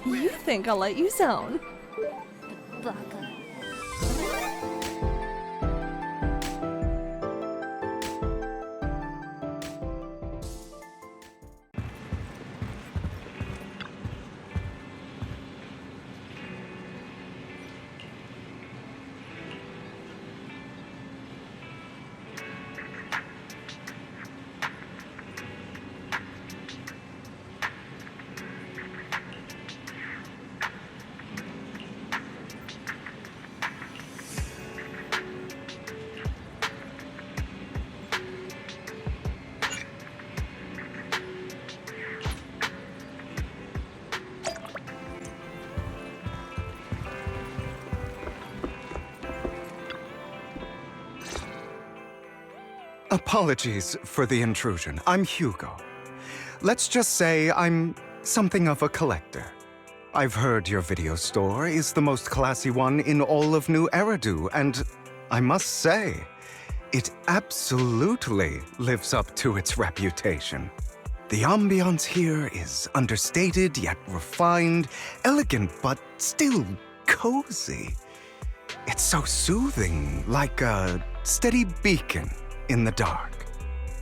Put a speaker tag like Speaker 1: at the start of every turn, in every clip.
Speaker 1: You think I'll let you zone?
Speaker 2: Baka.
Speaker 3: Apologies for the intrusion. I'm Hugo. Let's just say I'm something of a collector. I've heard your video store is the most classy one in all of New Eridu, and I must say, it absolutely lives up to its reputation. The ambiance here is understated yet refined, elegant but still cozy. It's so soothing, like a steady beacon in the dark.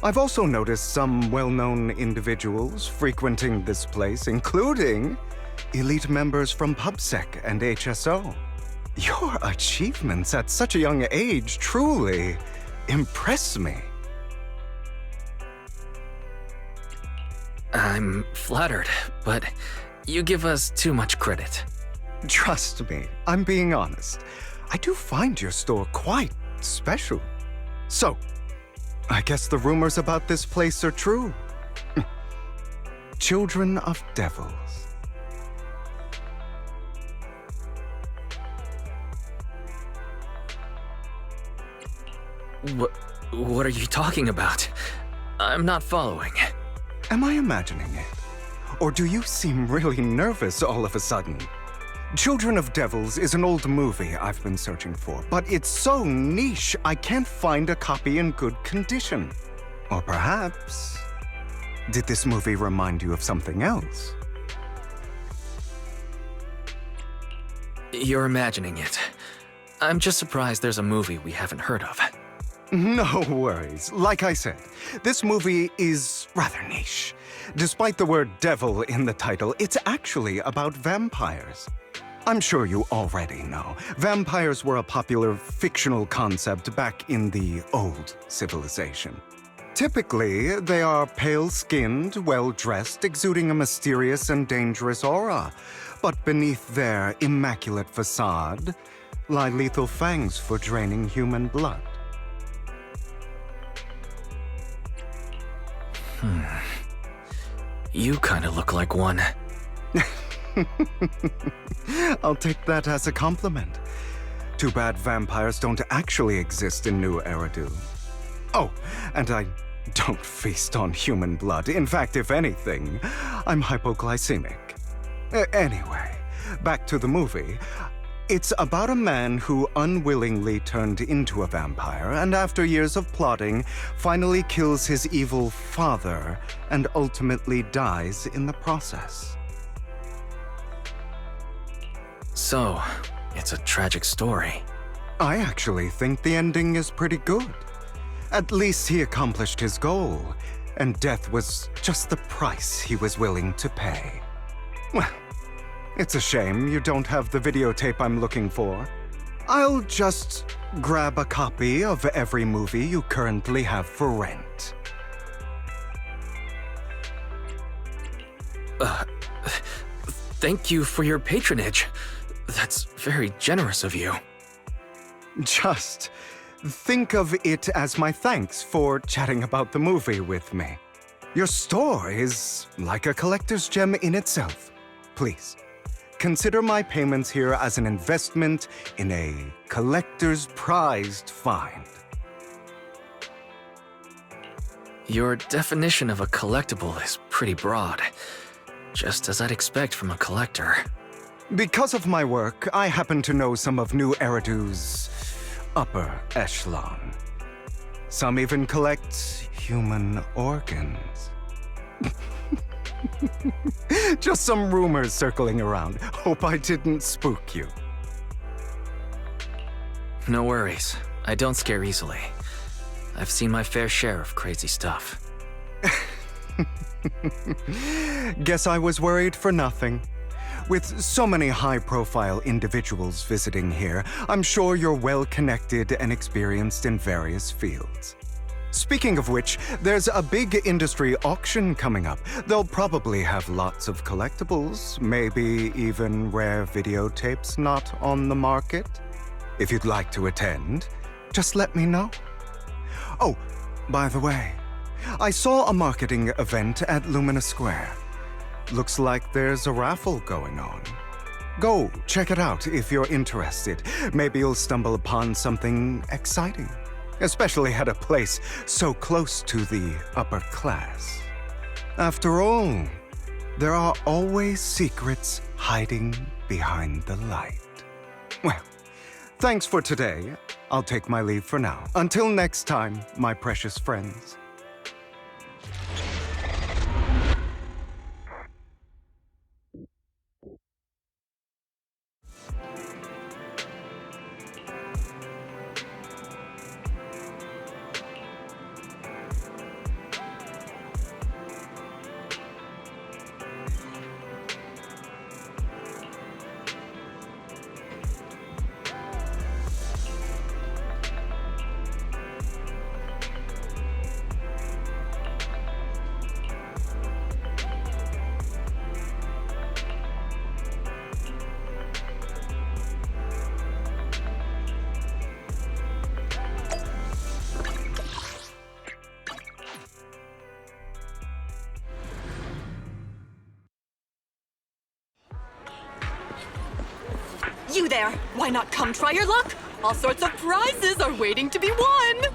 Speaker 3: I've also noticed some well-known individuals frequenting this place, including elite members from PubSec and HSO. Your achievements at such a young age truly impress me.
Speaker 4: I'm flattered, but you give us too much credit.
Speaker 3: Trust me, I'm being honest. I do find your store quite special. So, I guess the rumors about this place are true. Children of devils.
Speaker 4: What are you talking about? I'm not following.
Speaker 3: Am I imagining it? Or do you seem really nervous all of a sudden? Children of Devils is an old movie I've been searching for, but it's so niche I can't find a copy in good condition. Or perhaps, did this movie remind you of something else?
Speaker 4: You're imagining it. I'm just surprised there's a movie we haven't heard of.
Speaker 3: No worries. Like I said, this movie is rather niche. Despite the word devil in the title, it's actually about vampires. I'm sure you already know. Vampires were a popular fictional concept back in the old civilization. Typically, they are pale-skinned, well-dressed, exuding a mysterious and dangerous aura. But beneath their immaculate facade lie lethal fangs for draining human blood.
Speaker 4: You kinda look like one.
Speaker 3: I'll take that as a compliment. Too bad vampires don't actually exist in New Eridu. Oh, and I don't feast on human blood. In fact, if anything, I'm hypoglycemic. Anyway, back to the movie. It's about a man who unwillingly turned into a vampire and after years of plotting, finally kills his evil father and ultimately dies in the process.
Speaker 4: So, it's a tragic story.
Speaker 3: I actually think the ending is pretty good. At least he accomplished his goal, and death was just the price he was willing to pay. Well, it's a shame you don't have the videotape I'm looking for. I'll just grab a copy of every movie you currently have for rent.
Speaker 4: Thank you for your patronage. That's very generous of you.
Speaker 3: Just think of it as my thanks for chatting about the movie with me. Your store is like a collector's gem in itself. Please, consider my payments here as an investment in a collector's prized find.
Speaker 4: Your definition of a collectible is pretty broad, just as I'd expect from a collector.
Speaker 3: Because of my work, I happen to know some of New Eridu's upper echelon. Some even collect human organs. Just some rumors circling around. Hope I didn't spook you.
Speaker 4: No worries. I don't scare easily. I've seen my fair share of crazy stuff.
Speaker 3: Guess I was worried for nothing. With so many high-profile individuals visiting here, I'm sure you're well-connected and experienced in various fields. Speaking of which, there's a big industry auction coming up. They'll probably have lots of collectibles, maybe even rare videotapes not on the market. If you'd like to attend, just let me know. Oh, by the way, I saw a marketing event at Lumina Square. Looks like there's a raffle going on. Go check it out if you're interested. Maybe you'll stumble upon something exciting. Especially at a place so close to the upper class. After all, there are always secrets hiding behind the light. Well, thanks for today. I'll take my leave for now. Until next time, my precious friends.
Speaker 5: You there! Why not come try your luck? All sorts of prizes are waiting to be won!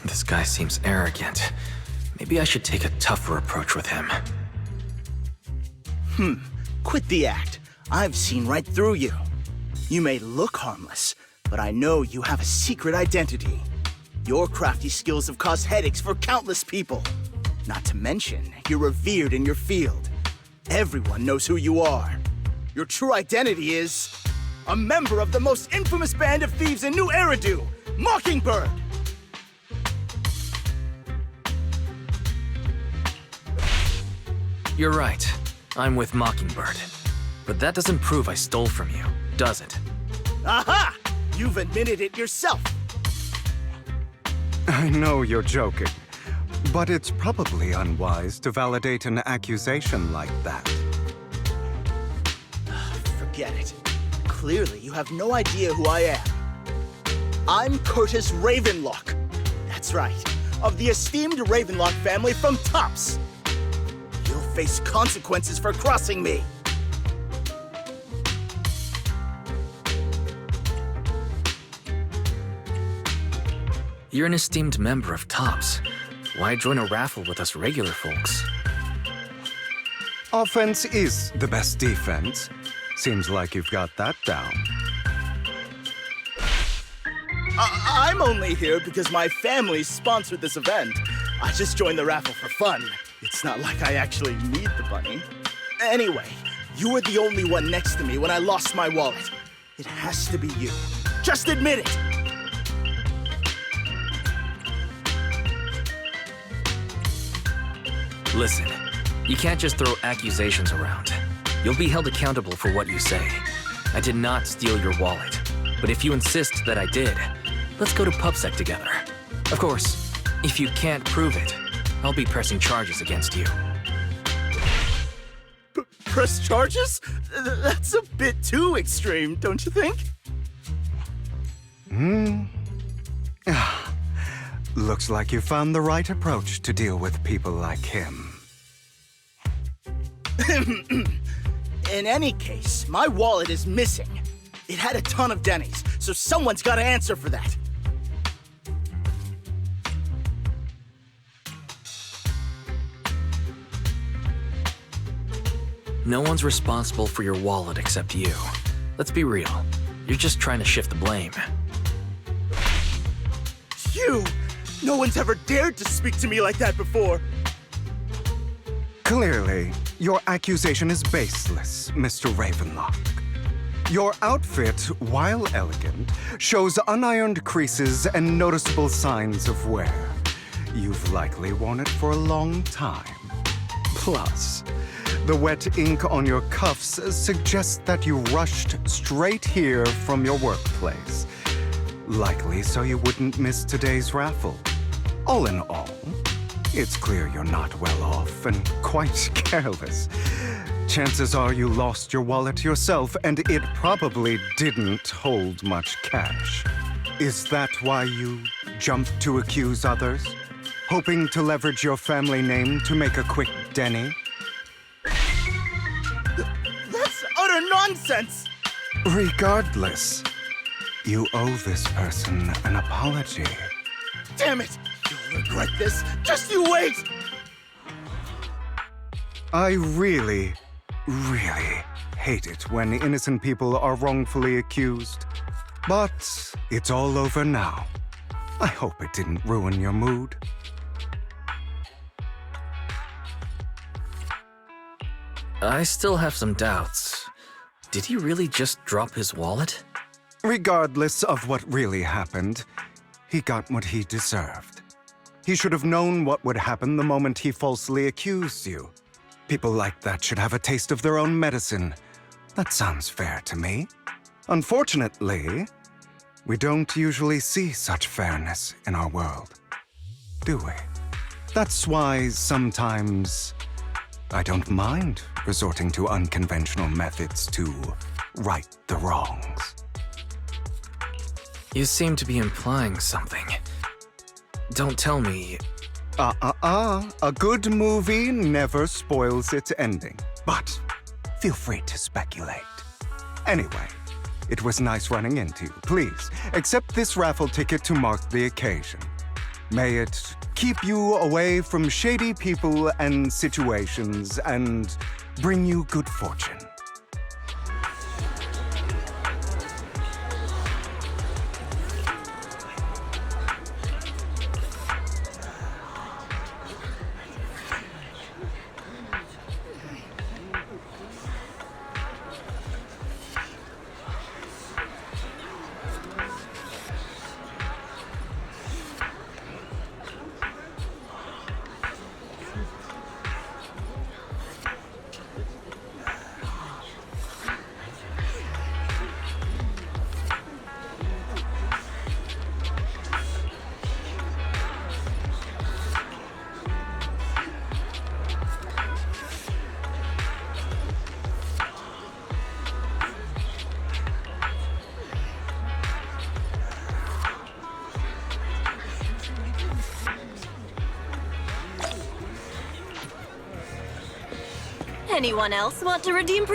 Speaker 4: This guy seems arrogant. Maybe I should take a tougher approach with him.
Speaker 6: Quit the act. I've seen right through you. You may look harmless, but I know you have a secret identity. Your crafty skills have caused headaches for countless people. Not to mention, you're revered in your field. Everyone knows who you are. Your true identity is a member of the most infamous band of thieves in New Eridu, Mockingbird!
Speaker 4: You're right. I'm with Mockingbird. But that doesn't prove I stole from you, does it?
Speaker 6: Aha! You've admitted it yourself.
Speaker 3: I know you're joking, but it's probably unwise to validate an accusation like that.
Speaker 6: Forget it. Clearly, you have no idea who I am. I'm Curtis Ravenlock. That's right, of the esteemed Ravenlock family from Tops. You'll face consequences for crossing me.
Speaker 4: You're an esteemed member of Tops. Why join a raffle with us regular folks?
Speaker 3: Offense is the best defense. Seems like you've got that down.
Speaker 6: I'm only here because my family sponsored this event. I just joined the raffle for fun. It's not like I actually need the bunny. Anyway, you were the only one next to me when I lost my wallet. It has to be you. Just admit it!
Speaker 4: Listen, you can't just throw accusations around. You'll be held accountable for what you say. I did not steal your wallet. But if you insist that I did, let's go to PubSec together. Of course, if you can't prove it, I'll be pressing charges against you.
Speaker 6: Press charges? That's a bit too extreme, don't you think?
Speaker 3: Looks like you found the right approach to deal with people like him.
Speaker 6: In any case, my wallet is missing. It had a ton of Denny's, so someone's got to answer for that.
Speaker 4: No one's responsible for your wallet except you. Let's be real. You're just trying to shift the blame.
Speaker 6: You! No one's ever dared to speak to me like that before.
Speaker 3: Clearly, your accusation is baseless, Mr. Ravenlock. Your outfit, while elegant, shows unironed creases and noticeable signs of wear. You've likely worn it for a long time. Plus, the wet ink on your cuffs suggests that you rushed straight here from your workplace. Likely so you wouldn't miss today's raffle. All in all, it's clear you're not well off and quite careless. Chances are you lost your wallet yourself, and it probably didn't hold much cash. Is that why you jumped to accuse others? Hoping to leverage your family name to make a quick Denny?
Speaker 6: That's utter nonsense!
Speaker 3: Regardless, you owe this person an apology.
Speaker 6: Damn it! You'll regret this. Just you wait!
Speaker 3: I really hate it when innocent people are wrongfully accused. But it's all over now. I hope it didn't ruin your mood.
Speaker 4: I still have some doubts. Did he really just drop his wallet?
Speaker 3: Regardless of what really happened, he got what he deserved. He should have known what would happen the moment he falsely accused you. People like that should have a taste of their own medicine. That sounds fair to me. Unfortunately, we don't usually see such fairness in our world, do we? That's why sometimes I don't mind resorting to unconventional methods to right the wrongs.
Speaker 4: You seem to be implying something. Don't tell me...
Speaker 3: A good movie never spoils its ending. But feel free to speculate. Anyway, it was nice running into you. Please, accept this raffle ticket to mark the occasion. May it keep you away from shady people and situations and bring you good fortune.
Speaker 5: Anyone else want to redeem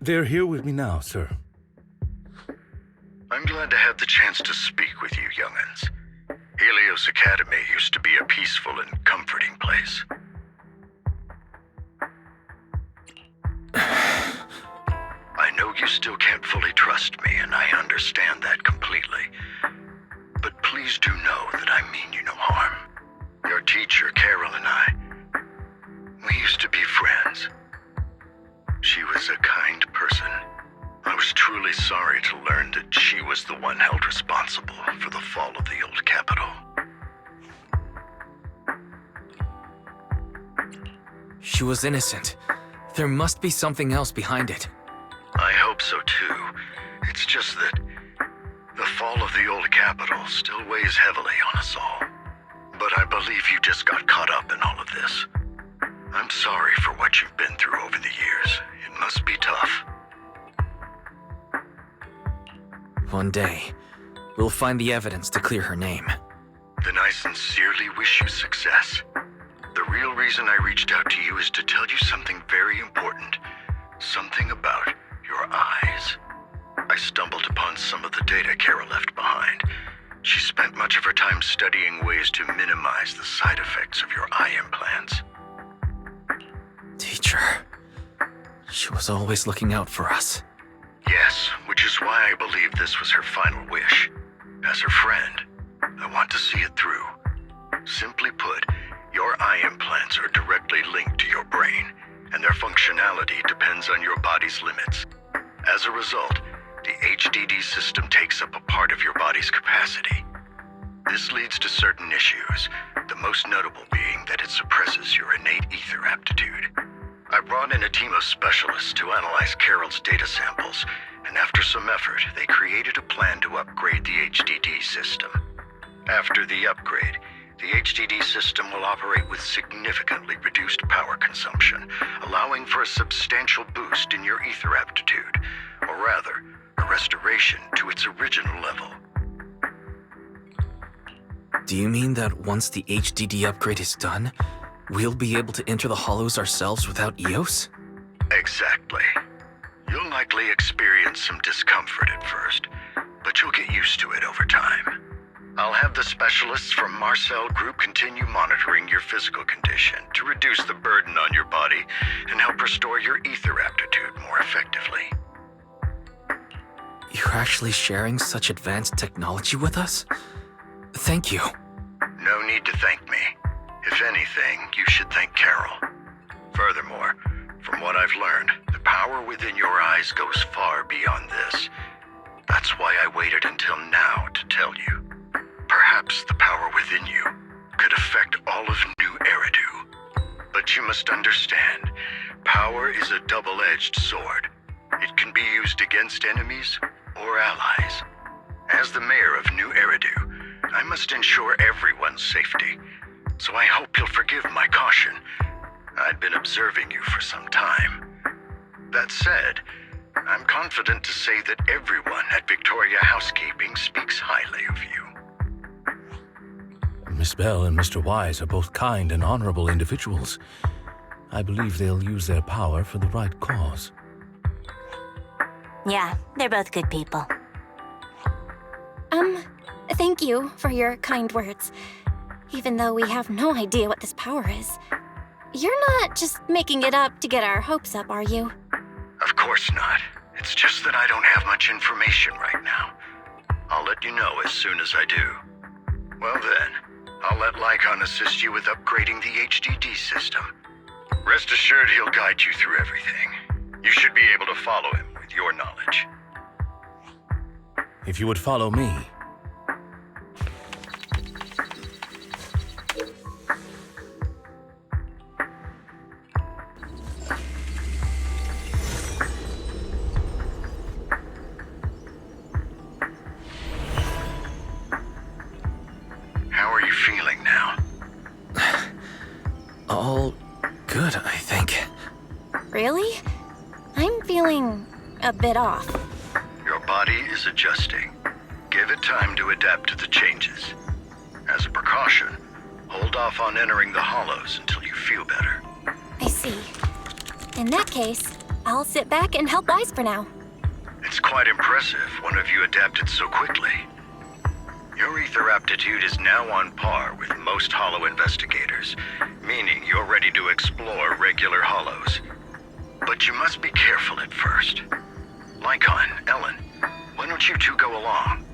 Speaker 7: They're here with me now, sir.
Speaker 8: I'm glad to have the chance to speak with you, young'uns. Helios Academy used to be a peaceful and comforting place. I know you still can't fully trust me, and I understand that completely. But please do know that I mean you no harm. Your teacher, Carol, and I, we used to be friends. She was a kind person. I was truly sorry to learn that she was the one held responsible for the fall of the old capital.
Speaker 4: She was innocent. There must be something else behind it.
Speaker 8: I hope so too. It's just that the fall of the old capital still weighs heavily on us all. But I believe you just got caught up in all of this. I'm sorry for what you've been through over the years. It must be tough.
Speaker 4: One day, we'll find the evidence to clear her name.
Speaker 8: Then I sincerely wish you success. The real reason I reached out to you is to tell you something very important. Something about your eyes. I stumbled upon some of the data Carol left behind. She spent much of her time studying ways to minimize the side effects of your eye implants.
Speaker 4: Teacher. She was always looking out for us.
Speaker 8: Yes, which is why I believe this was her final wish. As her friend, I want to see it through. Simply put, your eye implants are directly linked to your brain, and their functionality depends on your body's limits. As a result, the HDD system takes up a part of your body's capacity. This leads to certain issues, the most notable being that it suppresses your innate ether aptitude. I brought in a team of specialists to analyze Carol's data samples, and after some effort, they created a plan to upgrade the HDD system. After the upgrade, the HDD system will operate with significantly reduced power consumption, allowing for a substantial boost in your ether aptitude, or rather, a restoration to its original level.
Speaker 4: Do you mean that once the HDD upgrade is done, we'll be able to enter the hollows ourselves without EOS?
Speaker 8: Exactly. You'll likely experience some discomfort at first, but you'll get used to it over time. I'll have the specialists from Marcel Group continue monitoring your physical condition to reduce the burden on your body and help restore your ether aptitude more effectively.
Speaker 4: You're actually sharing such advanced technology with us? Thank you.
Speaker 8: No need to thank me. If anything, you should thank Carol. Furthermore, from what I've learned, the power within your eyes goes far beyond this. That's why I waited until now to tell you. Perhaps the power within you could affect all of New Eridu. But you must understand, power is a double-edged sword. It can be used against enemies or allies. As the mayor of New Eridu, I must ensure everyone's safety. So I hope you'll forgive my caution. I'd been observing you for some time. That said, I'm confident to say that everyone at Victoria Housekeeping speaks highly of you.
Speaker 7: Miss Belle and Mr. Wise are both kind and honorable individuals. I believe they'll use their power for the right cause.
Speaker 2: Yeah, they're both good people.
Speaker 9: Thank you for your kind words. Even though we have no idea what this power is. You're not just making it up to get our hopes up, are you?
Speaker 8: Of course not. It's just that I don't have much information right now. I'll let you know as soon as I do. Well then, I'll let Lyacon assist you with upgrading the HDD system. Rest assured he'll guide you through everything. You should be able to follow him with your knowledge.
Speaker 7: If you would follow me.
Speaker 8: How are you feeling now?
Speaker 4: All good, I think.
Speaker 9: Really? I'm feeling a bit off.
Speaker 8: Your body is adjusting. Give it time to adapt to the changes. As a precaution, hold off on entering the hollows until you feel better.
Speaker 9: I see. In that case, I'll sit back and help Wise for now.
Speaker 8: It's quite impressive one of you adapted so quickly. Your ether aptitude is now on par with most Hollow investigators, meaning you're ready to explore regular Hollows. But you must be careful at first. Lyacon, Ellen, why don't you two go along?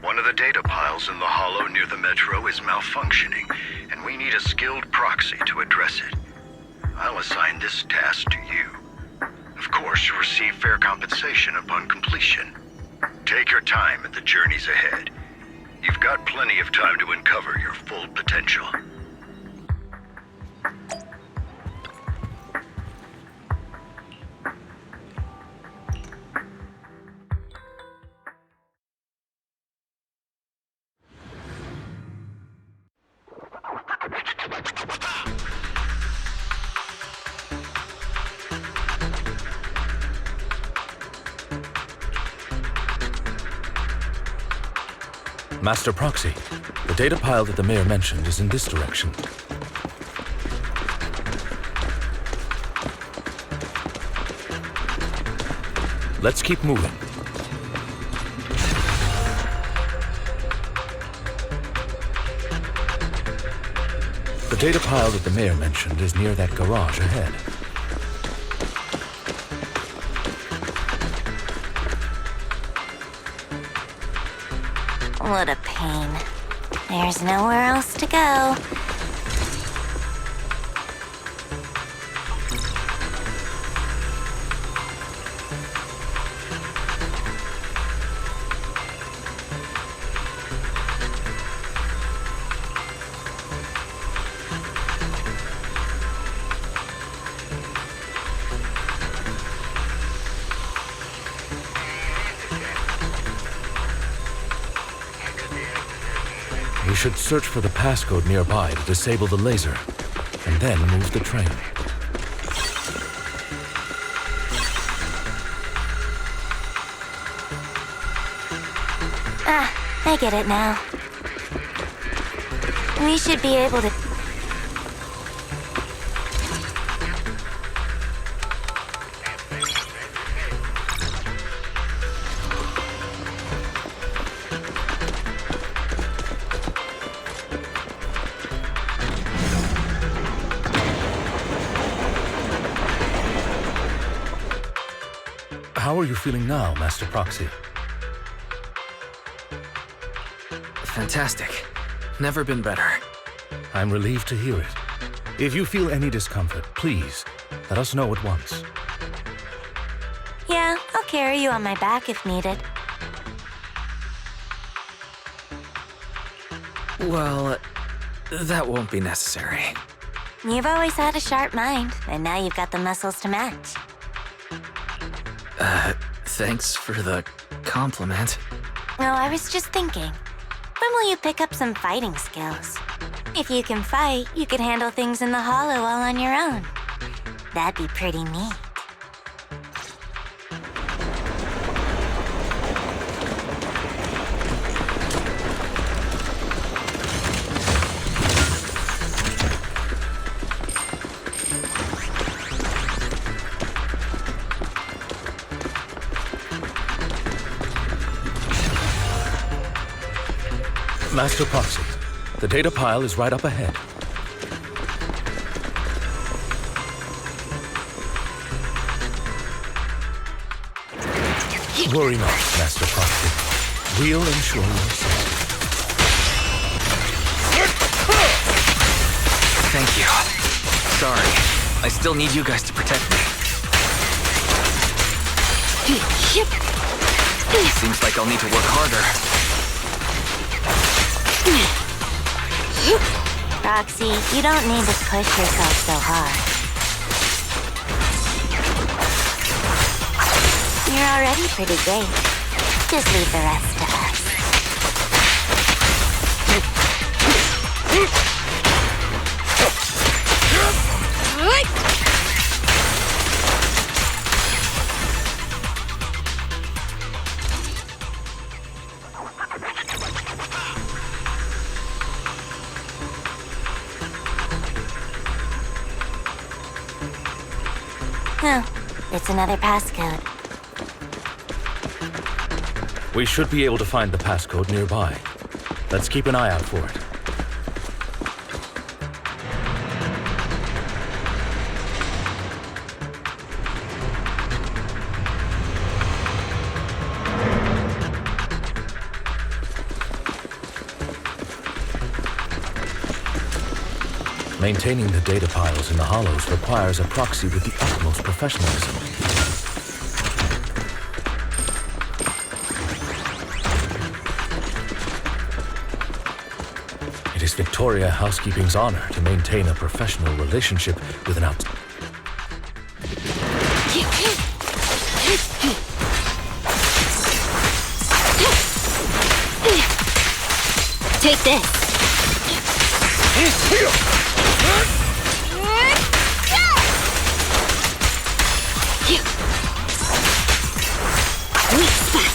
Speaker 8: One of the data piles in the Hollow near the Metro is malfunctioning, and we need a skilled proxy to address it. I'll assign this task to you. Of course, you'll receive fair compensation upon completion. Take your time in the journeys ahead. You've got plenty of time to uncover your full potential.
Speaker 7: Master Proxy, the data pile that the mayor mentioned is in this direction. Let's keep moving. The data pile that the mayor mentioned is near that garage ahead.
Speaker 9: What a pain. There's nowhere else to go.
Speaker 7: We should search for the passcode nearby to disable the laser, and then move the train.
Speaker 9: I get it now. We should be able to...
Speaker 7: How are you feeling now, Master Proxy?
Speaker 4: Fantastic. Never been better.
Speaker 7: I'm relieved to hear it. If you feel any discomfort, please, let us know at once.
Speaker 9: Yeah, I'll carry you on my back if needed.
Speaker 4: Well, that won't be necessary.
Speaker 9: You've always had a sharp mind, and now you've got the muscles to match.
Speaker 4: Thanks for the compliment.
Speaker 9: Oh, I was just thinking. When will you pick up some fighting skills? If you can fight, you could handle things in the Hollow all on your own. That'd be pretty neat.
Speaker 7: Master Proxy, the data pile is right up ahead. Worry not, Master Proxy. We'll ensure your safety.
Speaker 4: Thank you. Sorry. I still need you guys to protect me. Seems like I'll need to work harder.
Speaker 9: Roxy, you don't need to push yourself so hard. You're already pretty great. Just leave the rest to us. It's another passcode.
Speaker 7: We should be able to find the passcode nearby. Let's keep an eye out for it. Maintaining the data piles in the hollows requires a proxy with the utmost professionalism. It is Victoria Housekeeping's honor to maintain a professional relationship with an
Speaker 2: Take this. Weak spot.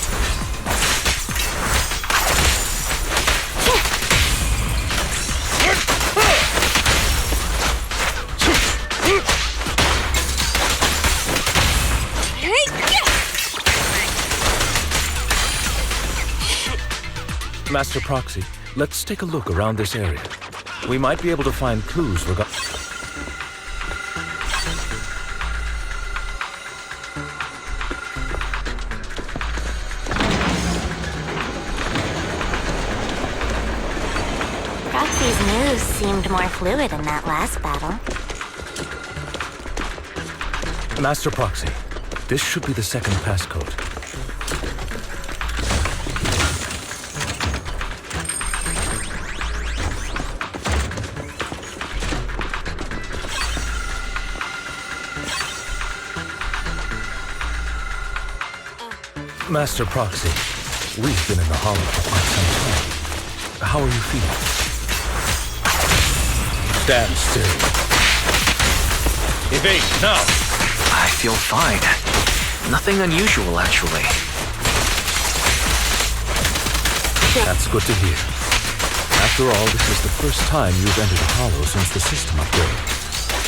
Speaker 7: Master Proxy, let's take a look around this area. We might be able to find clues regarding...
Speaker 9: Proxy's news seemed more fluid in that last battle.
Speaker 7: Master Proxy, this should be the second passcode. Master Proxy, we've been in the hollow for quite some time. How are you feeling? Stand still. Evade, now!
Speaker 4: I feel fine. Nothing unusual, actually.
Speaker 7: That's good to hear. After all, this is the first time you've entered a hollow since the system upgrade.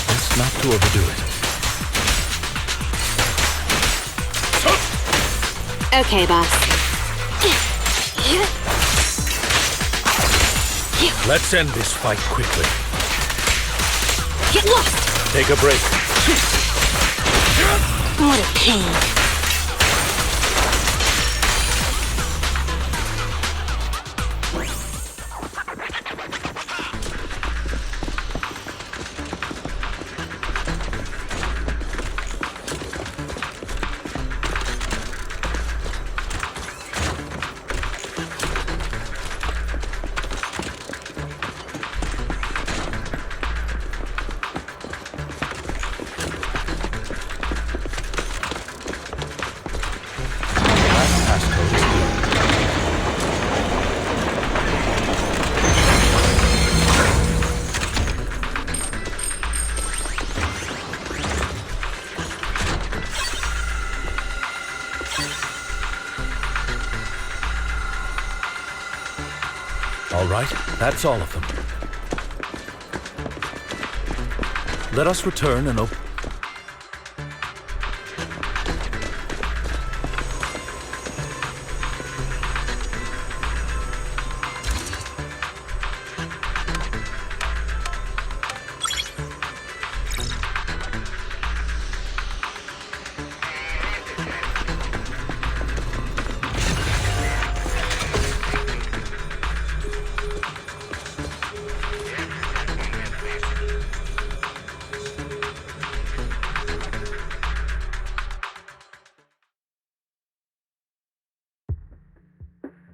Speaker 7: Best not to overdo it.
Speaker 2: Okay, boss.
Speaker 7: Let's end this fight quickly.
Speaker 2: Get lost!
Speaker 7: Take a break.
Speaker 2: What a pain.
Speaker 7: All right, that's all of them. Let us return and open...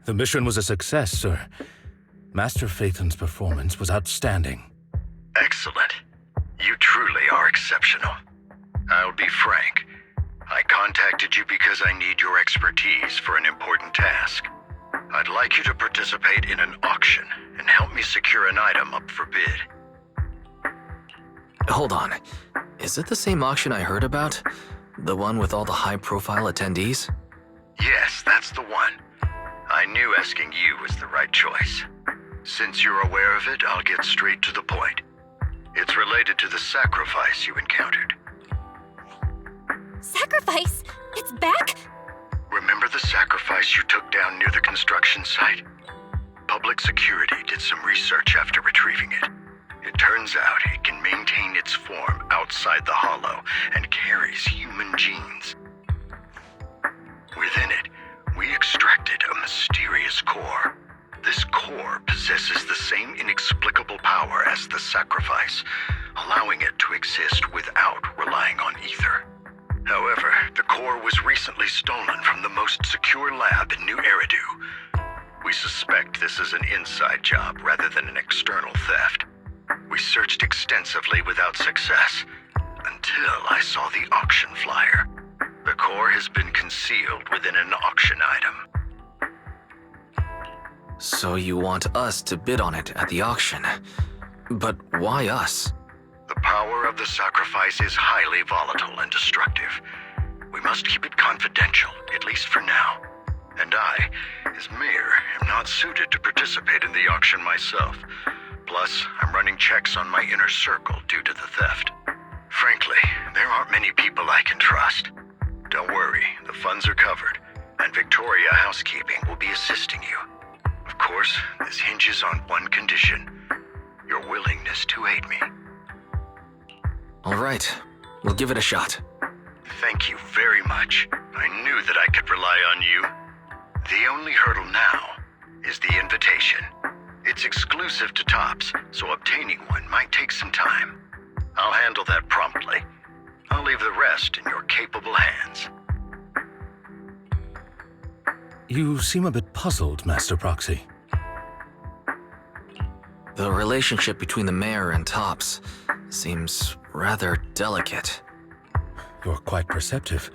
Speaker 7: The mission was a success, sir. Master Phaethon's performance was outstanding.
Speaker 8: Excellent. You truly are exceptional. I'll be frank. I contacted you because I need your expertise for an important task. I'd like you to participate in an auction and help me secure an item up for bid.
Speaker 4: Hold on. Is it the same auction I heard about? The one with all the high-profile attendees?
Speaker 8: Yes, that's the one. I knew asking you was the right choice. Since you're aware of it, I'll get straight to the point. It's related to the sacrifice you encountered.
Speaker 9: Sacrifice? It's back?
Speaker 8: Remember the sacrifice you took down near the construction site? Public security did some research after retrieving it. It turns out it can maintain its form outside the hollow and carries human genes. Within it, we extracted a mysterious core. This core possesses the same inexplicable power as the sacrifice, allowing it to exist without relying on ether. However, the core was recently stolen from the most secure lab in New Eridu. We suspect this is an inside job rather than an external theft. We searched extensively without success, until I saw the auction flyer. The core has been concealed within an auction item.
Speaker 4: So you want us to bid on it at the auction. But why us?
Speaker 8: The power of the sacrifice is highly volatile and destructive. We must keep it confidential, at least for now. And I, as mayor, am not suited to participate in the auction myself. Plus, I'm running checks on my inner circle due to the theft. Frankly, there aren't many people I can trust. Don't worry, the funds are covered, and Victoria Housekeeping will be assisting you. Of course, this hinges on one condition: your willingness to aid me.
Speaker 4: All right, we'll give it a shot.
Speaker 8: Thank you very much. I knew that I could rely on you. The only hurdle now is the invitation. It's exclusive to Tops, so obtaining one might take some time. I'll handle that promptly. I'll leave the rest in your capable hands.
Speaker 7: You seem a bit puzzled, Master Proxy.
Speaker 4: The relationship between the mayor and Tops seems rather delicate.
Speaker 7: You're quite perceptive.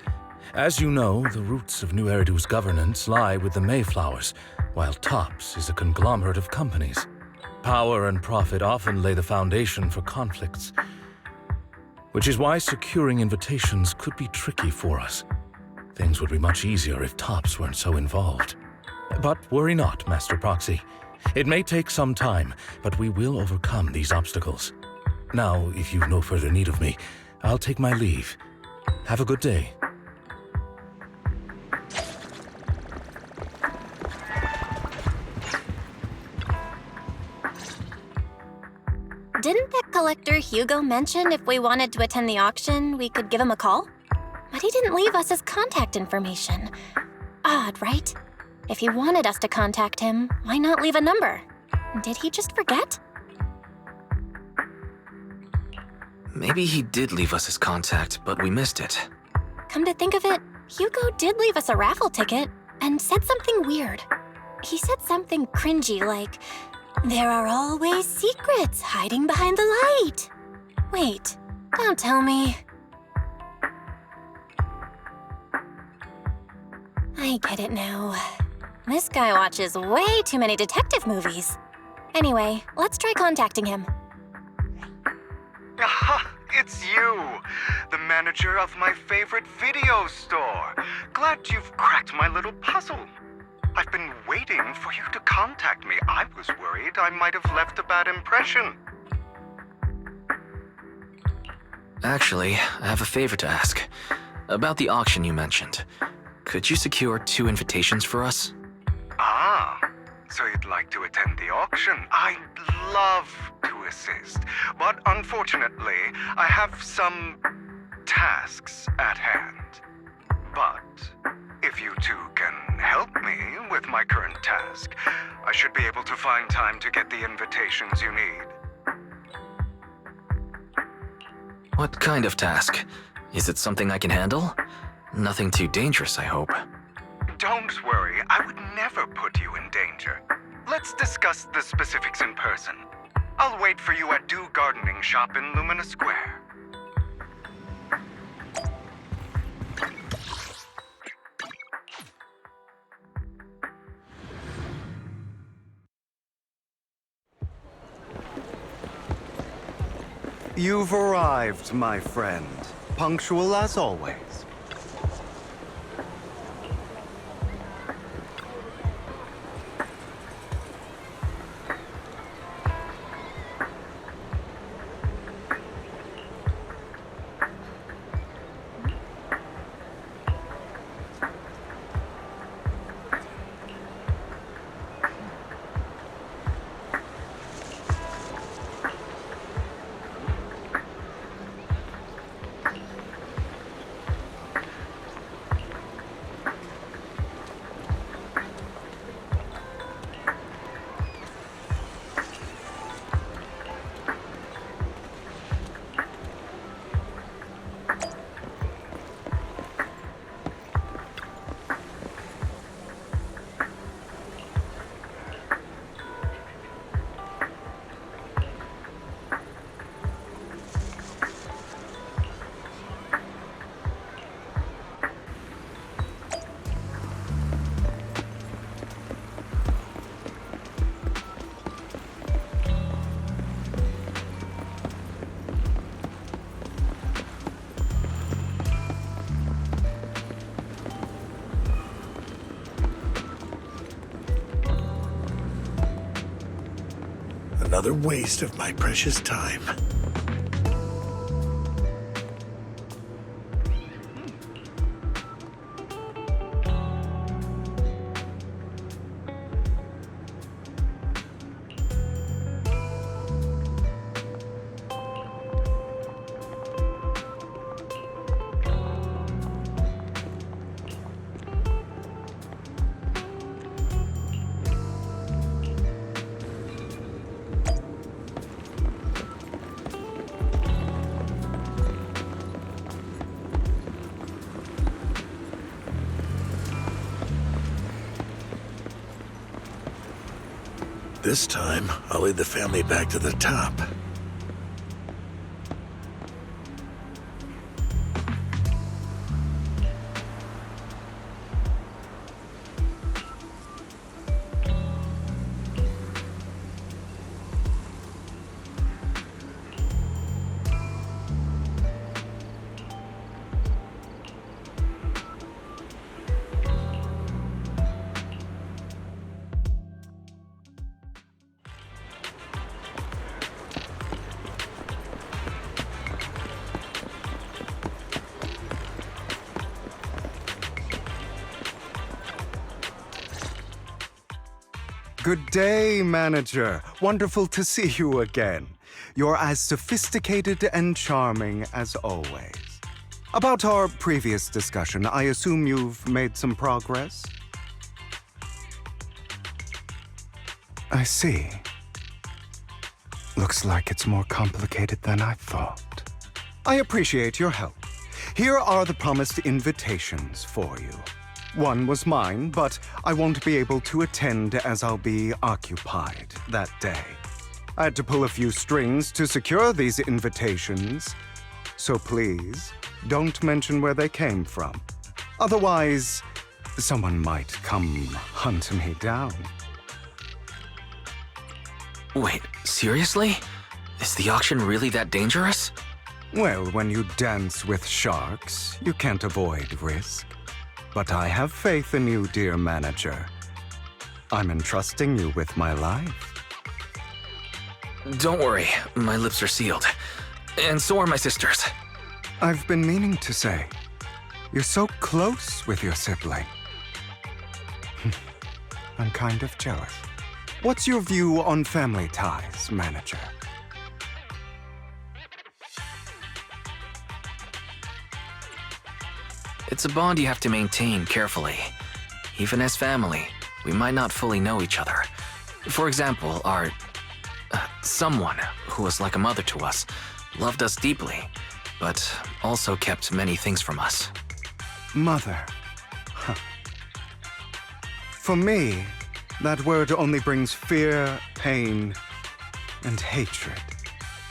Speaker 7: As you know, the roots of New Eridu's governance lie with the Mayflowers, while Tops is a conglomerate of companies. Power and profit often lay the foundation for conflicts, which is why securing invitations could be tricky for us. Things would be much easier if Tops weren't so involved. But worry not, Master Proxy. It may take some time, but we will overcome these obstacles. Now, if you've no further need of me, I'll take my leave. Have a good day.
Speaker 9: Didn't that collector Hugo mention if we wanted to attend the auction, we could give him a call? But he didn't leave us his contact information. Odd, right? If he wanted us to contact him, why not leave a number? Did he just forget?
Speaker 4: Maybe he did leave us his contact, but we missed it.
Speaker 9: Come to think of it, Hugo did leave us a raffle ticket and said something weird. He said something cringy like, "There are always secrets hiding behind the light." Wait, don't tell me. I get it now. This guy watches way too many detective movies. Anyway, let's try contacting him.
Speaker 3: Aha, it's you! The manager of my favorite video store. Glad you've cracked my little puzzle. I've been waiting for you to contact me. I was worried I might have left a bad impression.
Speaker 4: Actually, I have a favor to ask. About the auction you mentioned. Could you secure 2 invitations for us?
Speaker 3: Ah, so you'd like to attend the auction? I'd love to assist, but unfortunately, I have some tasks at hand. But if you two can help me with my current task, I should be able to find time to get the invitations you need.
Speaker 4: What kind of task? Is it something I can handle? Nothing too dangerous, I hope.
Speaker 3: Don't worry, I would never put you in danger. Let's discuss the specifics in person. I'll wait for you at Do Gardening Shop in Lumina Square. You've arrived, my friend. Punctual as always.
Speaker 8: Another waste of my precious time. This time, I'll lead the family back to the top.
Speaker 3: Good day, Manager. Wonderful to see you again. You're as sophisticated and charming as always. About our previous discussion, I assume you've made some progress? I see. Looks like it's more complicated than I thought. I appreciate your help. Here are the promised invitations for you. One was mine, but I won't be able to attend as I'll be occupied that day. I had to pull a few strings to secure these invitations, so please don't mention where they came from. Otherwise, someone might come hunt me down.
Speaker 4: Wait, seriously? Is the auction really that dangerous?
Speaker 3: Well, when you dance with sharks, you can't avoid risk. But I have faith in you, dear Manager. I'm entrusting you with my life.
Speaker 4: Don't worry, my lips are sealed. And so are my sisters.
Speaker 3: I've been meaning to say, you're so close with your sibling. I'm kind of jealous. What's your view on family ties, Manager?
Speaker 4: It's a bond you have to maintain carefully. Even as family, we might not fully know each other. For example, our... someone who was like a mother to us, loved us deeply, but also kept many things from us.
Speaker 3: Mother. Huh. For me, that word only brings fear, pain, and hatred.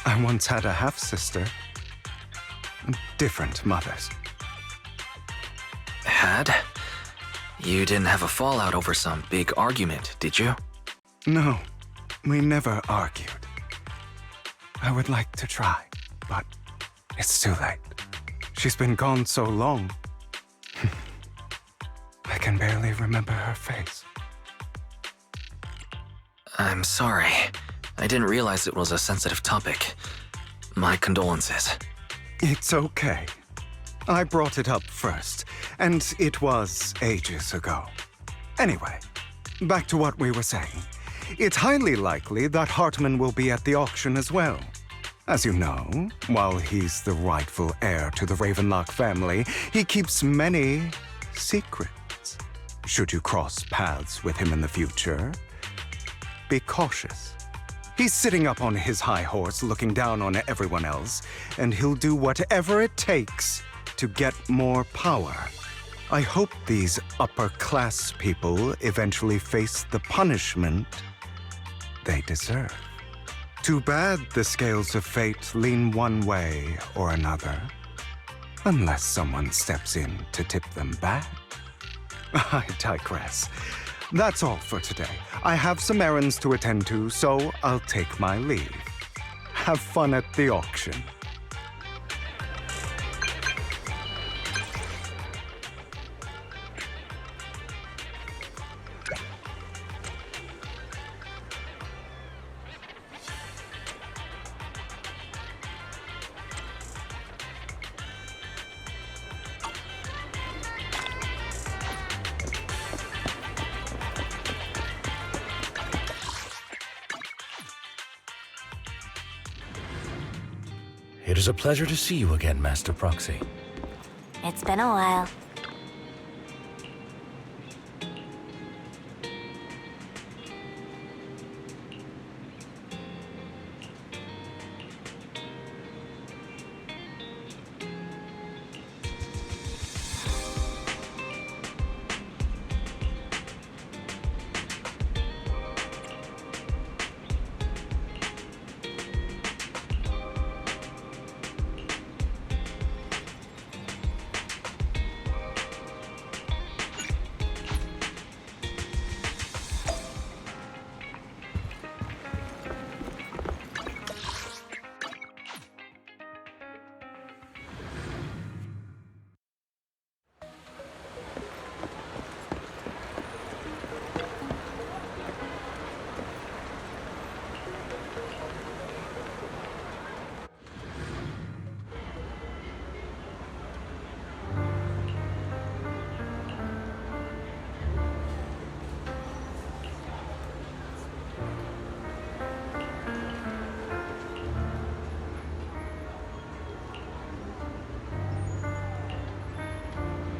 Speaker 3: I once had a half-sister. Different mothers.
Speaker 4: Had? You didn't have a fallout over some big argument, did you?
Speaker 3: No, we never argued. I would like to try, but it's too late. She's been gone so long. I can barely remember her face.
Speaker 4: I'm sorry. I didn't realize it was a sensitive topic. My condolences.
Speaker 3: It's okay. I brought it up first, and it was ages ago. Anyway, back to what we were saying. It's highly likely that Hartman will be at the auction as well. As you know, while he's the rightful heir to the Ravenlock family, he keeps many secrets. Should you cross paths with him in the future, be cautious. He's sitting up on his high horse looking down on everyone else, and he'll do whatever it takes to get more power. I hope these upper-class people eventually face the punishment they deserve. Too bad the scales of fate lean one way or another, unless someone steps in to tip them back. I digress. That's all for today. I have some errands to attend to, so I'll take my leave. Have fun at the auction.
Speaker 7: It is a pleasure to see you again, Master Proxy.
Speaker 9: It's been a while.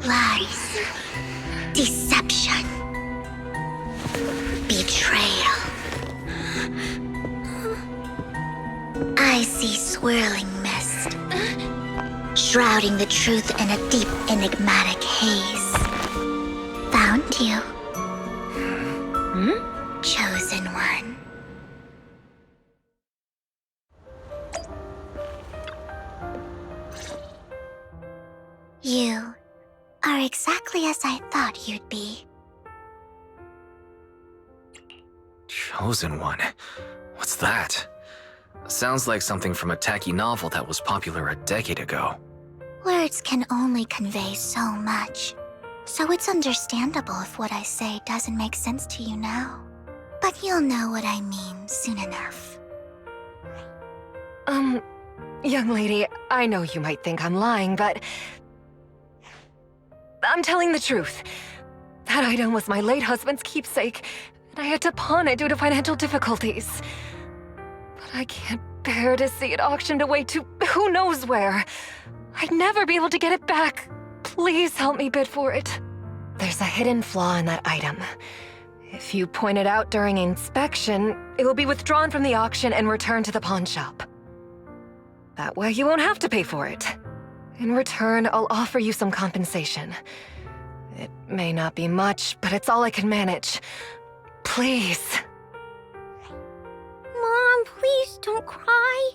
Speaker 10: Lies, deception, betrayal. I see swirling mist, shrouding the truth in a deep, enigmatic haze. Found you. Chosen one. You are exactly as I thought you'd be.
Speaker 4: Chosen one? What's that? Sounds like something from a tacky novel that was popular a decade ago.
Speaker 10: Words can only convey so much, so it's understandable if what I say doesn't make sense to you now. But you'll know what I mean soon enough.
Speaker 5: Young lady, I know you might think I'm lying, but I'm telling the truth. That item was my late husband's keepsake, and I had to pawn it due to financial difficulties. But I can't bear to see it auctioned away to who knows where. I'd never be able to get it back. Please help me bid for it. There's a hidden flaw in that item. If you point it out during inspection, it will be withdrawn from the auction and returned to the pawn shop. That way you won't have to pay for it. In return, I'll offer you some compensation. It may not be much, but it's all I can manage. Please.
Speaker 10: Mom, please don't cry.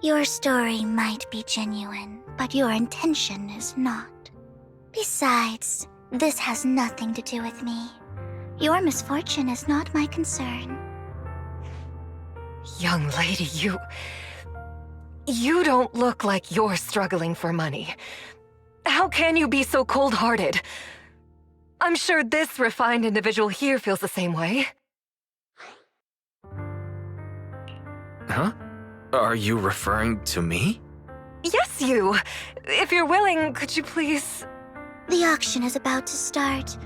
Speaker 10: Your story might be genuine, but your intention is not. Besides, this has nothing to do with me. Your misfortune is not my concern.
Speaker 5: Young lady, you don't look like you're struggling for money. How can you be so cold-hearted? I'm sure this refined individual here feels the same way.
Speaker 4: Huh? Are you referring to me?
Speaker 5: Yes, you! If you're willing, could you please...
Speaker 10: The auction is about to start.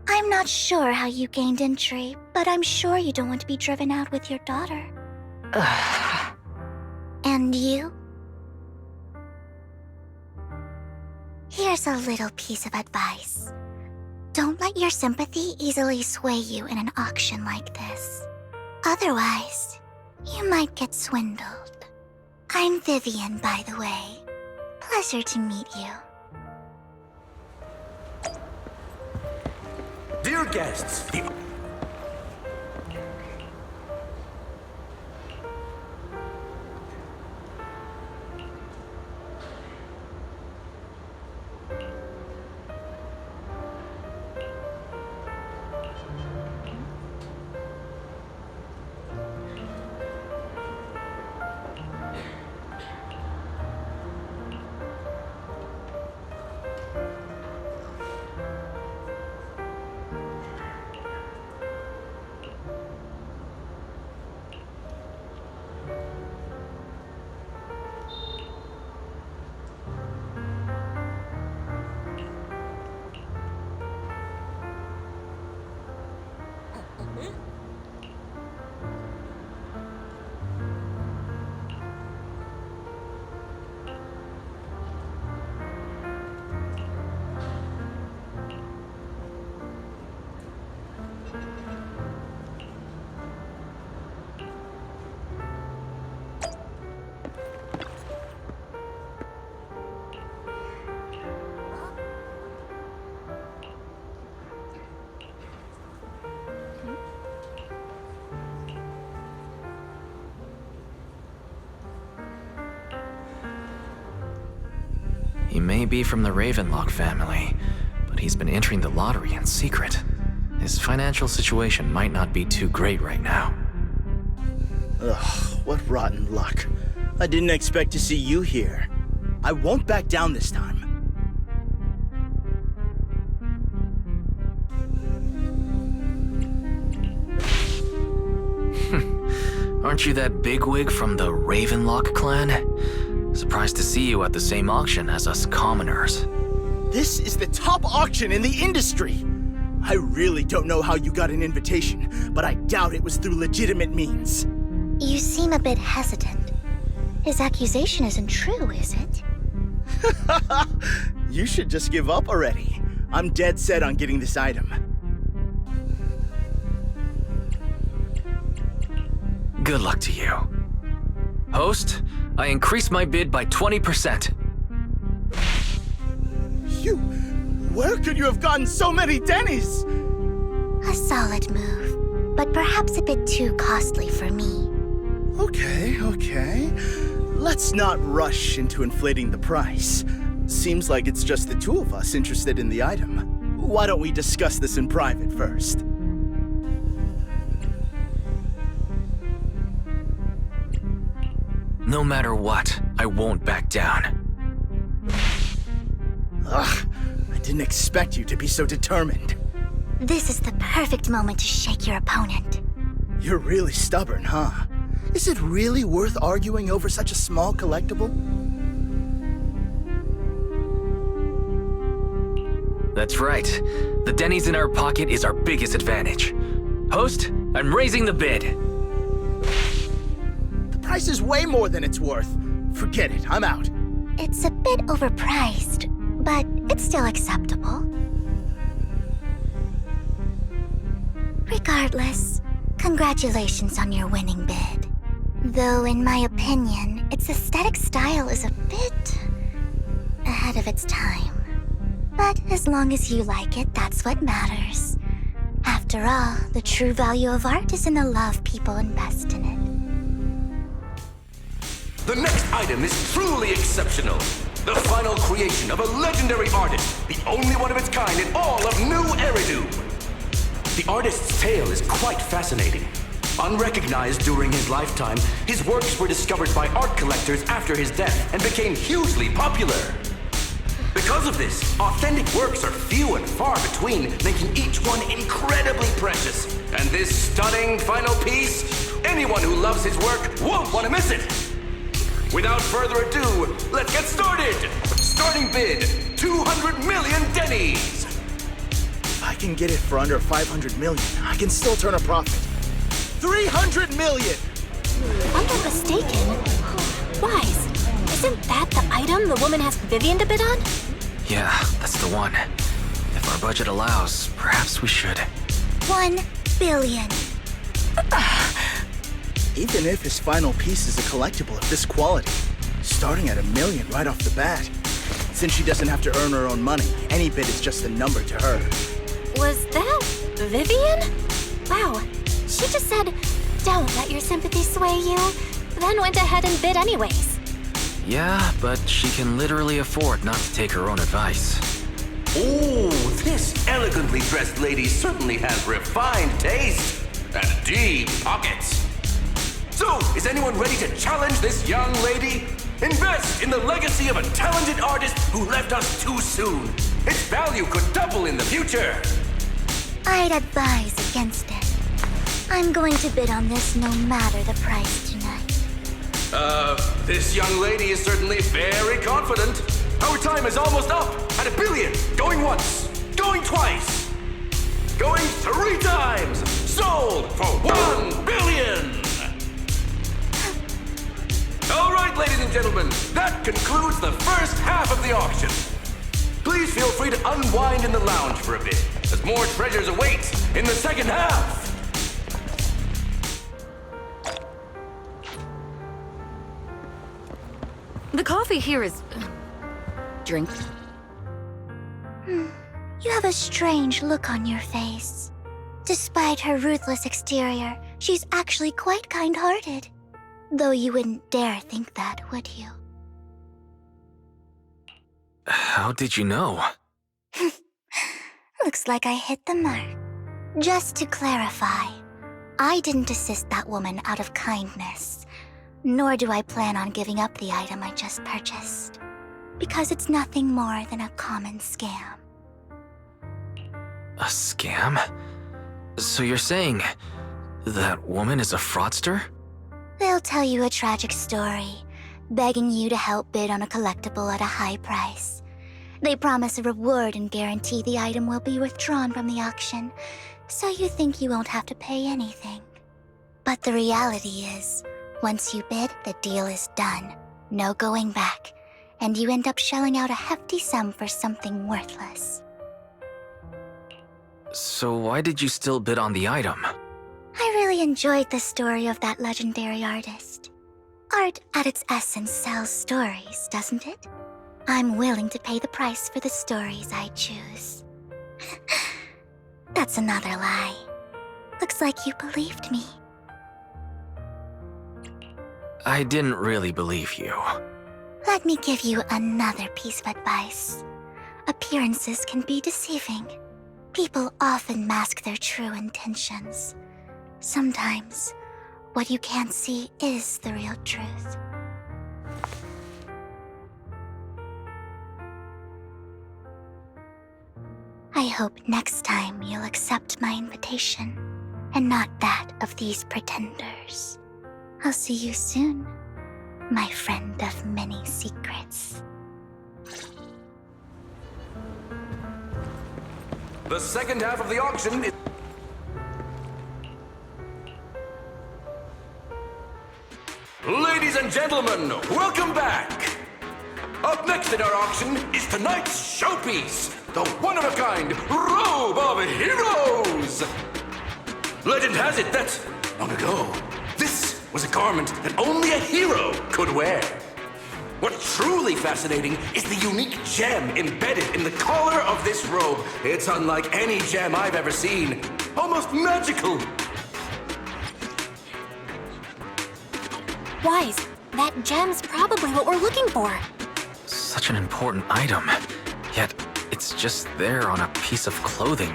Speaker 10: I'm not sure how you gained entry, but I'm sure you don't want to be driven out with your daughter. And you? Here's a little piece of advice. Don't let your sympathy easily sway you in an auction like this. Otherwise, you might get swindled. I'm Vivian, by the way. Pleasure to meet you.
Speaker 6: Dear guests,
Speaker 4: He may be from the Ravenlock family, but he's been entering the lottery in secret. His financial situation might not be too great right now.
Speaker 6: Ugh, what rotten luck. I didn't expect to see you here. I won't back down this time.
Speaker 4: Aren't you that bigwig from the Ravenlock clan? Surprised to see you at the same auction as us commoners.
Speaker 6: This is the top auction in the industry! I really don't know how you got an invitation, but I doubt it was through legitimate means.
Speaker 10: You seem a bit hesitant. His accusation isn't true, is it?
Speaker 6: You should just give up already. I'm dead set on getting this item.
Speaker 4: Good luck to you. Host, I increase my bid by 20%.
Speaker 6: Where could you have gotten so many Denny's?
Speaker 10: A solid move, but perhaps a bit too costly for me.
Speaker 6: Okay. Let's not rush into inflating the price. Seems like it's just the two of us interested in the item. Why don't we discuss this in private first?
Speaker 4: No matter what, I won't back down.
Speaker 6: Ugh, I didn't expect you to be so determined.
Speaker 10: This is the perfect moment to shake your opponent.
Speaker 6: You're really stubborn, huh? Is it really worth arguing over such a small collectible?
Speaker 4: That's right. The Denny's in our pocket is our biggest advantage. Host, I'm raising the bid.
Speaker 6: The price is way more than it's worth. Forget it, I'm out.
Speaker 10: It's a bit overpriced, but it's still acceptable. Regardless, congratulations on your winning bid. Though in my opinion, its aesthetic style is a bit ahead of its time. But as long as you like it, that's what matters. After all, the true value of art is in the love people invest in it.
Speaker 11: The next item is truly exceptional. The final creation of a legendary artist, the only one of its kind in all of New Eridu. The artist's tale is quite fascinating. Unrecognized during his lifetime, his works were discovered by art collectors after his death and became hugely popular. Because of this, authentic works are few and far between, making each one incredibly precious. And this stunning final piece, anyone who loves his work won't want to miss it. Without further ado, let's get started! Starting bid, 200 million Denny's!
Speaker 6: If I can get it for under 500 million, I can still turn a profit. 300 million!
Speaker 9: If I'm not mistaken, Wise, isn't that the item the woman asked Vivian to bid on?
Speaker 4: Yeah, that's the one. If our budget allows, perhaps we should.
Speaker 10: 1 billion.
Speaker 6: Even if his final piece is a collectible of this quality, starting at $1 million right off the bat. Since she doesn't have to earn her own money, any bid is just a number to her.
Speaker 9: Was that Vivian? Wow, she just said, "Don't let your sympathy sway you," then went ahead and bid anyways.
Speaker 4: Yeah, but she can literally afford not to take her own advice.
Speaker 11: Ooh, this elegantly dressed lady certainly has refined taste and deep pockets. So, is anyone ready to challenge this young lady? Invest in the legacy of a talented artist who left us too soon. Its value could double in the future.
Speaker 10: I'd advise against it. I'm going to bid on this no matter the price tonight.
Speaker 11: This young lady is certainly very confident. Our time is almost up at $1 billion. Going once, going twice, going 3 times. Sold for $1 billion. All right, ladies and gentlemen, that concludes the first half of the auction. Please feel free to unwind in the lounge for a bit, as more treasures await in the second half.
Speaker 5: The coffee here is... drink.
Speaker 10: You have a strange look on your face. Despite her ruthless exterior, she's actually quite kind-hearted. Though you wouldn't dare think that, would you?
Speaker 4: How did you know?
Speaker 10: Looks like I hit the mark. Just to clarify, I didn't assist that woman out of kindness, nor do I plan on giving up the item I just purchased, because it's nothing more than a common scam.
Speaker 4: A scam? So you're saying that woman is a fraudster?
Speaker 10: They'll tell you a tragic story, begging you to help bid on a collectible at a high price. They promise a reward and guarantee the item will be withdrawn from the auction, so you think you won't have to pay anything. But the reality is, once you bid, the deal is done. No going back, and you end up shelling out a hefty sum for something worthless.
Speaker 4: So why did you still bid on the item?
Speaker 10: I really enjoyed the story of that legendary artist. Art at its essence sells stories, doesn't it? I'm willing to pay the price for the stories I choose. That's another lie. Looks like you believed me.
Speaker 4: I didn't really believe you.
Speaker 10: Let me give you another piece of advice. Appearances can be deceiving. People often mask their true intentions. Sometimes, what you can't see is the real truth. I hope next time you'll accept my invitation, and not that of these pretenders. I'll see you soon, my friend of many secrets.
Speaker 11: The second half of the auction is... Ladies and gentlemen, welcome back! Up next in our auction is tonight's showpiece, the one-of-a-kind Robe of Heroes! Legend has it that, long ago, this was a garment that only a hero could wear. What's truly fascinating is the unique gem embedded in the collar of this robe. It's unlike any gem I've ever seen. Almost magical.
Speaker 9: Wise, that gem's probably what we're looking for.
Speaker 4: Such an important item, yet it's just there on a piece of clothing,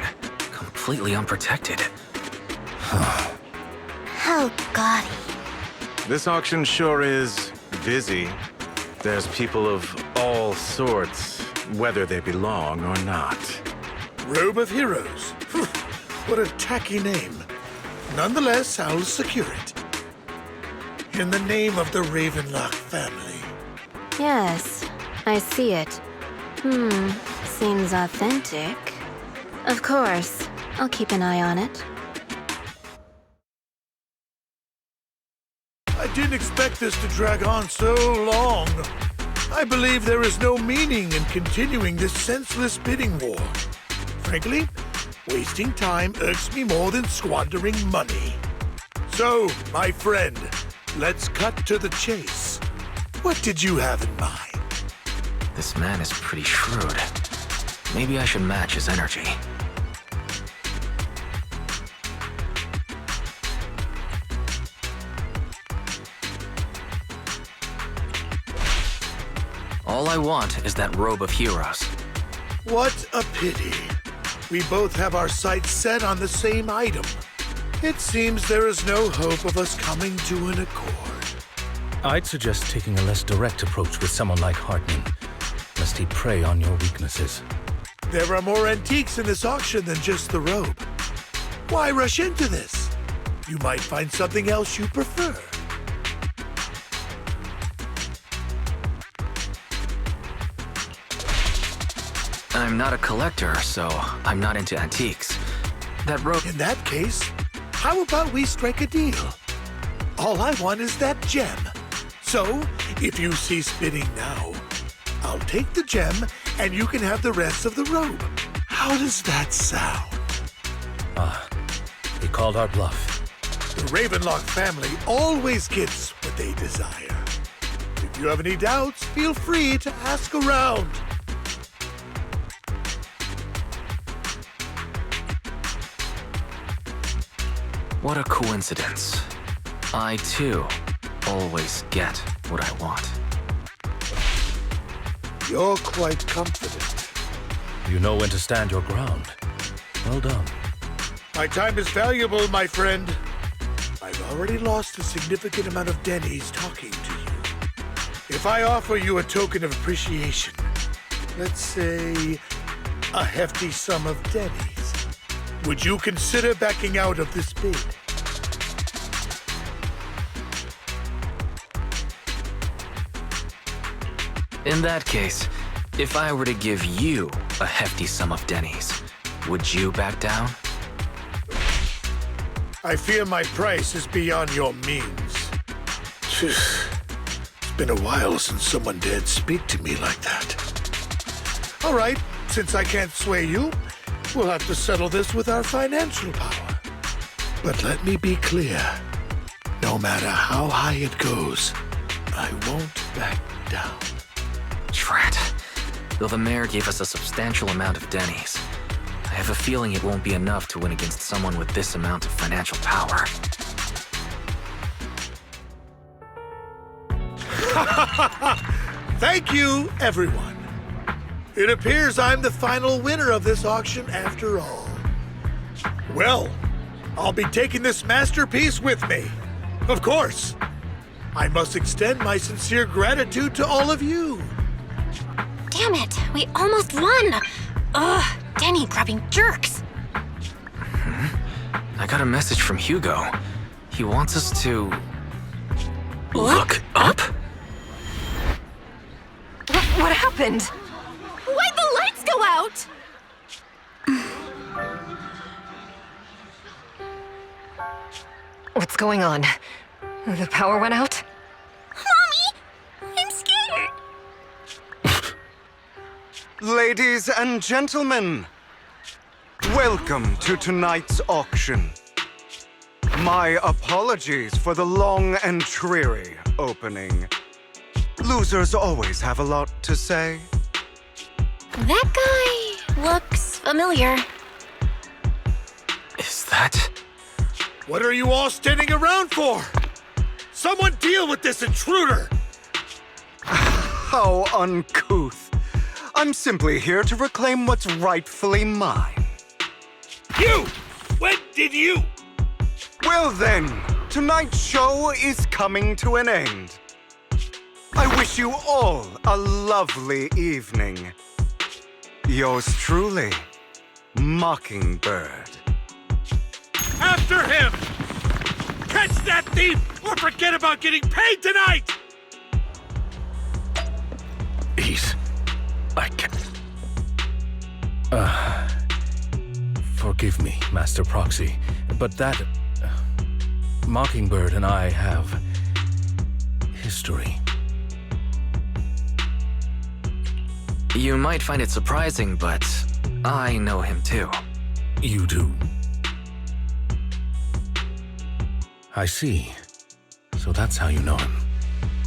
Speaker 4: completely unprotected.
Speaker 10: How gaudy.
Speaker 12: This auction sure is busy. There's people of all sorts, whether they belong or not.
Speaker 13: Robe of Heroes. What a tacky name. Nonetheless, I'll secure it. In the name of the Ravenlock family.
Speaker 2: Yes, I see it. Seems authentic. Of course, I'll keep an eye on it.
Speaker 13: I didn't expect this to drag on so long. I believe there is no meaning in continuing this senseless bidding war. Frankly, wasting time irks me more than squandering money. So, my friend, let's cut to the chase. What did you have in mind?
Speaker 4: This man is pretty shrewd. Maybe I should match his energy. All I want is that Robe of Heroes.
Speaker 13: What a pity. We both have our sights set on the same item. It seems there is no hope of us coming to an accord.
Speaker 7: I'd suggest taking a less direct approach with someone like Hartman, lest he prey on your weaknesses.
Speaker 13: There are more antiques in this auction than just the robe. Why rush into this? You might find something else you prefer.
Speaker 4: I'm not a collector, so I'm not into antiques. That robe...
Speaker 13: In that case, how about we strike a deal? All I want is that gem. So, if you cease bidding now, I'll take the gem and you can have the rest of the robe. How does that sound?
Speaker 7: He called our bluff.
Speaker 13: The Ravenlock family always gets what they desire. If you have any doubts, feel free to ask around.
Speaker 4: What a coincidence. I, too, always get what I want.
Speaker 13: You're quite confident.
Speaker 7: You know when to stand your ground. Well done.
Speaker 13: My time is valuable, my friend. I've already lost a significant amount of Denny's talking to you. If I offer you a token of appreciation, let's say a hefty sum of Denny's, would you consider backing out of this bid?
Speaker 4: In that case, if I were to give you a hefty sum of Denny's, would you back down?
Speaker 13: I fear my price is beyond your means. It's been a while since someone dared speak to me like that. All right, since I can't sway you, we'll have to settle this with our financial power. But let me be clear. No matter how high it goes, I won't back down.
Speaker 4: Drat. Though the mayor gave us a substantial amount of Denny's, I have a feeling it won't be enough to win against someone with this amount of financial power.
Speaker 13: Thank you, everyone. It appears I'm the final winner of this auction after all. Well, I'll be taking this masterpiece with me. Of course. I must extend my sincere gratitude to all of you.
Speaker 9: Damn it, we almost won! Ugh, Denny grabbing jerks.
Speaker 4: I got a message from Hugo. He wants us to... look up?
Speaker 5: What happened?
Speaker 9: Why'd the lights go out?
Speaker 5: What's going on? The power went out?
Speaker 10: Mommy! I'm scared!
Speaker 3: Ladies and gentlemen, welcome to tonight's auction. My apologies for the long and dreary opening. Losers always have a lot to say.
Speaker 9: That guy looks familiar.
Speaker 4: Is that...
Speaker 13: What are you all standing around for? Someone deal with this intruder!
Speaker 3: How uncouth. I'm simply here to reclaim what's rightfully mine.
Speaker 13: You! When did you?
Speaker 3: Well then, tonight's show is coming to an end. I wish you all a lovely evening. Yours truly, Mockingbird.
Speaker 13: After him! Catch that thief or forget about getting paid tonight!
Speaker 7: I can't... Forgive me, Master Proxy, but that... Mockingbird and I have... history.
Speaker 4: You might find it surprising, but I know him too.
Speaker 7: You do? I see. So that's how you know him.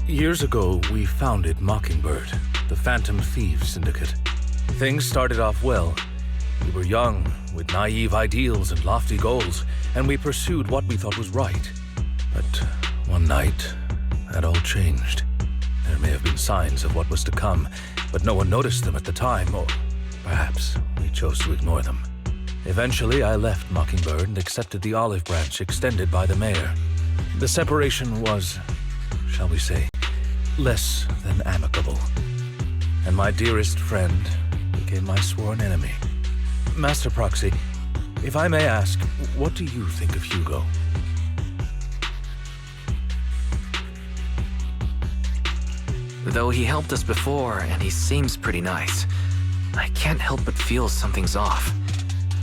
Speaker 7: Years ago, we founded Mockingbird, the Phantom Thieves Syndicate. Things started off well. We were young, with naive ideals and lofty goals, and we pursued what we thought was right. But one night, that all changed. There may have been signs of what was to come, but no one noticed them at the time, or perhaps we chose to ignore them. Eventually, I left Mockingbird and accepted the olive branch extended by the mayor. The separation was, shall we say, less than amicable. And my dearest friend became my sworn enemy. Master Proxy, if I may ask, what do you think of Hugo?
Speaker 4: Though he helped us before, and he seems pretty nice, I can't help but feel something's off.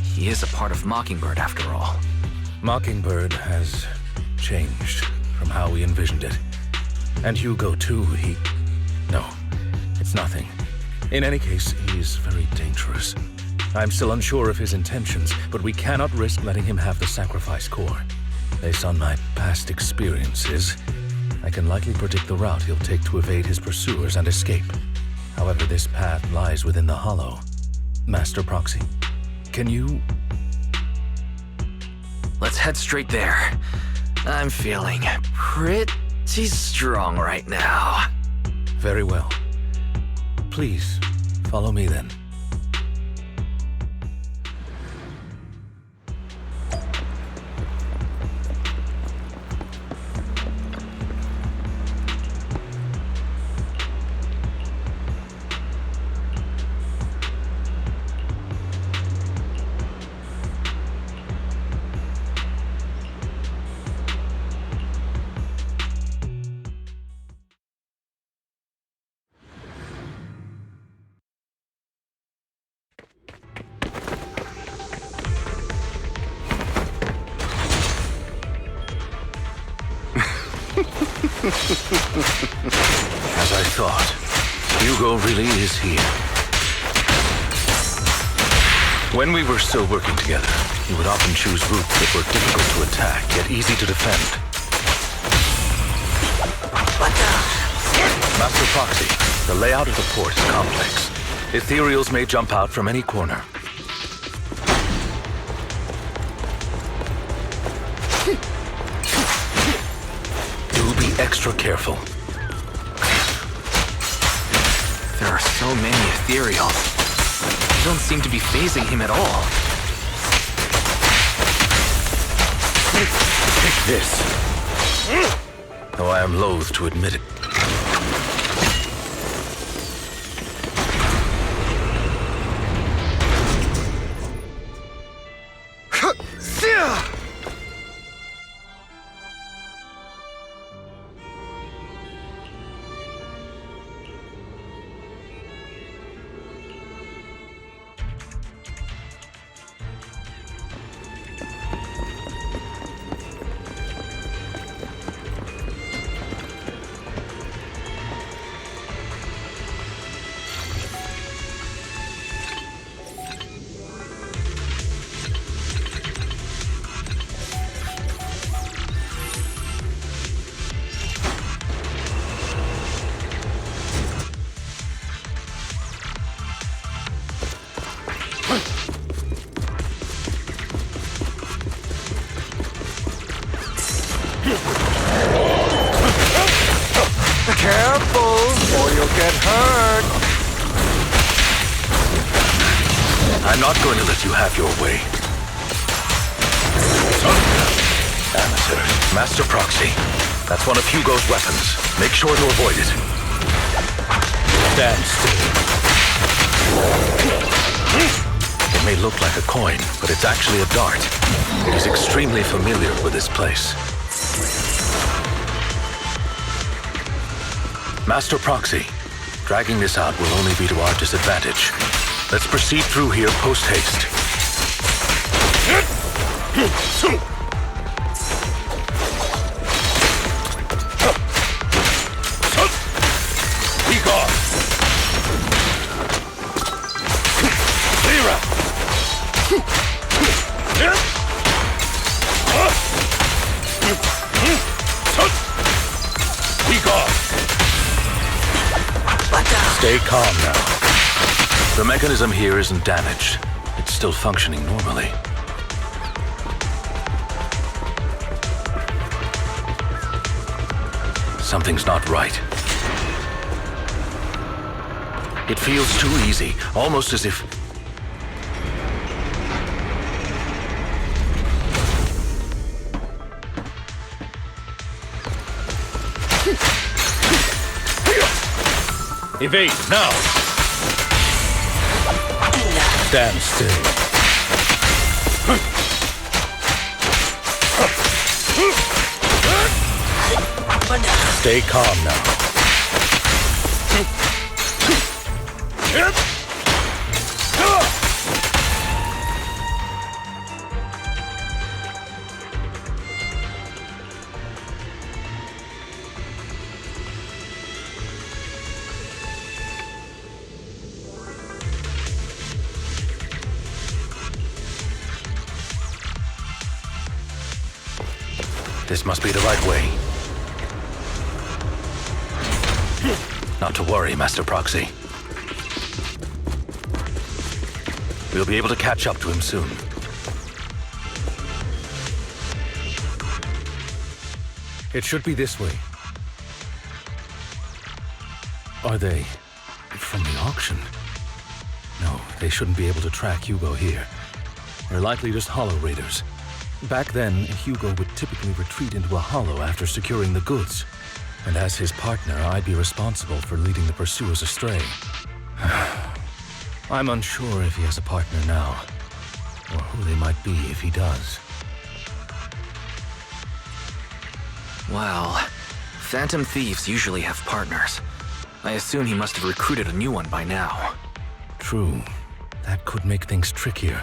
Speaker 4: He is a part of Mockingbird, after all.
Speaker 7: Mockingbird has changed from how we envisioned it. And Hugo, too, No, it's nothing. In any case, he's very dangerous. I'm still unsure of his intentions, but we cannot risk letting him have the sacrifice core. Based on my past experiences, I can likely predict the route he'll take to evade his pursuers and escape. However, this path lies within the Hollow. Master Proxy, can you...
Speaker 4: Let's head straight there. I'm feeling pretty strong right now.
Speaker 7: Very well. Please, follow me then. As I thought, Hugo really is here. When we were still working together, he would often choose routes that were difficult to attack, yet easy to defend. Master Proxy, the layout of the port is complex. Ethereals may jump out from any corner. Do be extra careful.
Speaker 4: There are so many ethereals. They don't seem to be phasing him at all.
Speaker 7: Take this. Though I am loath to admit it.
Speaker 3: Careful, or you'll get hurt.
Speaker 7: I'm not going to let you have your way. Amateur. Master Proxy. That's one of Hugo's weapons. Make sure to avoid it. Stand still. It may look like a coin, but it's actually a dart. It is extremely familiar with this place. Master Proxy, dragging this out will only be to our disadvantage. Let's proceed through here post-haste. Be gone! Clear out! Be gone! Stay calm now. The mechanism here isn't damaged. It's still functioning normally. Something's not right. It feels too easy, almost as if... Evade, now! Stand still. Stay calm now. This must be the right way. Not to worry, Master Proxy. We'll be able to catch up to him soon. It should be this way. Are they from the auction. No, they shouldn't be able to track Hugo here. They're likely just hollow raiders. Back then, Hugo would typically retreat into a hollow after securing the goods. And as his partner, I'd be responsible for leading the pursuers astray. I'm unsure if he has a partner now, or who they might be if he does.
Speaker 4: Well, Phantom Thieves usually have partners. I assume he must have recruited a new one by now.
Speaker 7: True. That could make things trickier,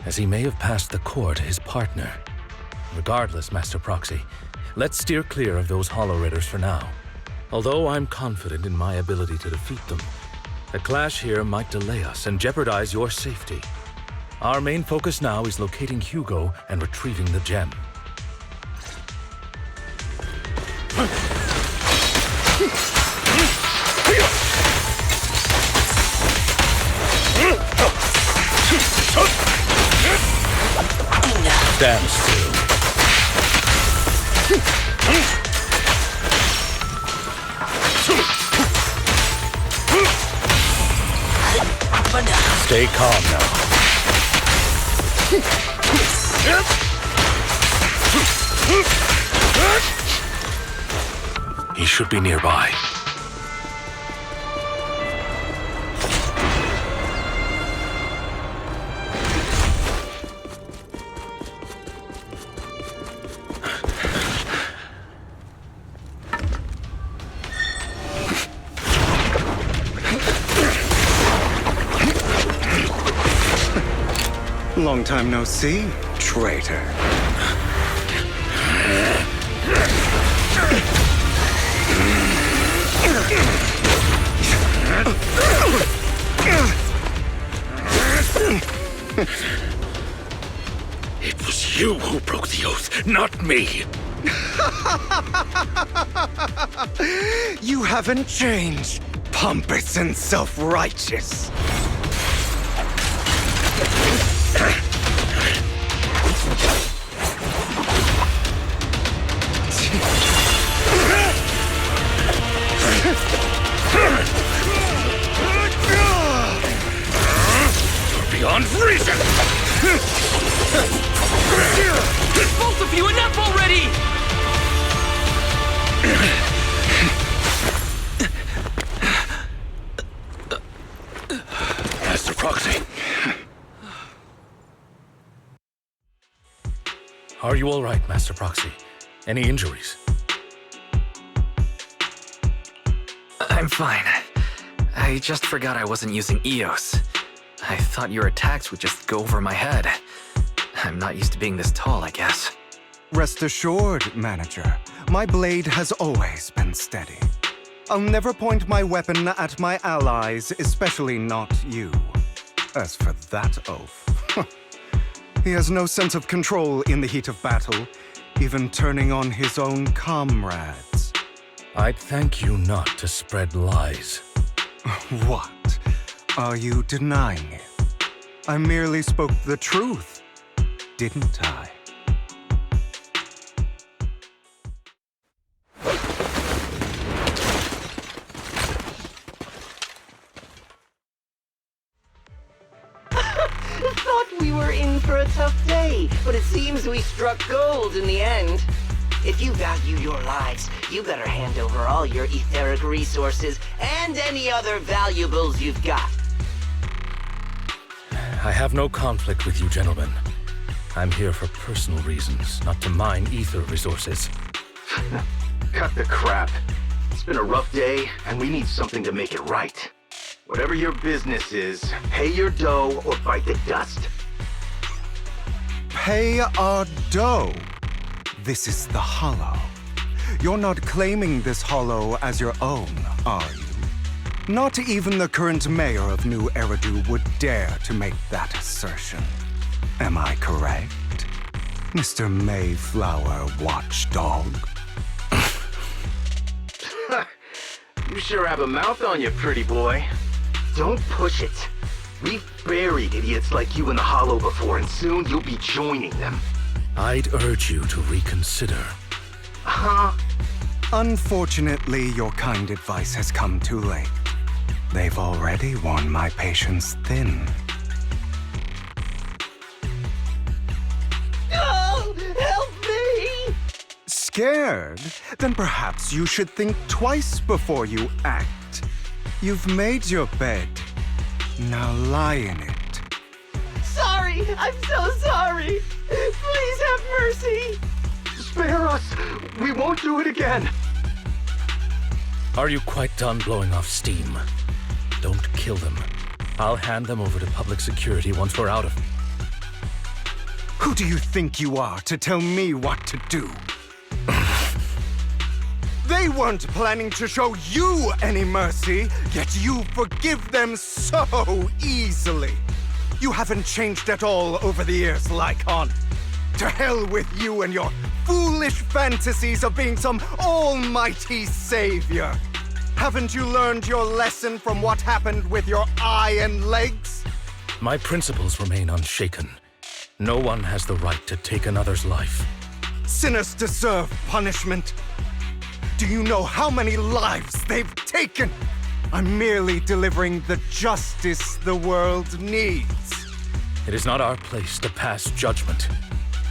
Speaker 7: as he may have passed the core to his partner. Regardless, Master Proxy, let's steer clear of those Hollow Raiders for now. Although I'm confident in my ability to defeat them, a clash here might delay us and jeopardize your safety. Our main focus now is locating Hugo and retrieving the gem. Stand still. Stay calm now. He should be nearby.
Speaker 3: Long time no see, traitor.
Speaker 11: It was you who broke the oath, not me.
Speaker 3: You haven't changed, pompous and self-righteous.
Speaker 11: You're beyond reason!
Speaker 4: Both of you, enough already!
Speaker 11: Master Proxy.
Speaker 7: Are you all right, Master Proxy? Any injuries?
Speaker 4: I'm fine. I just forgot I wasn't using EOS. I thought your attacks would just go over my head. I'm not used to being this tall, I guess.
Speaker 3: Rest assured, Manager, my blade has always been steady. I'll never point my weapon at my allies, especially not you. As for that oath, he has no sense of control in the heat of battle, even turning on his own comrades.
Speaker 7: I'd thank you not to spread lies.
Speaker 3: What? Are you denying it? I merely spoke the truth, didn't I?
Speaker 14: Thought we were in for a tough day, but it seems we struck gold in the end. If you value your lives, you better hand over all your etheric resources and any other valuables you've got.
Speaker 7: I have no conflict with you, gentlemen. I'm here for personal reasons, not to mine ether resources.
Speaker 6: Cut the crap. It's been a rough day, and we need something to make it right. Whatever your business is, pay your dough or bite the dust.
Speaker 3: Pay our dough. This is the Hollow. You're not claiming this Hollow as your own, are you? Not even the current mayor of New Eridu would dare to make that assertion. Am I correct, Mr. Mayflower Watchdog?
Speaker 6: You sure have a mouth on you, pretty boy. Don't push it. We've buried idiots like you in the Hollow before, and soon you'll be joining them.
Speaker 7: I'd urge you to reconsider.
Speaker 3: Unfortunately, your kind advice has come too late. They've already worn my patience thin.
Speaker 14: Oh, help me!
Speaker 3: Scared? Then perhaps you should think twice before you act. You've made your bed. Now lie in it.
Speaker 14: Sorry! I'm so sorry! Please have mercy!
Speaker 11: Spare us! We won't do it again!
Speaker 7: Are you quite done blowing off steam? Don't kill them. I'll hand them over to public security once we're out of...
Speaker 3: Who do you think you are to tell me what to do? They weren't planning to show you any mercy, yet you forgive them so easily. You haven't changed at all over the years, Lyacon. To hell with you and your foolish fantasies of being some almighty savior. Haven't you learned your lesson from what happened with your eye and legs?
Speaker 7: My principles remain unshaken. No one has the right to take another's life.
Speaker 3: Sinners deserve punishment. Do you know how many lives they've taken? I'm merely delivering the justice the world needs.
Speaker 7: It is not our place to pass judgment.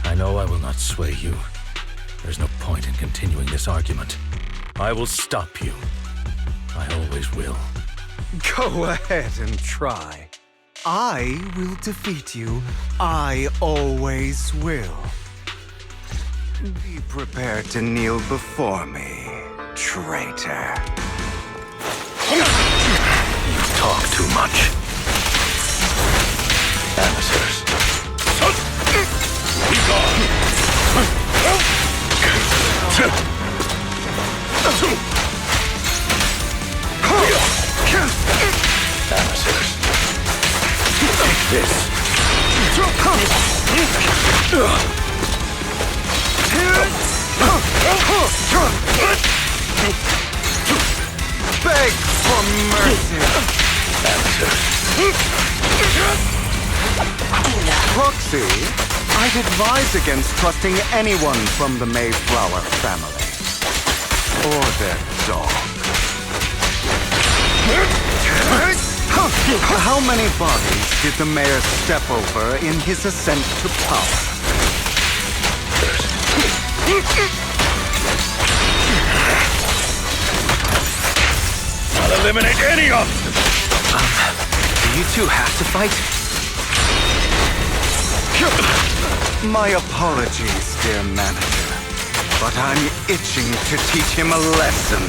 Speaker 7: I know I will not sway you. There's no point in continuing this argument. I will stop you. I always will.
Speaker 3: Go ahead and try. I will defeat you. I always will. Be prepared to kneel before me, traitor.
Speaker 11: You talk too much. Amateurs. Be gone! Amateurs. Take this.
Speaker 3: Beg for mercy. Proxy, I'd advise against trusting anyone from the Mayflower family. Or their dog. How many bodies did the mayor step over in his ascent to power?
Speaker 11: I'll eliminate any of them!
Speaker 4: Do you two have to fight?
Speaker 3: My apologies, dear manager, but I'm itching to teach him a lesson.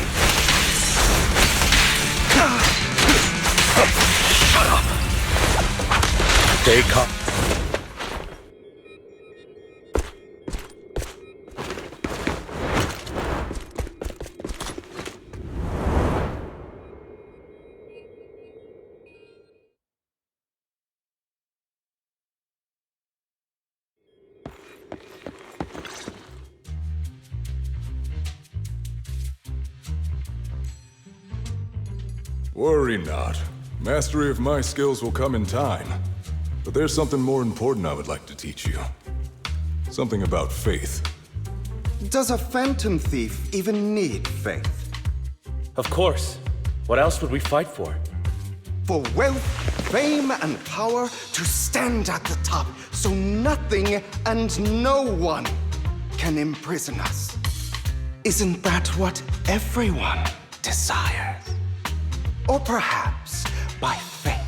Speaker 11: Shut up!
Speaker 7: Stay calm.
Speaker 15: Worry not. Mastery of my skills will come in time. But there's something more important I would like to teach you. Something about faith.
Speaker 3: Does a phantom thief even need faith?
Speaker 7: Of course. What else would we fight for?
Speaker 3: For wealth, fame, and power to stand at the top so nothing and no one can imprison us. Isn't that what everyone desires? Or perhaps by faith,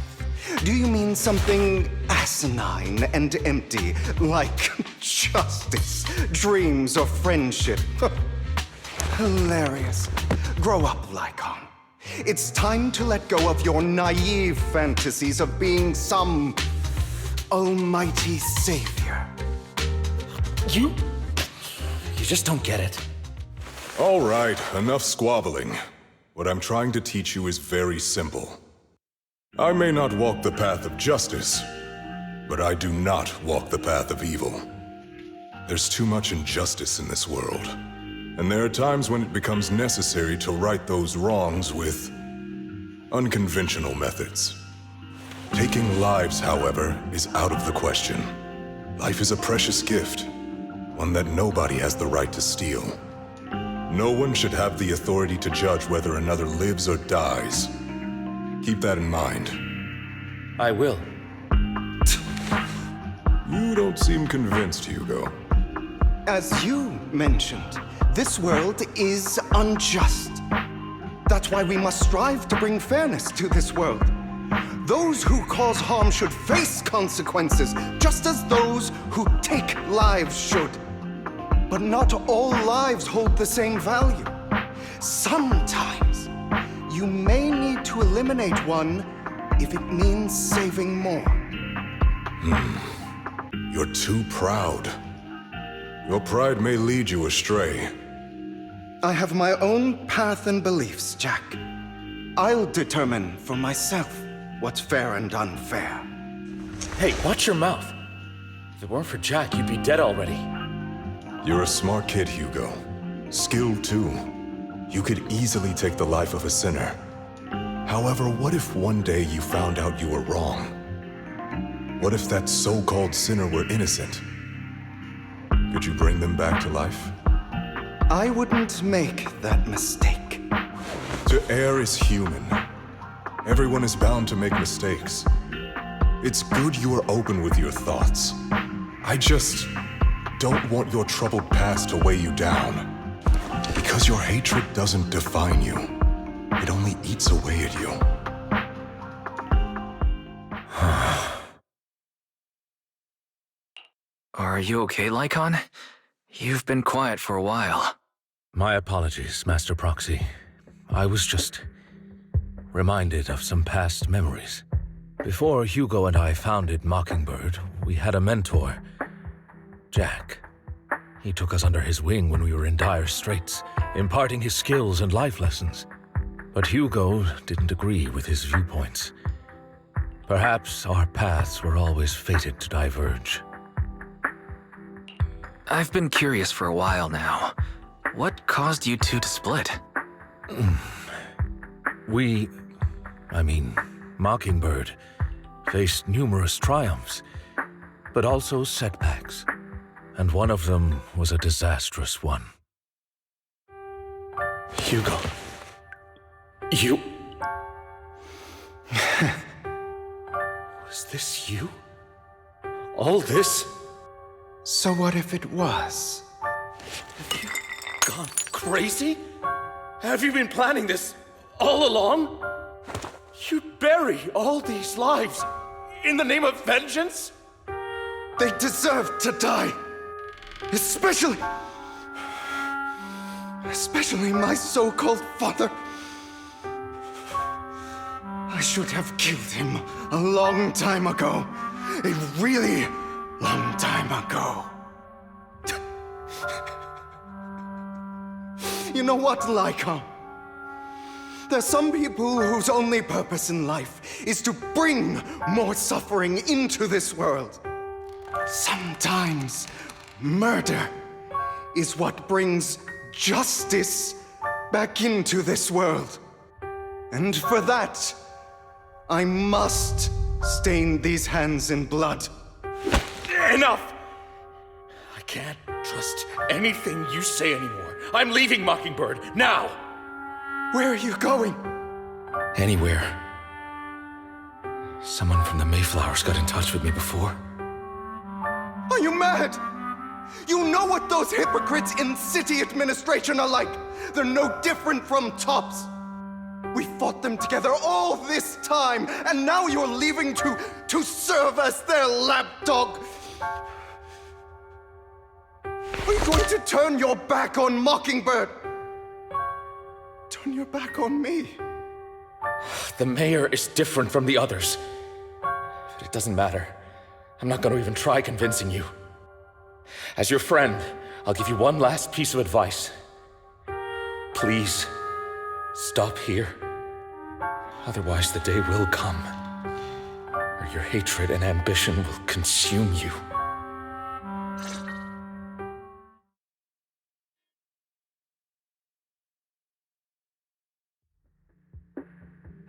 Speaker 3: do you mean something asinine and empty, like justice, dreams, or friendship? Hilarious. Grow up, Lyacon. It's time to let go of your naive fantasies of being some almighty savior.
Speaker 7: You just don't get it.
Speaker 15: All right, enough squabbling. What I'm trying to teach you is very simple. I may not walk the path of justice, but I do not walk the path of evil. There's too much injustice in this world, and there are times when it becomes necessary to right those wrongs with unconventional methods. Taking lives, however, is out of the question. Life is a precious gift, one that nobody has the right to steal. No one should have the authority to judge whether another lives or dies. Keep that in mind.
Speaker 7: I will.
Speaker 15: You don't seem convinced, Hugo.
Speaker 3: As you mentioned, this world is unjust. That's why we must strive to bring fairness to this world. Those who cause harm should face consequences, just as those who take lives should. But not all lives hold the same value. Sometimes, you may need to eliminate one if it means saving more.
Speaker 15: You're too proud. Your pride may lead you astray.
Speaker 3: I have my own path and beliefs, Jack. I'll determine for myself what's fair and unfair.
Speaker 7: Hey, watch your mouth. If it weren't for Jack, you'd be dead already.
Speaker 15: You're a smart kid, Hugo. Skilled too. You could easily take the life of a sinner. However, what if one day you found out you were wrong? What if that so-called sinner were innocent? Could you bring them back to life?
Speaker 3: I wouldn't make that mistake.
Speaker 15: To err is human. Everyone is bound to make mistakes. It's good you are open with your thoughts. I just don't want your troubled past to weigh you down. Because your hatred doesn't define you. It only eats away at you.
Speaker 4: Are you okay, Lyacon? You've been quiet for a while.
Speaker 7: My apologies, Master Proxy. I was just reminded of some past memories. Before Hugo and I founded Mockingbird, we had a mentor, Jack. He took us under his wing when we were in dire straits, imparting his skills and life lessons. But Hugo didn't agree with his viewpoints. Perhaps our paths were always fated to diverge.
Speaker 4: I've been curious for a while now. What caused you two to split?
Speaker 7: Mockingbird faced numerous triumphs, but also setbacks. And one of them was a disastrous one. Hugo. You... Was this you? All this?
Speaker 3: So what if it was?
Speaker 7: Have you gone crazy? Have you been planning this all along? You'd bury all these lives in the name of vengeance?
Speaker 3: They deserve to die. Especially my so-called father. I should have killed him a long time ago. A really long time ago. You know what, Lyacon? There's some people whose only purpose in life is to bring more suffering into this world. Sometimes murder is what brings justice back into this world. And for that, I must stain these hands in blood.
Speaker 7: Enough! I can't trust anything you say anymore. I'm leaving Mockingbird, now!
Speaker 3: Where are you going?
Speaker 7: Anywhere. Someone from the Mayflowers got in touch with me before.
Speaker 3: Are you mad? You know what those hypocrites in city administration are like. They're no different from tops. We fought them together all this time, and now you're leaving to serve as their lapdog. Are you going to turn your back on Mockingbird? Turn your back on me?
Speaker 7: The mayor is different from the others. But it doesn't matter. I'm not going to even try convincing you. As your friend, I'll give you one last piece of advice. Please, stop here. Otherwise, the day will come where your hatred and ambition will consume you.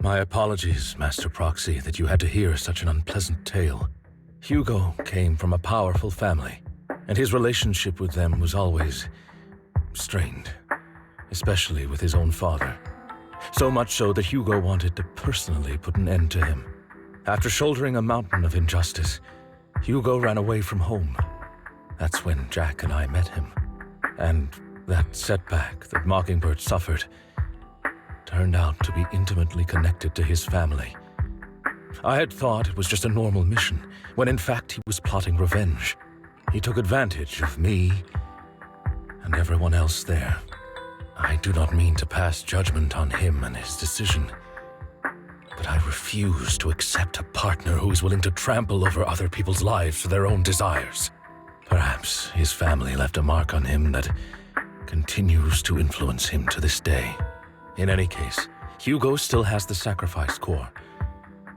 Speaker 7: My apologies, Master Proxy, that you had to hear such an unpleasant tale. Hugo came from a powerful family, and his relationship with them was always strained, especially with his own father. So much so that Hugo wanted to personally put an end to him. After shouldering a mountain of injustice, Hugo ran away from home. That's when Jack and I met him. And that setback that Mockingbird suffered turned out to be intimately connected to his family. I had thought it was just a normal mission, when in fact he was plotting revenge. He took advantage of me and everyone else there. I do not mean to pass judgment on him and his decision, but I refuse to accept a partner who is willing to trample over other people's lives for their own desires. Perhaps his family left a mark on him that continues to influence him to this day. In any case, Hugo still has the sacrifice core.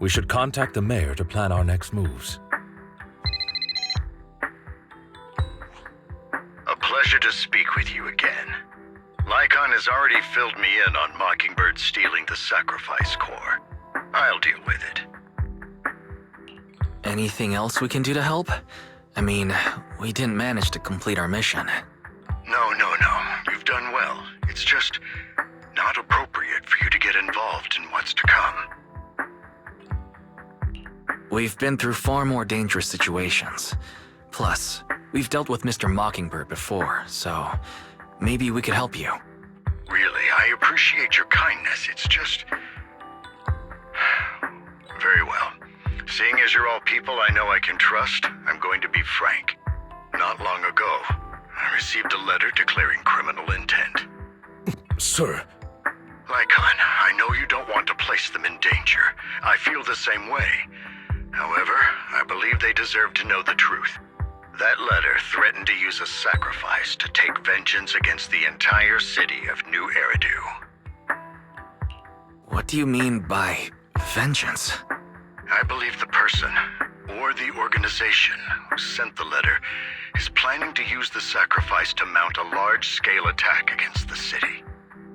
Speaker 7: We should contact the mayor to plan our next moves.
Speaker 8: A pleasure to speak with you again. Lyacon has already filled me in on Mockingbird stealing the sacrifice core. I'll deal with it.
Speaker 4: Anything else we can do to help? I mean, we didn't manage to complete our mission.
Speaker 8: No. You've done well. It's just not appropriate for you to get involved in what's to come.
Speaker 4: We've been through far more dangerous situations. Plus, we've dealt with Mr. Mockingbird before, so maybe we could help you.
Speaker 8: Really, I appreciate your kindness. It's just... Very well. Seeing as you're all people I know I can trust, I'm going to be frank. Not long ago, I received a letter declaring criminal intent.
Speaker 7: Sir.
Speaker 8: Lyacon, I know you don't want to place them in danger. I feel the same way. However, I believe they deserve to know the truth. That letter threatened to use a sacrifice to take vengeance against the entire city of New Eridu.
Speaker 4: What do you mean by vengeance?
Speaker 8: I believe the person, or the organization, who sent the letter is planning to use the sacrifice to mount a large-scale attack against the city.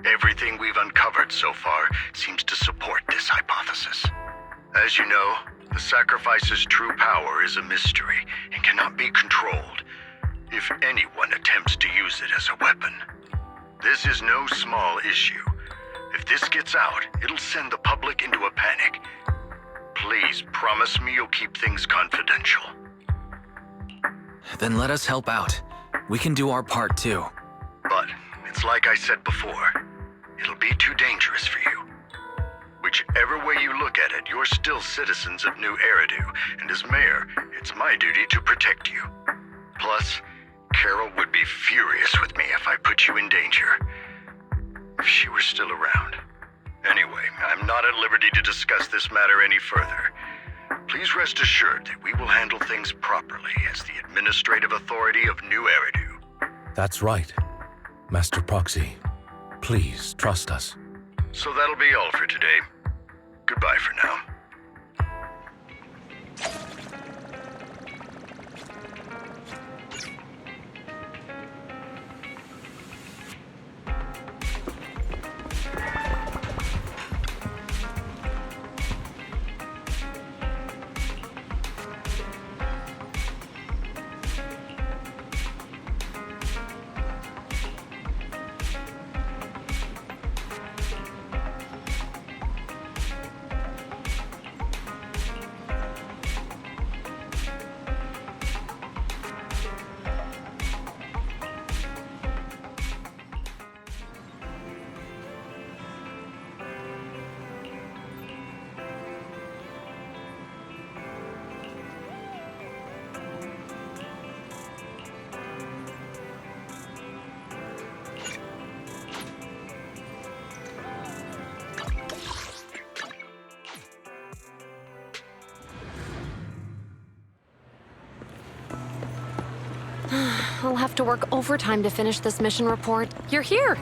Speaker 8: Everything we've uncovered so far seems to support this hypothesis. As you know, the sacrifice's true power is a mystery and cannot be controlled if anyone attempts to use it as a weapon. This is no small issue. If this gets out, it'll send the public into a panic. Please promise me you'll keep things confidential.
Speaker 4: Then let us help out. We can do our part too.
Speaker 8: But it's like I said before, it'll be too dangerous for you. Whichever way you look at it, you're still citizens of New Eridu, and as mayor, it's my duty to protect you. Plus, Carol would be furious with me if I put you in danger. If she were still around. Anyway, I'm not at liberty to discuss this matter any further. Please rest assured that we will handle things properly as the administrative authority of New Eridu.
Speaker 7: That's right. Master Proxy, please trust us.
Speaker 8: So that'll be all for today. Goodbye for now.
Speaker 16: I'll have to work overtime to finish this mission report. You're here!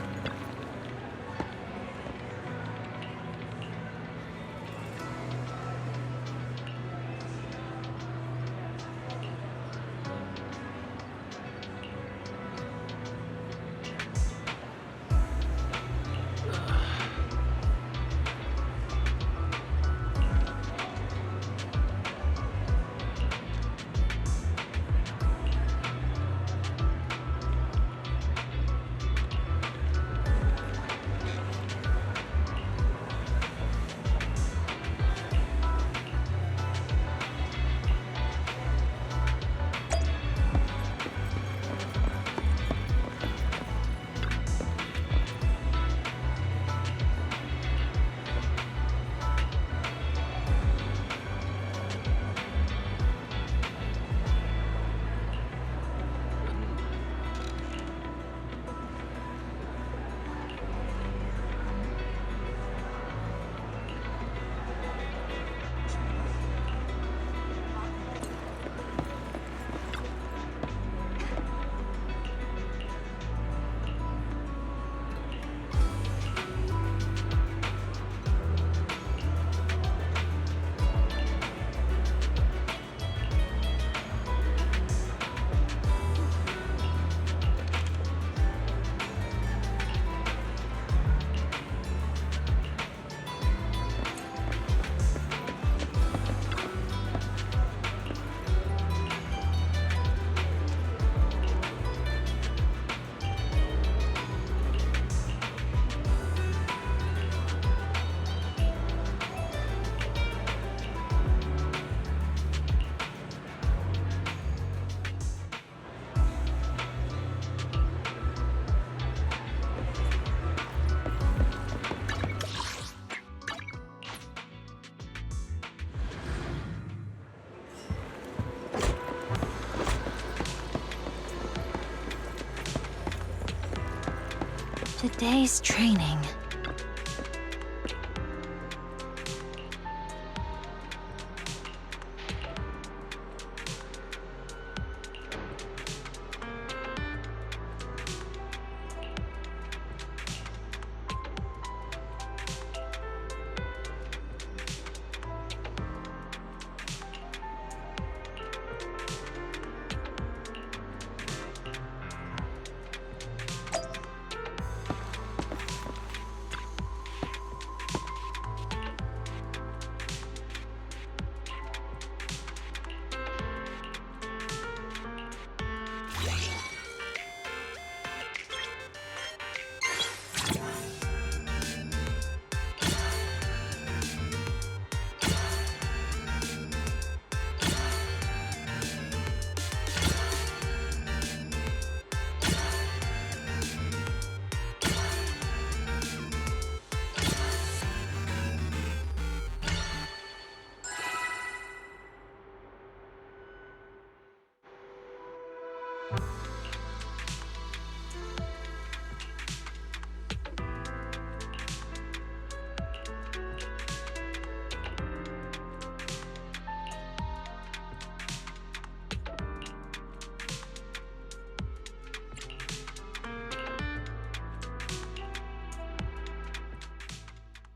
Speaker 9: Today's training.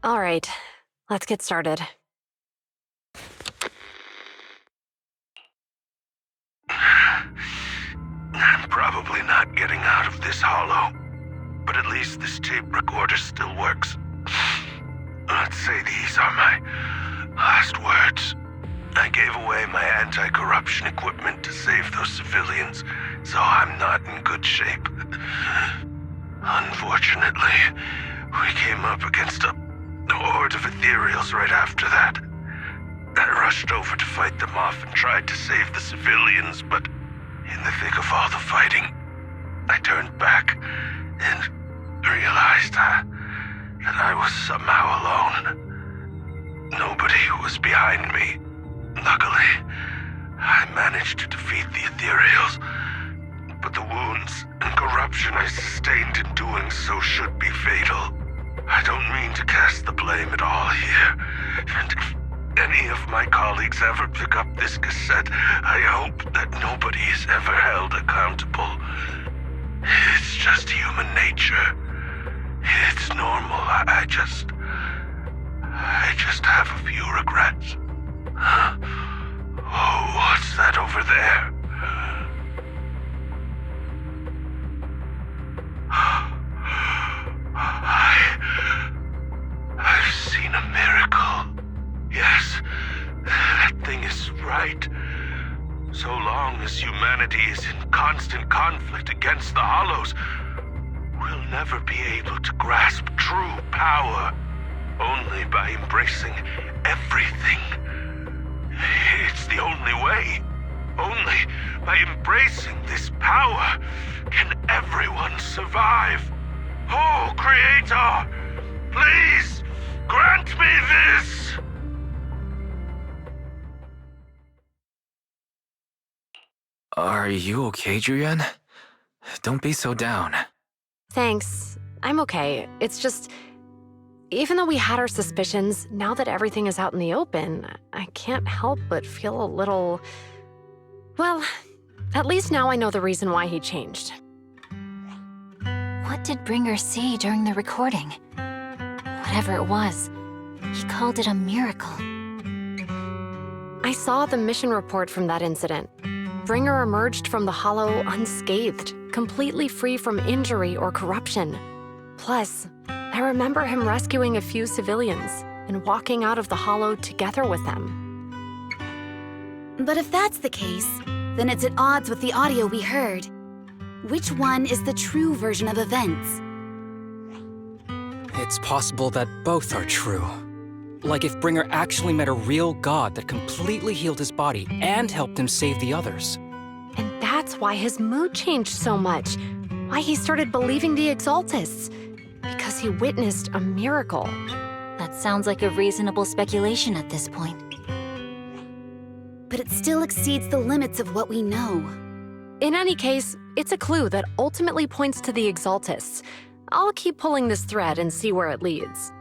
Speaker 16: All right, let's get started.
Speaker 8: I'm probably not getting out of this hollow, but at least this tape recorder still works. Let's say these are my last words. I gave away my anti-corruption equipment to save those civilians, so I'm not in good shape. Unfortunately, we came up against a horde of ethereals right after that. I rushed over to fight them off and tried to save the civilians, but in the thick of all the fighting, I turned back and realized that I was somehow alone. Nobody was behind me. Luckily, I managed to defeat the ethereals, but the wounds and corruption I sustained in doing so should be fatal. I don't mean to cast the blame at all here, and if any of my colleagues ever pick up this cassette, I hope that nobody is ever held accountable. It's just human nature. It's normal. I just have a few regrets. Oh, what's that over there? I've seen a miracle. Yes, that thing is right. So long as humanity is in constant conflict against the Hollows, we'll never be able to grasp true power. Only by embracing everything. It's the only way. Only by embracing this power can everyone survive. Oh, Creator, please grant me this!
Speaker 4: Are you okay, Julian? Don't be so down.
Speaker 16: Thanks. I'm okay. It's just, even though we had our suspicions, now that everything is out in the open, I can't help but feel a little... Well, at least now I know the reason why he changed.
Speaker 9: What did Bringer see during the recording? Whatever it was, he called it a miracle.
Speaker 16: I saw the mission report from that incident. Bringer emerged from the Hollow unscathed, completely free from injury or corruption. Plus, I remember him rescuing a few civilians and walking out of the Hollow together with them.
Speaker 17: But if that's the case, then it's at odds with the audio we heard. Which one is the true version of events?
Speaker 18: It's possible that both are true. Like if Bringer actually met a real god that completely healed his body and helped him save the others.
Speaker 16: And that's why his mood changed so much. Why he started believing the Exaltists. Because he witnessed a miracle.
Speaker 9: That sounds like a reasonable speculation at this point.
Speaker 17: But it still exceeds the limits of what we know.
Speaker 16: In any case, it's a clue that ultimately points to the Exaltists. I'll keep pulling this thread and see where it leads.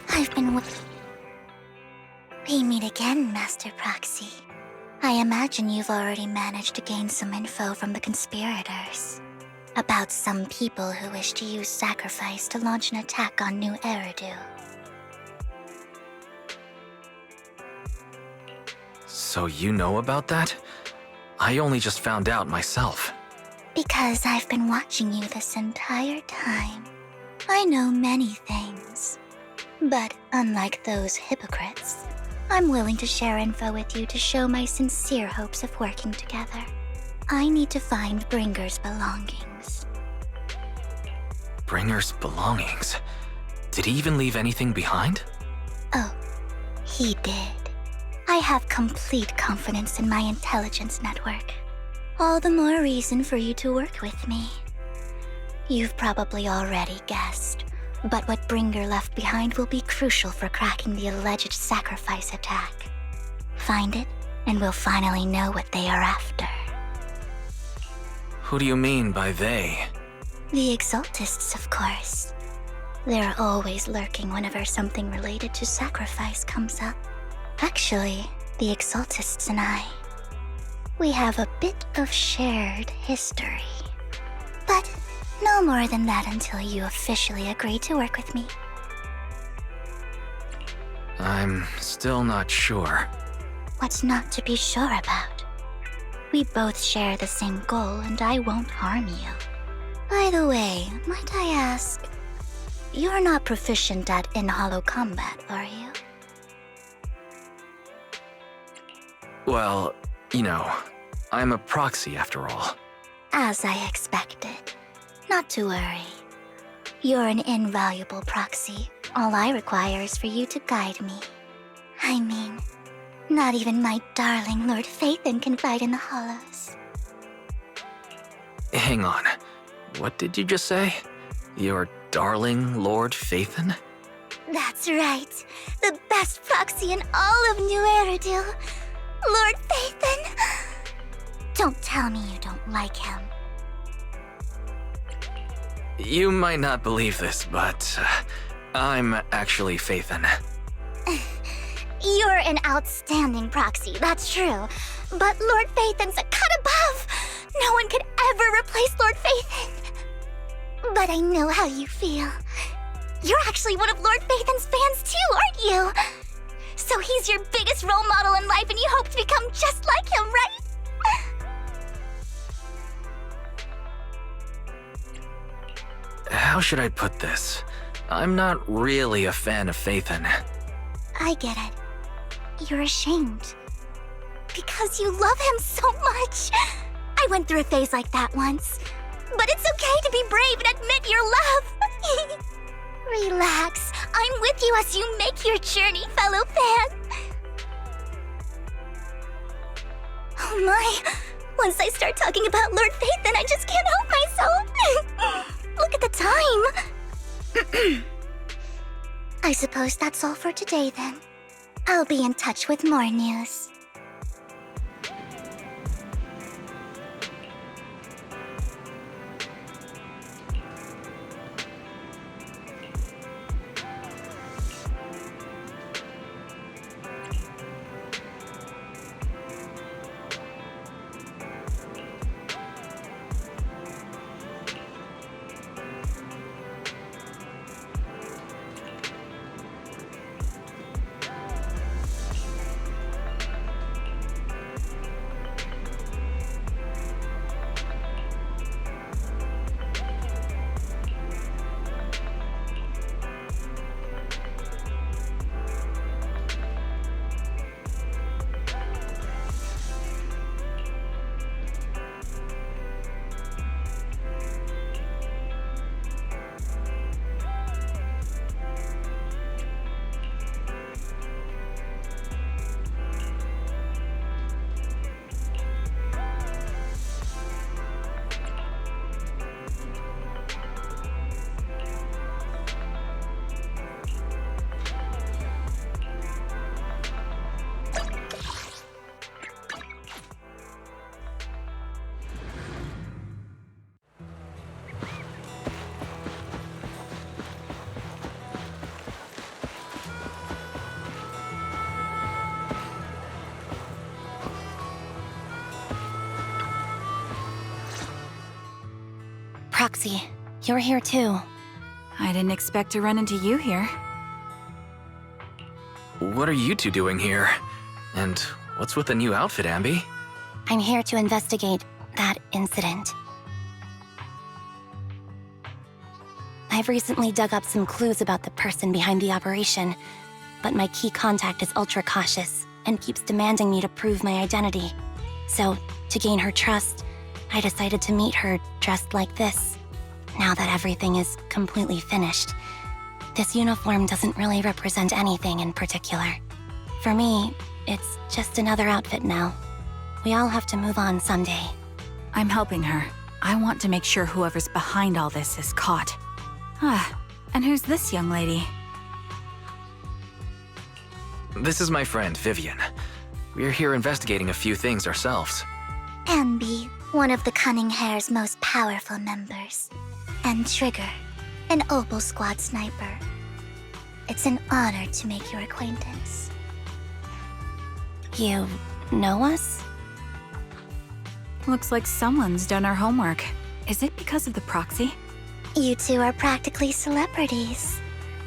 Speaker 10: I've been We meet again, Master Proxy. I imagine you've already managed to gain some info from the conspirators. About some people who wish to use sacrifice to launch an attack on New Eridu.
Speaker 4: So you know about that? I only just found out myself.
Speaker 10: Because I've been watching you this entire time. I know many things. But unlike those hypocrites, I'm willing to share info with you to show my sincere hopes of working together. I need to find Bringer's belongings.
Speaker 4: Bringer's belongings? Did he even leave anything behind?
Speaker 10: Oh, he did. I have complete confidence in my intelligence network. All the more reason for you to work with me. You've probably already guessed. But what Bringer left behind will be crucial for cracking the alleged sacrifice attack. Find it, and we'll finally know what they are after.
Speaker 4: Who do you mean by they?
Speaker 10: The Exaltists, of course. They're always lurking whenever something related to sacrifice comes up. Actually, the Exaltists and I, we have a bit of shared history. But no more than that until you officially agree to work with me.
Speaker 4: I'm still not sure.
Speaker 10: What's not to be sure about? We both share the same goal, and I won't harm you. By the way, might I ask, you're not proficient at in-hollow combat, are you?
Speaker 4: Well, you know, I'm a proxy after all.
Speaker 10: As I expected. Not to worry. You're an invaluable proxy. All I require is for you to guide me. I mean, not even my darling Lord Phaethon can fight in the hollows.
Speaker 4: Hang on. What did you just say? Your darling Lord Phaethon?
Speaker 10: That's right. The best proxy in all of New Eridu. Lord Phaethon. Don't tell me you don't like him.
Speaker 4: You might not believe this, but I'm actually Phaethon.
Speaker 10: You're an outstanding proxy, that's true. But Lord Phaethon's a cut above. No one could ever replace Lord Phaethon. But I know how you feel. You're actually one of Lord Phaethon's fans too, aren't you? So he's your biggest role model in life and you hope to become just like him, right?
Speaker 4: How should I put this? I'm not really a fan of Phaethon.
Speaker 10: I get it. You're ashamed. Because you love him so much. I went through a phase like that once. But it's okay to be brave and admit your love. Relax. I'm with you as you make your journey, fellow fan. Oh my. Once I start talking about Lord Phaethon, I just can't help myself. Look at the time. I suppose that's all for today then. I'll be in touch with more news.
Speaker 2: Proxy, you're here too.
Speaker 17: I didn't expect to run into you here.
Speaker 4: What are you two doing here? And what's with the new outfit, s-anby?
Speaker 2: I'm here to investigate that incident. I've recently dug up some clues about the person behind the operation, but my key contact is ultra cautious and keeps demanding me to prove my identity. So, to gain her trust, I decided to meet her dressed like this. Now that everything is completely finished, this uniform doesn't really represent anything in particular. For me, it's just another outfit now. We all have to move on someday.
Speaker 17: I'm helping her. I want to make sure whoever's behind all this is caught. And who's this young lady?
Speaker 4: This is my friend, Vivian. We're here investigating a few things ourselves.
Speaker 10: s-anby, one of the Cunning Hair's most powerful members. And Trigger, an Opal Squad sniper. It's an honor to make your acquaintance.
Speaker 2: You know us?
Speaker 17: Looks like someone's done our homework. Is it because of the proxy?
Speaker 10: You two are practically celebrities.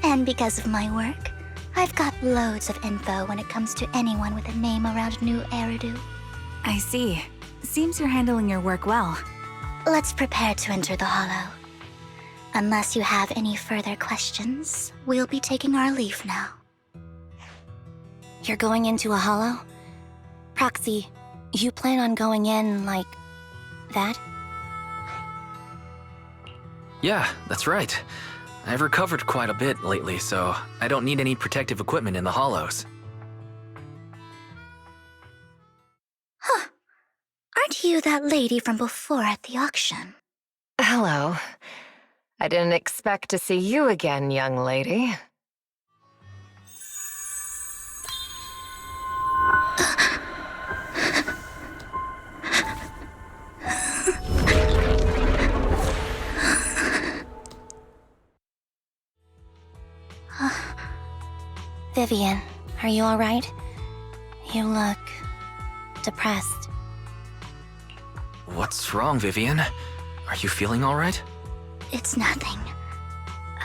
Speaker 10: And because of my work, I've got loads of info when it comes to anyone with a name around New Eridu.
Speaker 17: I see. Seems you're handling your work well.
Speaker 10: Let's prepare to enter the Hollow. Unless you have any further questions, we'll be taking our leave now.
Speaker 2: You're going into a hollow? Proxy, you plan on going in like that?
Speaker 4: Yeah, that's right. I've recovered quite a bit lately, so I don't need any protective equipment in the hollows.
Speaker 10: Huh. Aren't you that lady from before at the auction?
Speaker 5: Hello. I didn't expect to see you again, young lady.
Speaker 2: Vivian, are you alright? You look depressed.
Speaker 4: What's wrong, Vivian? Are you feeling all right?
Speaker 10: It's nothing.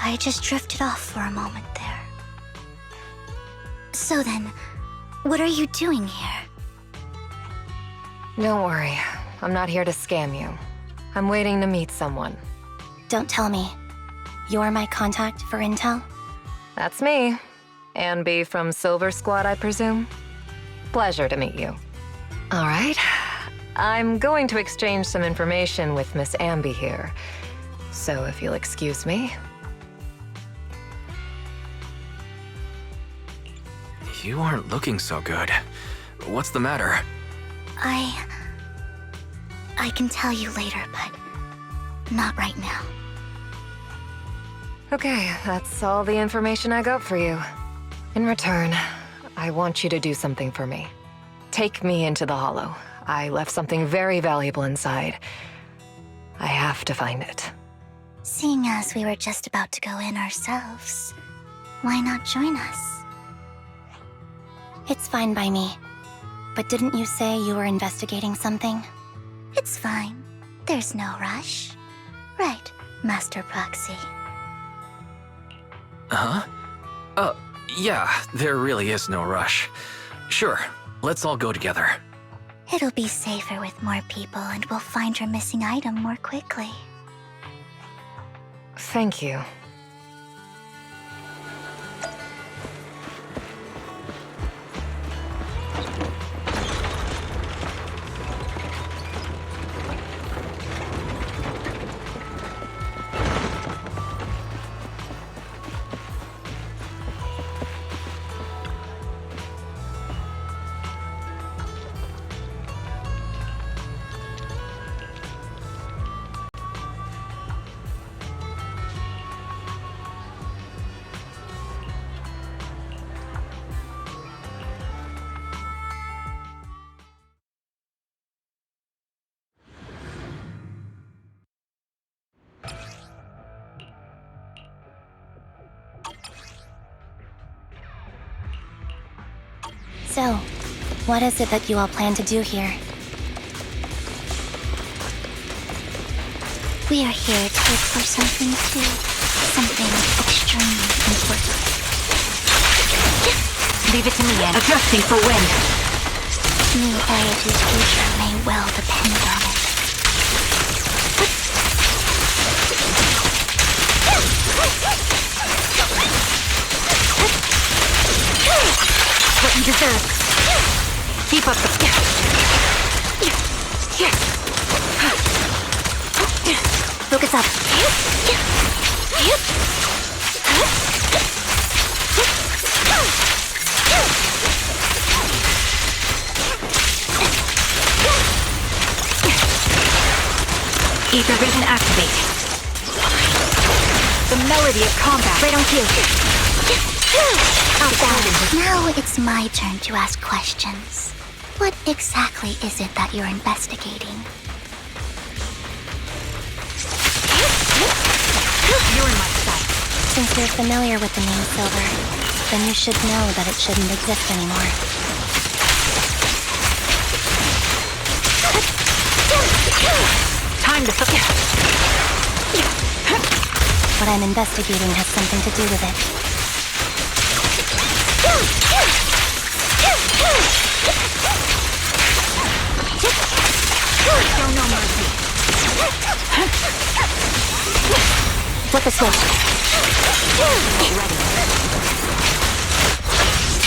Speaker 10: I just drifted off for a moment there. So then, what are you doing here?
Speaker 5: Don't worry. I'm not here to scam you. I'm waiting to meet someone.
Speaker 2: Don't tell me. You're my contact for intel?
Speaker 5: That's me. s-anby from Silver Squad, I presume? Pleasure to meet you. All right. I'm going to exchange some information with Miss s-anby here. So if you'll excuse me.
Speaker 4: You aren't looking so good. What's the matter?
Speaker 10: I can tell you later, but not right now.
Speaker 5: Okay, that's all the information I got for you. In return, I want you to do something for me. Take me into the Hollow. I left something very valuable inside. I have to find it.
Speaker 10: Seeing as we were just about to go in ourselves, why not join us?
Speaker 2: It's fine by me. But didn't you say you were investigating something?
Speaker 10: It's fine. There's no rush. Right, Master Proxy.
Speaker 4: Huh? Yeah, there really is no rush. Sure, let's all go together.
Speaker 10: It'll be safer with more people and we'll find your missing item more quickly.
Speaker 5: Thank you.
Speaker 2: So, what is it that you all plan to do here?
Speaker 10: We are here to look for something too. Something extremely important.
Speaker 19: Leave it to me, Anne. Adjusting for wind.
Speaker 10: New Eridu's future may well depend on it.
Speaker 19: What you deserve. Keep up the...
Speaker 10: Focus up.
Speaker 19: Ether vision activate. The melody of combat. Right on cue.
Speaker 10: Now it's my turn to ask questions. What exactly is it that you're investigating?
Speaker 19: You're in my sight.
Speaker 2: Since you're familiar with the name Silver, then you should know that it shouldn't exist anymore.
Speaker 19: Time to focus.
Speaker 2: What I'm investigating has something to do with it.
Speaker 19: Show no mercy.
Speaker 2: Flip the switch.
Speaker 19: Ready.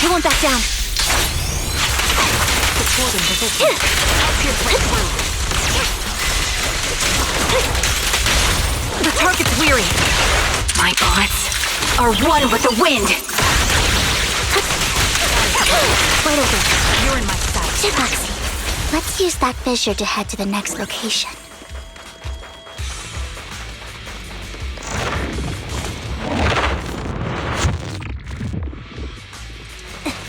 Speaker 2: You won't back down.
Speaker 19: Supporting position. Pierce right through. The target's weary. My bullets are one with the wind.
Speaker 10: Wide open.
Speaker 19: You're in my sight.
Speaker 10: Foxy, let's use that fissure to head to the next location.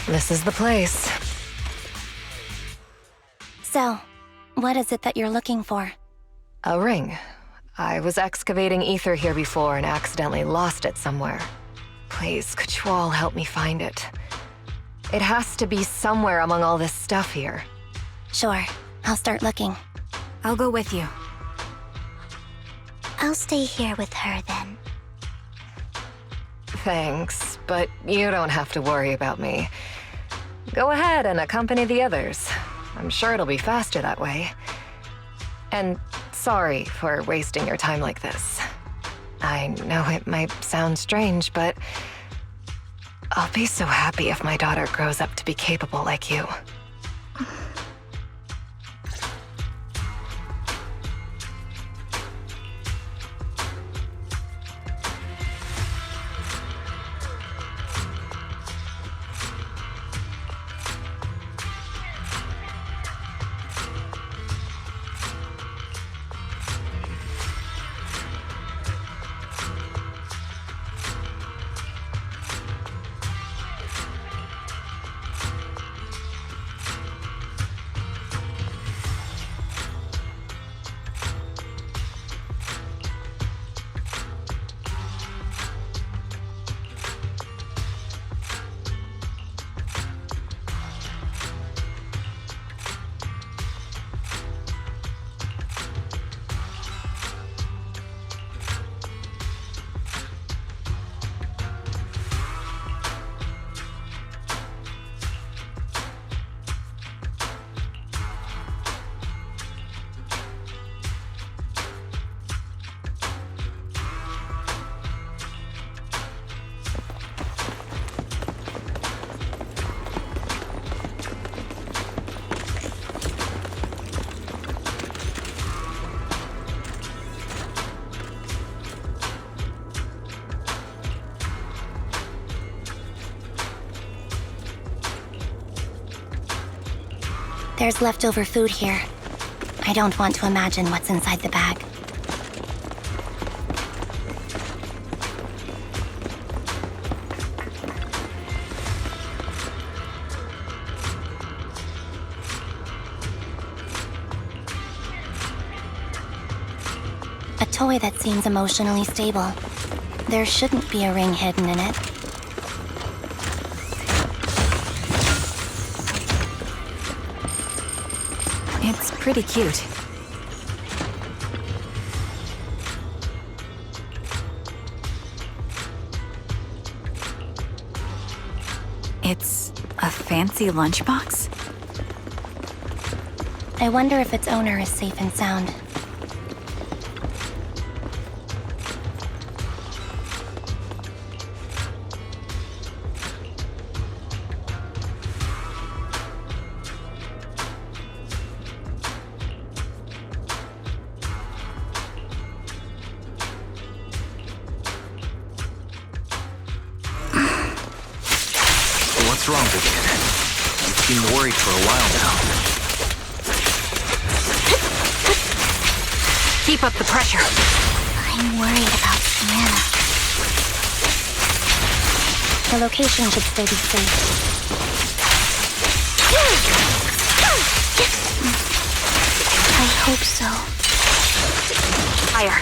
Speaker 5: This is the place.
Speaker 2: So, what is it that you're looking for?
Speaker 5: A ring. I was excavating ether here before and accidentally lost it somewhere. Please, could you all help me find it? It has to be somewhere among all this stuff here.
Speaker 2: Sure, I'll start looking.
Speaker 17: I'll go with you.
Speaker 10: I'll stay here with her then.
Speaker 5: Thanks, but you don't have to worry about me. Go ahead and accompany the others. I'm sure it'll be faster that way. And sorry for wasting your time like this. I know it might sound strange, but I'll be so happy if my daughter grows up to be capable like you.
Speaker 2: There's leftover food here. I don't want to imagine what's inside the bag. A toy that seems emotionally stable. There shouldn't be a ring hidden in it.
Speaker 5: It's pretty cute.
Speaker 19: It's a fancy lunchbox?
Speaker 2: I wonder if its owner is safe and sound.
Speaker 4: What's wrong, big kid? You seem worried for a while now.
Speaker 19: Keep up the pressure.
Speaker 10: I'm worried about Selena.
Speaker 2: The location should still be safe.
Speaker 10: I hope so.
Speaker 19: Higher.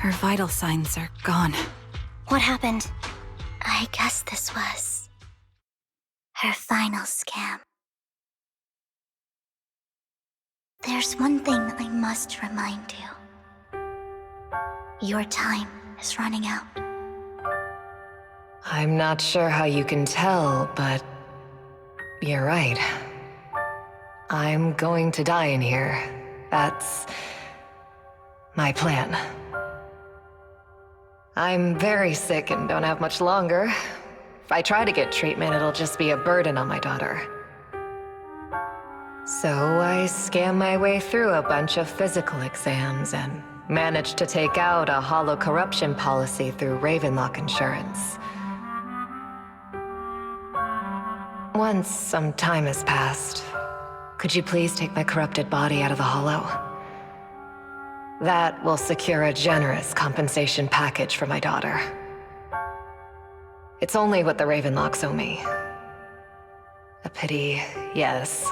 Speaker 19: Her vital signs are gone.
Speaker 2: What happened?
Speaker 10: I guess this was her final scam. There's one thing I must remind you. Your time is running out.
Speaker 5: I'm not sure how you can tell, but you're right. I'm going to die in here. That's my plan. I'm very sick and don't have much longer. If I try to get treatment, it'll just be a burden on my daughter. So I scam my way through a bunch of physical exams and managed to take out a hollow corruption policy through Ravenlock Insurance. Once some time has passed, could you please take my corrupted body out of the hollow? That will secure a generous compensation package for my daughter. It's only what the Ravenlocks owe me. A pity, yes.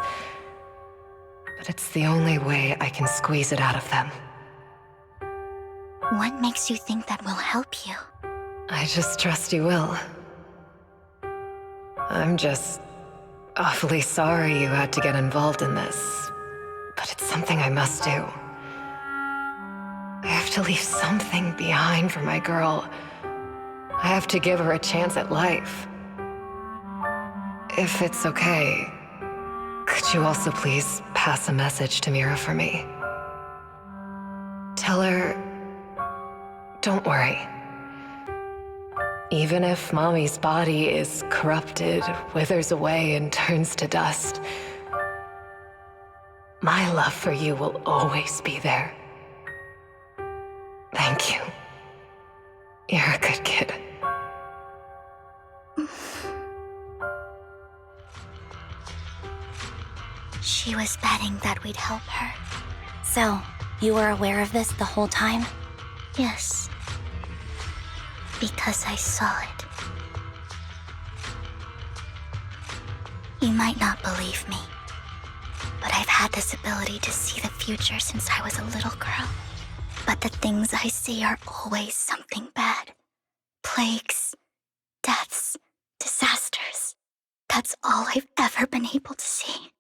Speaker 5: But it's the only way I can squeeze it out of them.
Speaker 10: What makes you think that will help you?
Speaker 5: I just trust you will. I'm just awfully sorry you had to get involved in this. But it's something I must do. I have to leave something behind for my girl. I have to give her a chance at life. If it's okay, could you also please pass a message to Mira for me? Tell her, don't worry. Even if Mommy's body is corrupted, withers away, and turns to dust, my love for you will always be there. Thank you. You're a good kid.
Speaker 10: She was betting that we'd help her.
Speaker 2: So, you were aware of this the whole time?
Speaker 10: Yes. Because I saw it. You might not believe me, but I've had this ability to see the future since I was a little girl. But the things I see are always something bad. Plagues, deaths, disasters. That's all I've ever been able to see.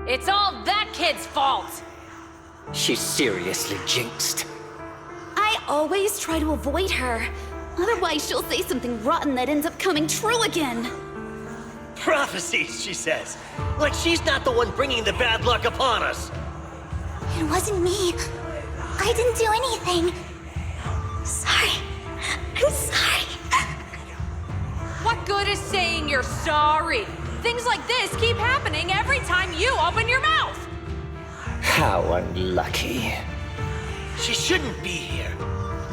Speaker 19: It's all that kid's fault!
Speaker 18: She's seriously jinxed.
Speaker 17: I always try to avoid her. Otherwise, she'll say something rotten that ends up coming true again.
Speaker 20: Prophecies, she says. Like she's not the one bringing the bad luck upon us.
Speaker 10: It wasn't me. I didn't do anything. Sorry. I'm sorry.
Speaker 19: What good is saying you're sorry? Things like this keep happening every time you open your mouth!
Speaker 20: How unlucky. She shouldn't be here.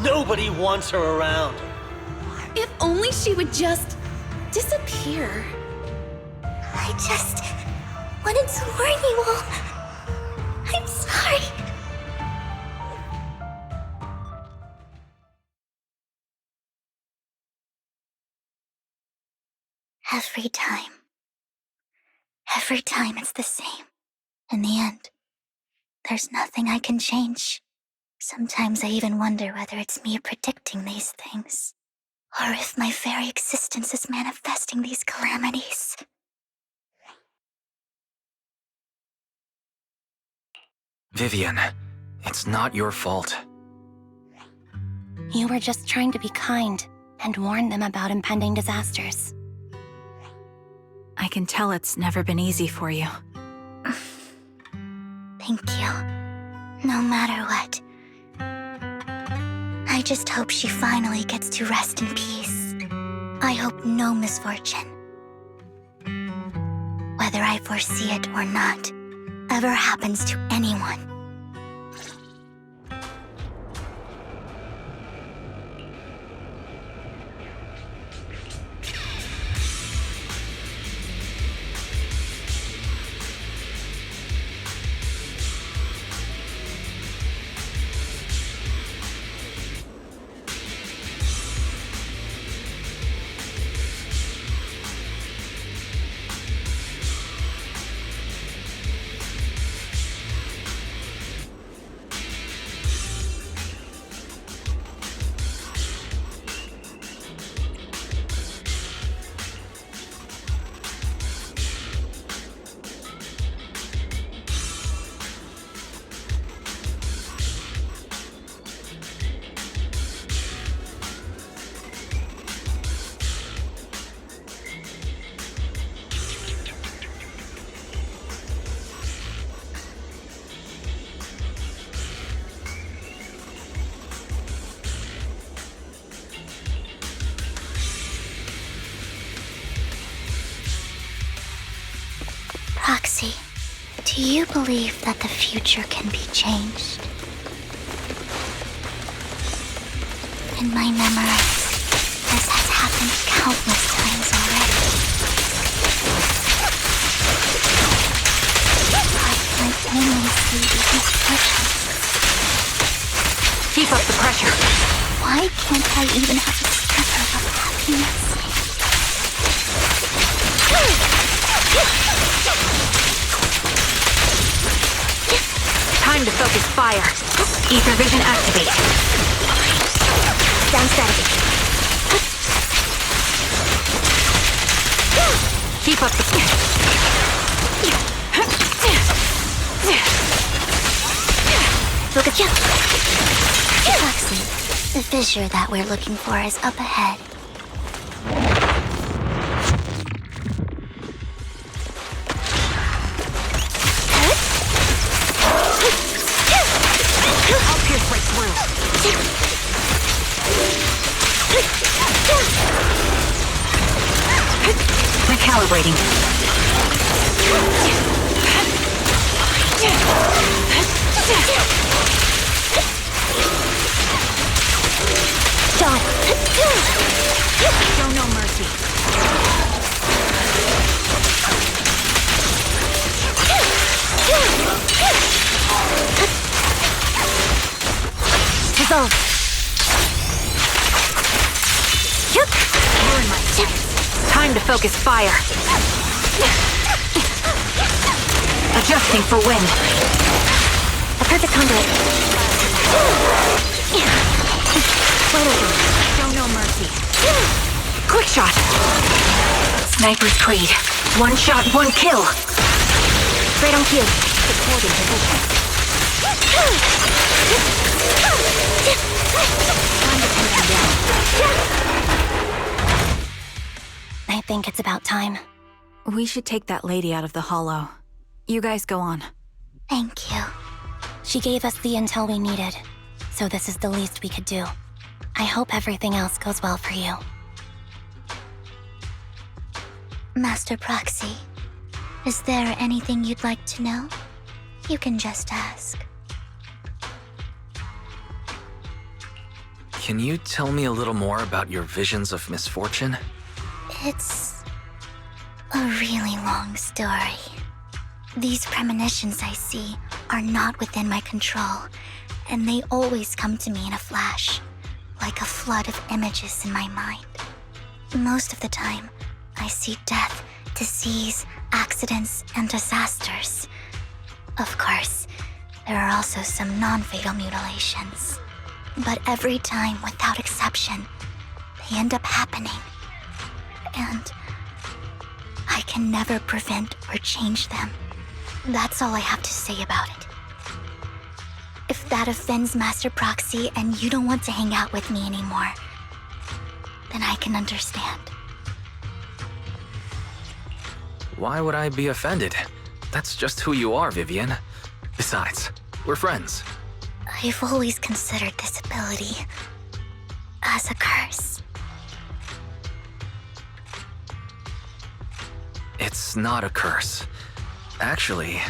Speaker 20: Nobody wants her around.
Speaker 17: If only she would just disappear.
Speaker 10: wanted to warn you all. I'm sorry. Every time it's the same. In the end, there's nothing I can change. Sometimes I even wonder whether it's me predicting these things, or if my very existence is manifesting these calamities.
Speaker 4: Vivian, it's not your fault.
Speaker 2: You were just trying to be kind and warn them about impending disasters.
Speaker 21: I can tell it's never been easy for you.
Speaker 10: Thank you. No matter what. I just hope she finally gets to rest in peace. I hope no misfortune, whether I foresee it or not, ever happens to anyone. Proxy, do you believe that the future can be changed? In my memories, this has happened countless times already. I can plainly see these misfortunes.
Speaker 5: Keep up the pressure.
Speaker 10: Why can't I even have a sliver of happiness?
Speaker 5: Time to focus fire. Ether vision activate.
Speaker 10: Down strategy.
Speaker 5: Keep up the...
Speaker 10: Look at you. Proxy, the fissure that we're looking for is up ahead.
Speaker 5: I'll pierce right through. Recalibrating.
Speaker 10: Done.
Speaker 5: Show no mercy.
Speaker 10: Dissolve.
Speaker 5: You're in my sights. Time to focus fire. Adjusting for wind.
Speaker 10: A perfect conduit.
Speaker 5: Right over. Show no mercy. Quick shot. Sniper's Creed. One shot, one kill.
Speaker 10: Right on cue.
Speaker 5: Supporting position. Time to take him down.
Speaker 2: I think it's about time.
Speaker 21: We should take that lady out of the hollow. You guys go on.
Speaker 10: Thank you.
Speaker 2: She gave us the intel we needed, so this is the least we could do. I hope everything else goes well for you.
Speaker 10: Master Proxy, is there anything you'd like to know? You can just ask.
Speaker 4: Can you tell me a little more about your visions of misfortune?
Speaker 10: It's a really long story. These premonitions I see are not within my control, and they always come to me in a flash, like a flood of images in my mind. Most of the time, I see death, disease, accidents, and disasters. Of course, there are also some non-fatal mutilations. But every time, without exception, they end up happening. And I can never prevent or change them. That's all I have to say about it. If that offends Master Proxy and you don't want to hang out with me anymore, then I can understand.
Speaker 4: Why would I be offended? That's just who you are, Vivian. Besides, we're friends.
Speaker 10: I've always considered this ability as a curse.
Speaker 4: It's not a curse. Actually,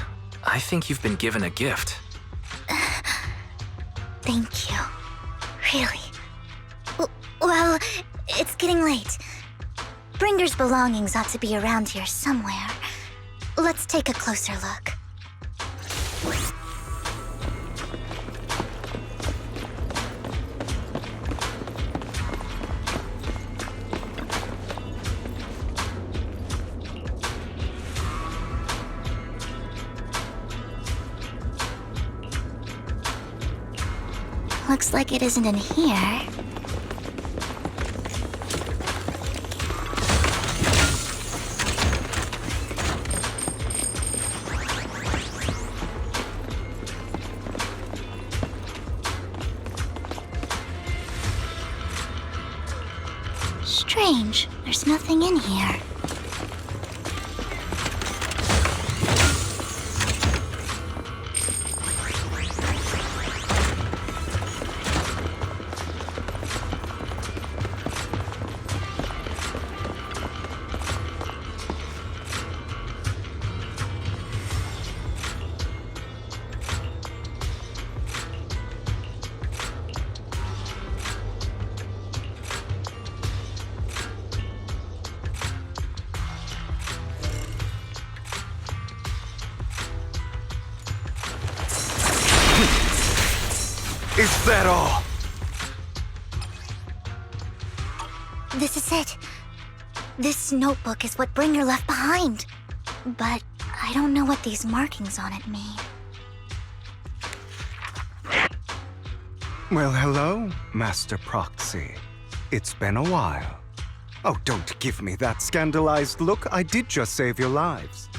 Speaker 4: I think you've been given a gift.
Speaker 10: Thank you. Really. Well, it's getting late. Bringer's belongings ought to be around here somewhere. Let's take a closer look. Looks like it isn't in here. Strange, there's nothing in here.
Speaker 3: Is that all?
Speaker 10: This is it. This notebook is what Bringer left behind. But I don't know what these markings on it mean.
Speaker 3: Well, hello, Master Proxy. It's been a while. Oh, don't give me that scandalized look. I did just save your lives.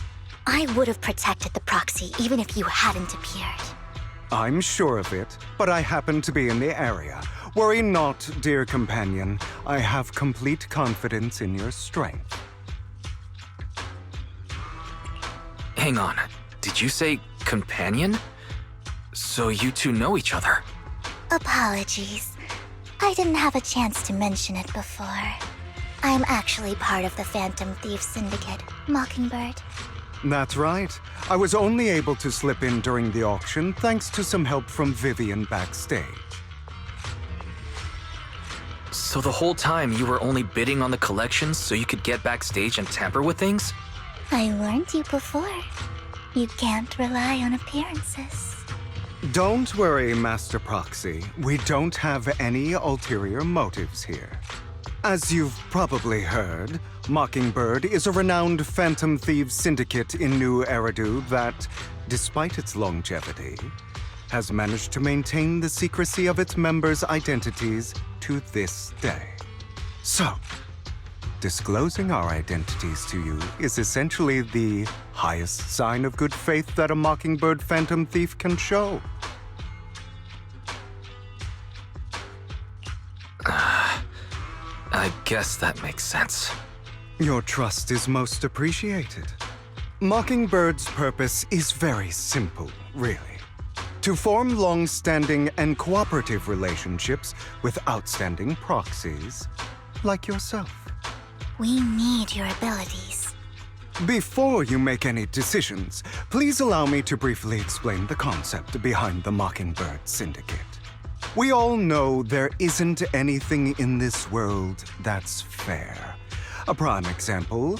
Speaker 10: I would have protected the Proxy even if you hadn't appeared.
Speaker 3: I'm sure of it, but I happen to be in the area. Worry not, dear companion. I have complete confidence in your strength.
Speaker 4: Hang on. Did you say companion? So you two know each other?
Speaker 10: Apologies. I didn't have a chance to mention it before. I'm actually part of the Phantom Thief Syndicate, Mockingbird.
Speaker 3: That's right. I was only able to slip in during the auction thanks to some help from Vivian backstage.
Speaker 4: So the whole time you were only bidding on the collections so you could get backstage and tamper with things?
Speaker 10: I warned you before. You can't rely on appearances.
Speaker 3: Don't worry, Master Proxy. We don't have any ulterior motives here. As you've probably heard, Mockingbird is a renowned Phantom Thieves syndicate in New Eridu that, despite its longevity, has managed to maintain the secrecy of its members' identities to this day. So, disclosing our identities to you is essentially the highest sign of good faith that a Mockingbird Phantom Thief can show.
Speaker 4: I guess that makes sense.
Speaker 3: Your trust is most appreciated. Mockingbird's purpose is very simple, really. To form long-standing and cooperative relationships with outstanding proxies like yourself.
Speaker 10: We need your abilities.
Speaker 3: Before you make any decisions, please allow me to briefly explain the concept behind the Mockingbird Syndicate. We all know there isn't anything in this world that's fair. A prime example,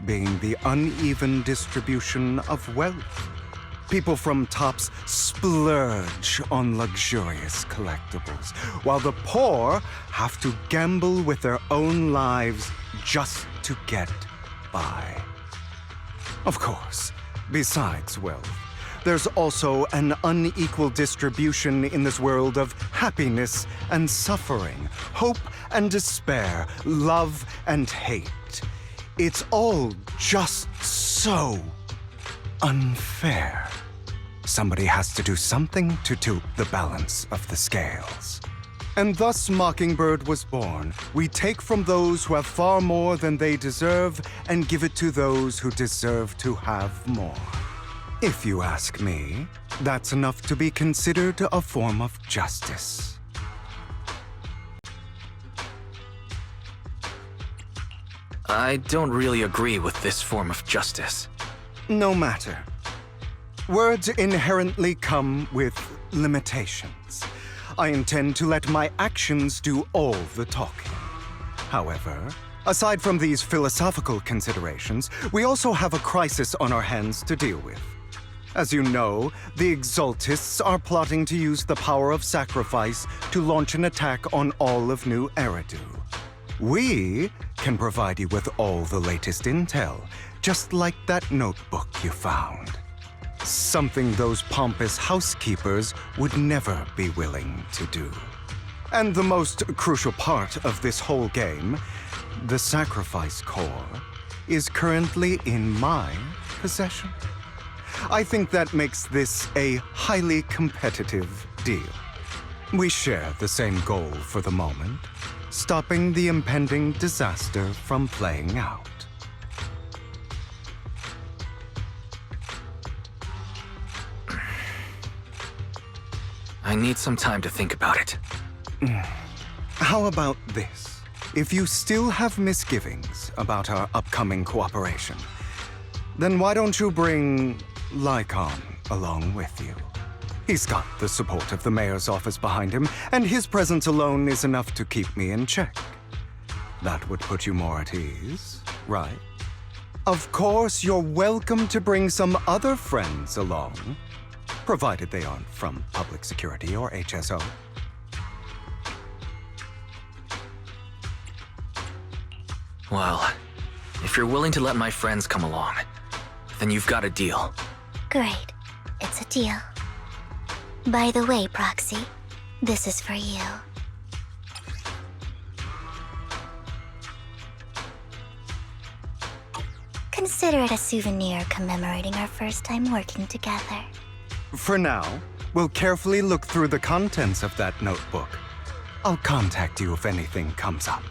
Speaker 3: being the uneven distribution of wealth. People from tops splurge on luxurious collectibles, while the poor have to gamble with their own lives just to get by. Of course, besides wealth, there's also an unequal distribution in this world of happiness and suffering, hope and despair, love and hate. It's all just so unfair. Somebody has to do something to tilt the balance of the scales. And thus Mockingbird was born. We take from those who have far more than they deserve and give it to those who deserve to have more. If you ask me, that's enough to be considered a form of justice.
Speaker 4: I don't really agree with this form of justice.
Speaker 3: No matter. Words inherently come with limitations. I intend to let my actions do all the talking. However, aside from these philosophical considerations, we also have a crisis on our hands to deal with. As you know, the Exaltists are plotting to use the power of sacrifice to launch an attack on all of New Eridu. We can provide you with all the latest intel, just like that notebook you found. Something those pompous housekeepers would never be willing to do. And the most crucial part of this whole game, the sacrifice core, is currently in my possession. I think that makes this a highly competitive deal. We share the same goal for the moment, stopping the impending disaster from playing out.
Speaker 4: I need some time to think about it.
Speaker 3: How about this? If you still have misgivings about our upcoming cooperation, then why don't you bring Lyacon along with you? He's got the support of the mayor's office behind him, and his presence alone is enough to keep me in check. That would put you more at ease, right? Of course, you're welcome to bring some other friends along, provided they aren't from public security or HSO.
Speaker 4: Well, if you're willing to let my friends come along, then you've got a deal.
Speaker 10: Great. It's a deal. By the way, Proxy, this is for you. Consider it a souvenir commemorating our first time working together.
Speaker 3: For now, we'll carefully look through the contents of that notebook. I'll contact you if anything comes up.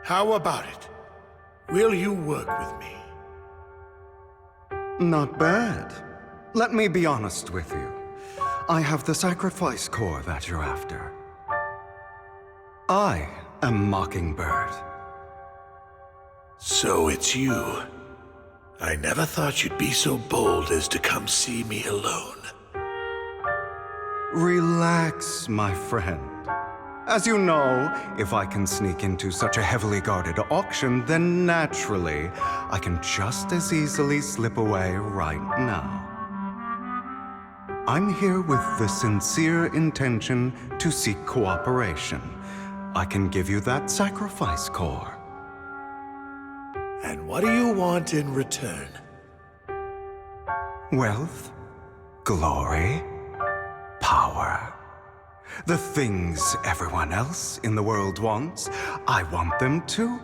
Speaker 13: How about it? Will you work with me?
Speaker 3: Not bad. Let me be honest with you. I have the sacrifice core that you're after. I am Mockingbird.
Speaker 13: So it's you. I never thought you'd be so bold as to come see me alone.
Speaker 3: Relax, my friend. As you know, if I can sneak into such a heavily guarded auction, then naturally, I can just as easily slip away right now. I'm here with the sincere intention to seek cooperation. I can give you that sacrifice core.
Speaker 13: And what do you want in return?
Speaker 3: Wealth, glory, power. The things everyone else in the world wants, I want them too.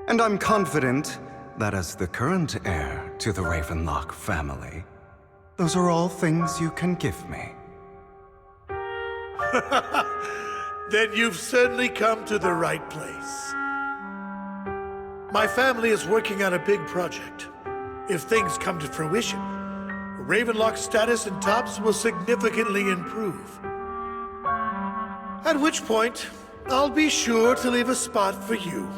Speaker 3: And I'm confident that as the current heir to the Ravenlock family, those are all things you can give me.
Speaker 13: Then you've certainly come to the right place. My family is working on a big project. If things come to fruition, Ravenlock's status in Tops will significantly improve. At which point, I'll be sure to leave a spot for you.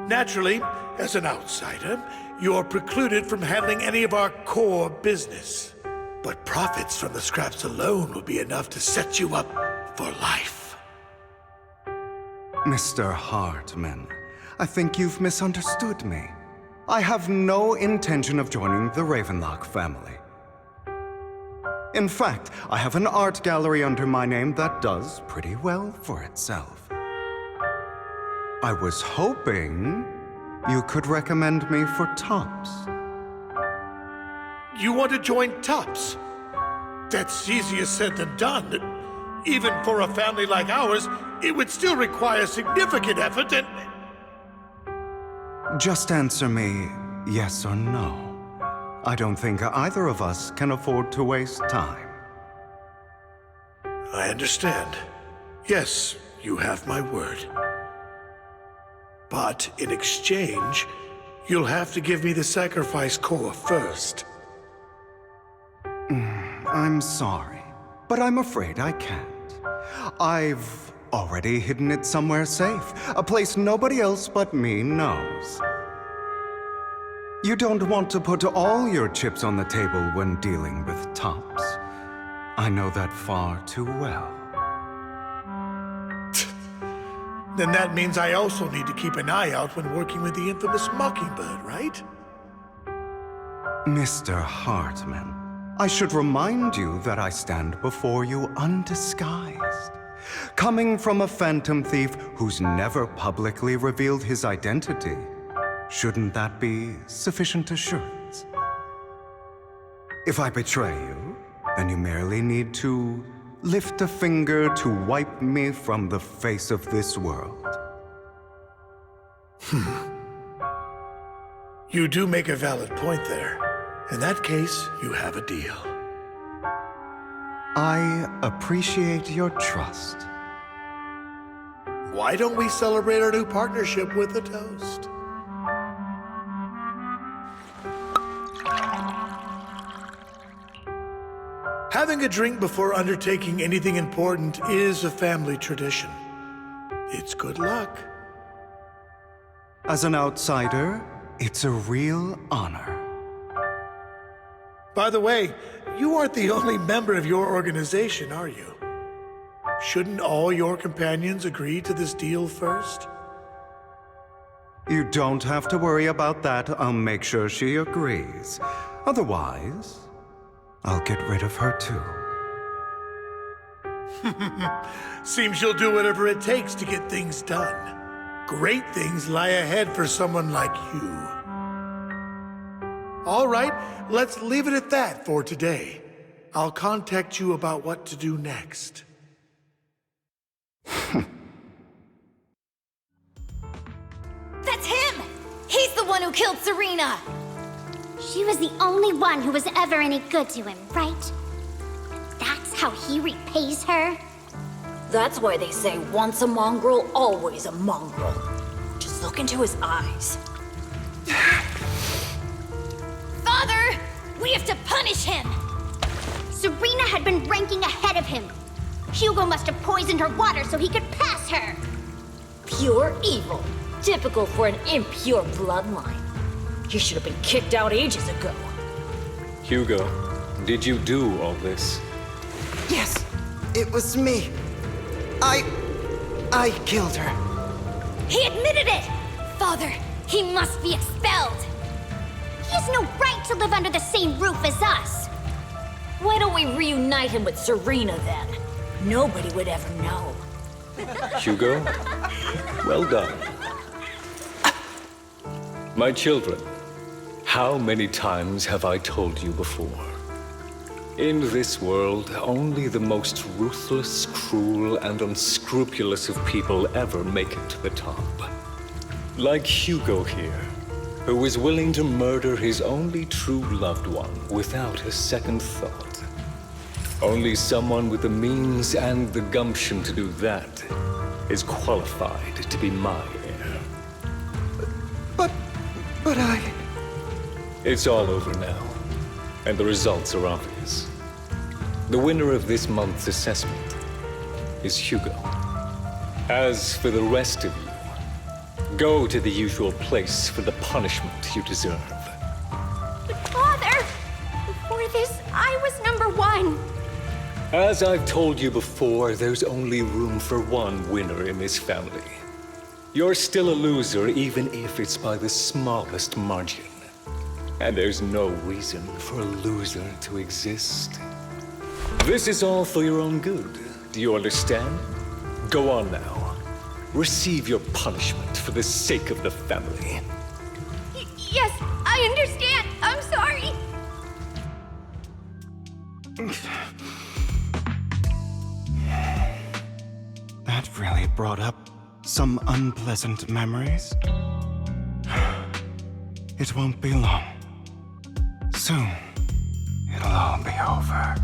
Speaker 13: Naturally, as an outsider, you're precluded from handling any of our core business. But profits from the scraps alone will be enough to set you up for life.
Speaker 3: Mr. Hartman, I think you've misunderstood me. I have no intention of joining the Ravenlock family. In fact, I have an art gallery under my name that does pretty well for itself. I was hoping you could recommend me for Tops.
Speaker 13: You want to join Tops? That's easier said than done. Even for a family like ours, it would still require significant effort and...
Speaker 3: Just answer me yes or no. I don't think either of us can afford to waste time.
Speaker 13: I understand. Yes, you have my word. But in exchange, you'll have to give me the sacrifice core first.
Speaker 3: I'm sorry, but I'm afraid I can't. I've already hidden it somewhere safe, a place nobody else but me knows. You don't want to put all your chips on the table when dealing with Tops. I know that far too well.
Speaker 13: Then that means I also need to keep an eye out when working with the infamous Mockingbird, right?
Speaker 3: Mr. Hartman, I should remind you that I stand before you undisguised. Coming from a phantom thief who's never publicly revealed his identity, shouldn't that be sufficient assurance? If I betray you, then you merely need to lift a finger to wipe me from the face of this world.
Speaker 13: You do make a valid point there. In that case, you have a deal.
Speaker 3: I appreciate your trust.
Speaker 13: Why don't we celebrate our new partnership with a toast? Having a drink before undertaking anything important is a family tradition. It's good luck.
Speaker 3: As an outsider, it's a real honor.
Speaker 13: By the way, you aren't the only member of your organization, are you? Shouldn't all your companions agree to this deal first?
Speaker 3: You don't have to worry about that. I'll make sure she agrees. Otherwise, I'll get rid of her too.
Speaker 13: Seems you'll do whatever it takes to get things done. Great things lie ahead for someone like you. All right, let's leave it at that for today. I'll contact you about what to do next.
Speaker 1: That's him! He's the one who killed Serena!
Speaker 10: She was the only one who was ever any good to him, right? That's how he repays her?
Speaker 12: That's why they say once a mongrel, always a mongrel. Just look into his eyes.
Speaker 1: Father! We have to punish him!
Speaker 22: Serena had been ranking ahead of him. Hugo must have poisoned her water so he could pass her.
Speaker 12: Pure evil. Typical for an impure bloodline. He should have been kicked out ages ago.
Speaker 23: Hugo, did you do all this?
Speaker 24: Yes, it was me. I killed her.
Speaker 1: He admitted it! Father, he must be expelled!
Speaker 22: He has no right to live under the same roof as us.
Speaker 12: Why don't we reunite him with Serena then? Nobody would ever know.
Speaker 23: Hugo, well done. My children, how many times have I told you before? In this world, only the most ruthless, cruel, and unscrupulous of people ever make it to the top. Like Hugo here, who was willing to murder his only true loved one without a second thought. Only someone with the means and the gumption to do that is qualified to be my heir.
Speaker 24: But I...
Speaker 23: It's all over now, and the results are obvious. The winner of this month's assessment is Hugo. As for the rest of you, go to the usual place for the punishment you deserve.
Speaker 22: But Father, before this, I was #1.
Speaker 23: As I've told you before, there's only room for one winner in this family. You're still a loser, even if it's by the smallest margin. And there's no reason for a loser to exist. This is all for your own good. Do you understand? Go on now. Receive your punishment for the sake of the family.
Speaker 22: Yes, I understand. I'm sorry.
Speaker 3: That really brought up some unpleasant memories. It won't be long. Soon, it'll all be over.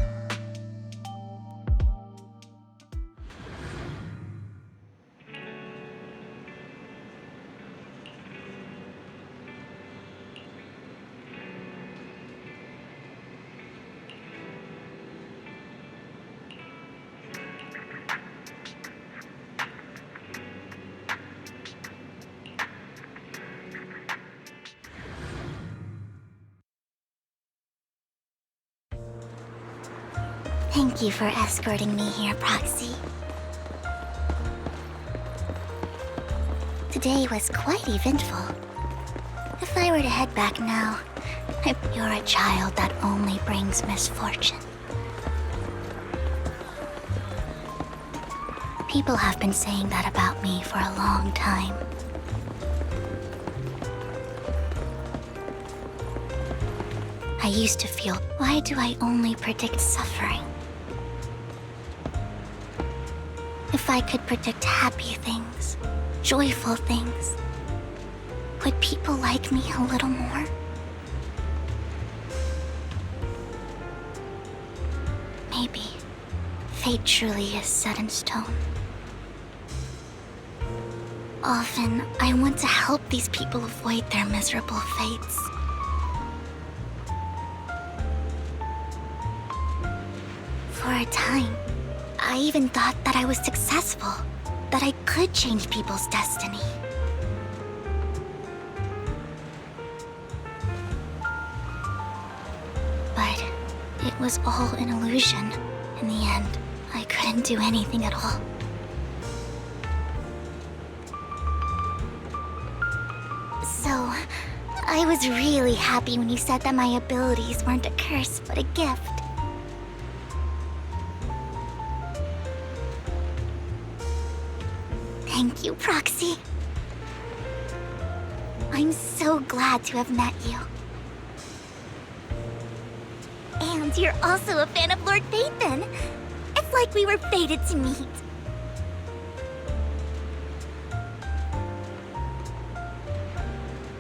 Speaker 10: Thank you for escorting me here, Proxy. Today was quite eventful. If I were to head back now, you're a child that only brings misfortune. People have been saying that about me for a long time. I used to feel, why do I only predict suffering? If I could predict happy things, joyful things, would people like me a little more? Maybe fate truly is set in stone. Often, I want to help these people avoid their miserable fates. For a time, I even thought that I was successful, that I could change people's destiny. But it was all an illusion. In the end, I couldn't do anything at all. So, I was really happy when you said that my abilities weren't a curse, but a gift. Thank you, Proxy. I'm so glad to have met you. And you're also a fan of Lord Phaethon. It's like we were fated to meet.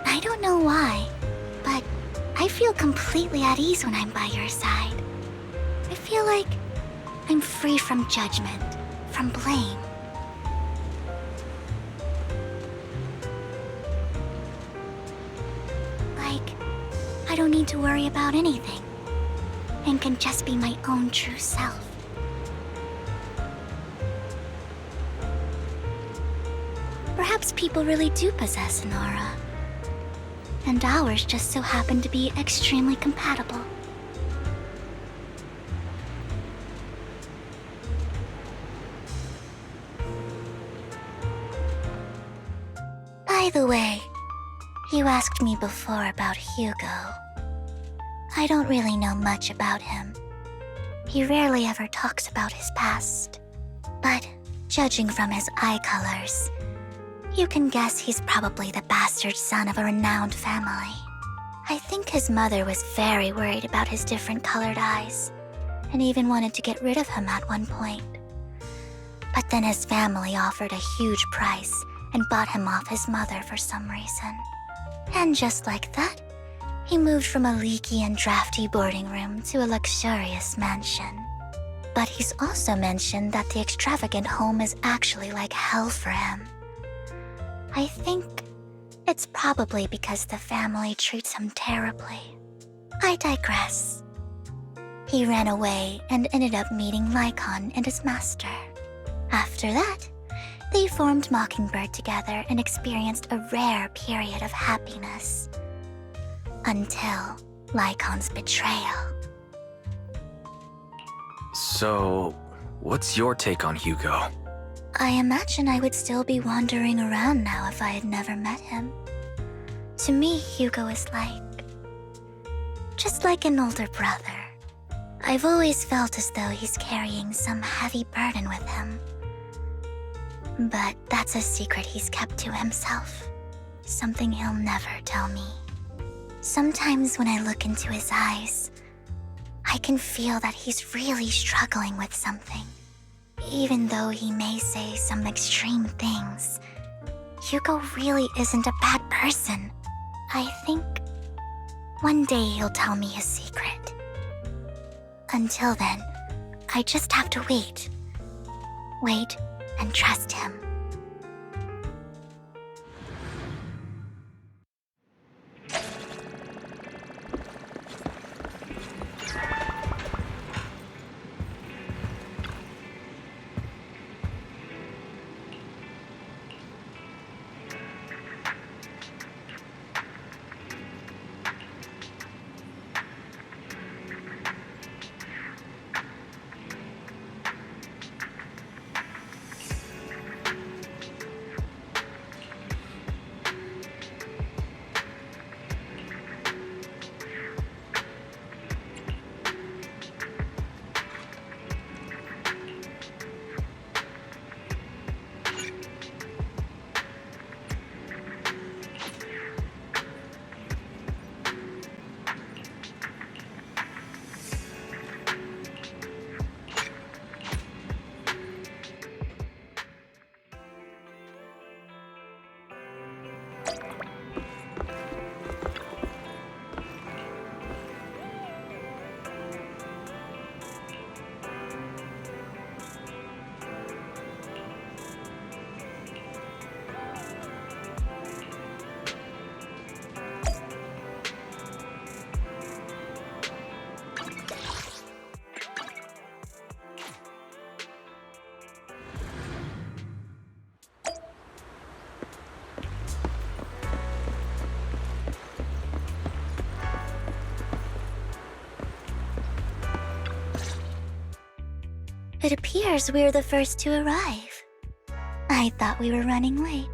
Speaker 10: I don't know why, but I feel completely at ease when I'm by your side. I feel like I'm free from judgment, from from blame. Like, I don't need to worry about anything, and can just be my own true self. Perhaps people really do possess an aura, and ours just so happen to be extremely compatible. By the way, you asked me before about Hugo. I don't really know much about him. He rarely ever talks about his past. But judging from his eye colors, you can guess he's probably the bastard son of a renowned family. I think his mother was very worried about his different colored eyes, and even wanted to get rid of him at one point. But then his family offered a huge price and bought him off his mother for some reason. And just like that, he moved from a leaky and drafty boarding room to a luxurious mansion. But he's also mentioned that the extravagant home is actually like hell for him. I think it's probably because the family treats him terribly. I digress. He ran away and ended up meeting Lyacon and his master. After that, they formed Mockingbird together and experienced a rare period of happiness. Until Lyacon's betrayal.
Speaker 4: So, what's your take on Hugo?
Speaker 10: I imagine I would still be wandering around now if I had never met him. To me, Hugo is just like an older brother. I've always felt as though he's carrying some heavy burden with him. But that's a secret he's kept to himself. Something he'll never tell me. Sometimes when I look into his eyes, I can feel that he's really struggling with something. Even though he may say some extreme things, Hugo really isn't a bad person. I think one day he'll tell me his secret. Until then, I just have to wait. Wait and trust him. It appears we're the first to arrive. I thought we were running late.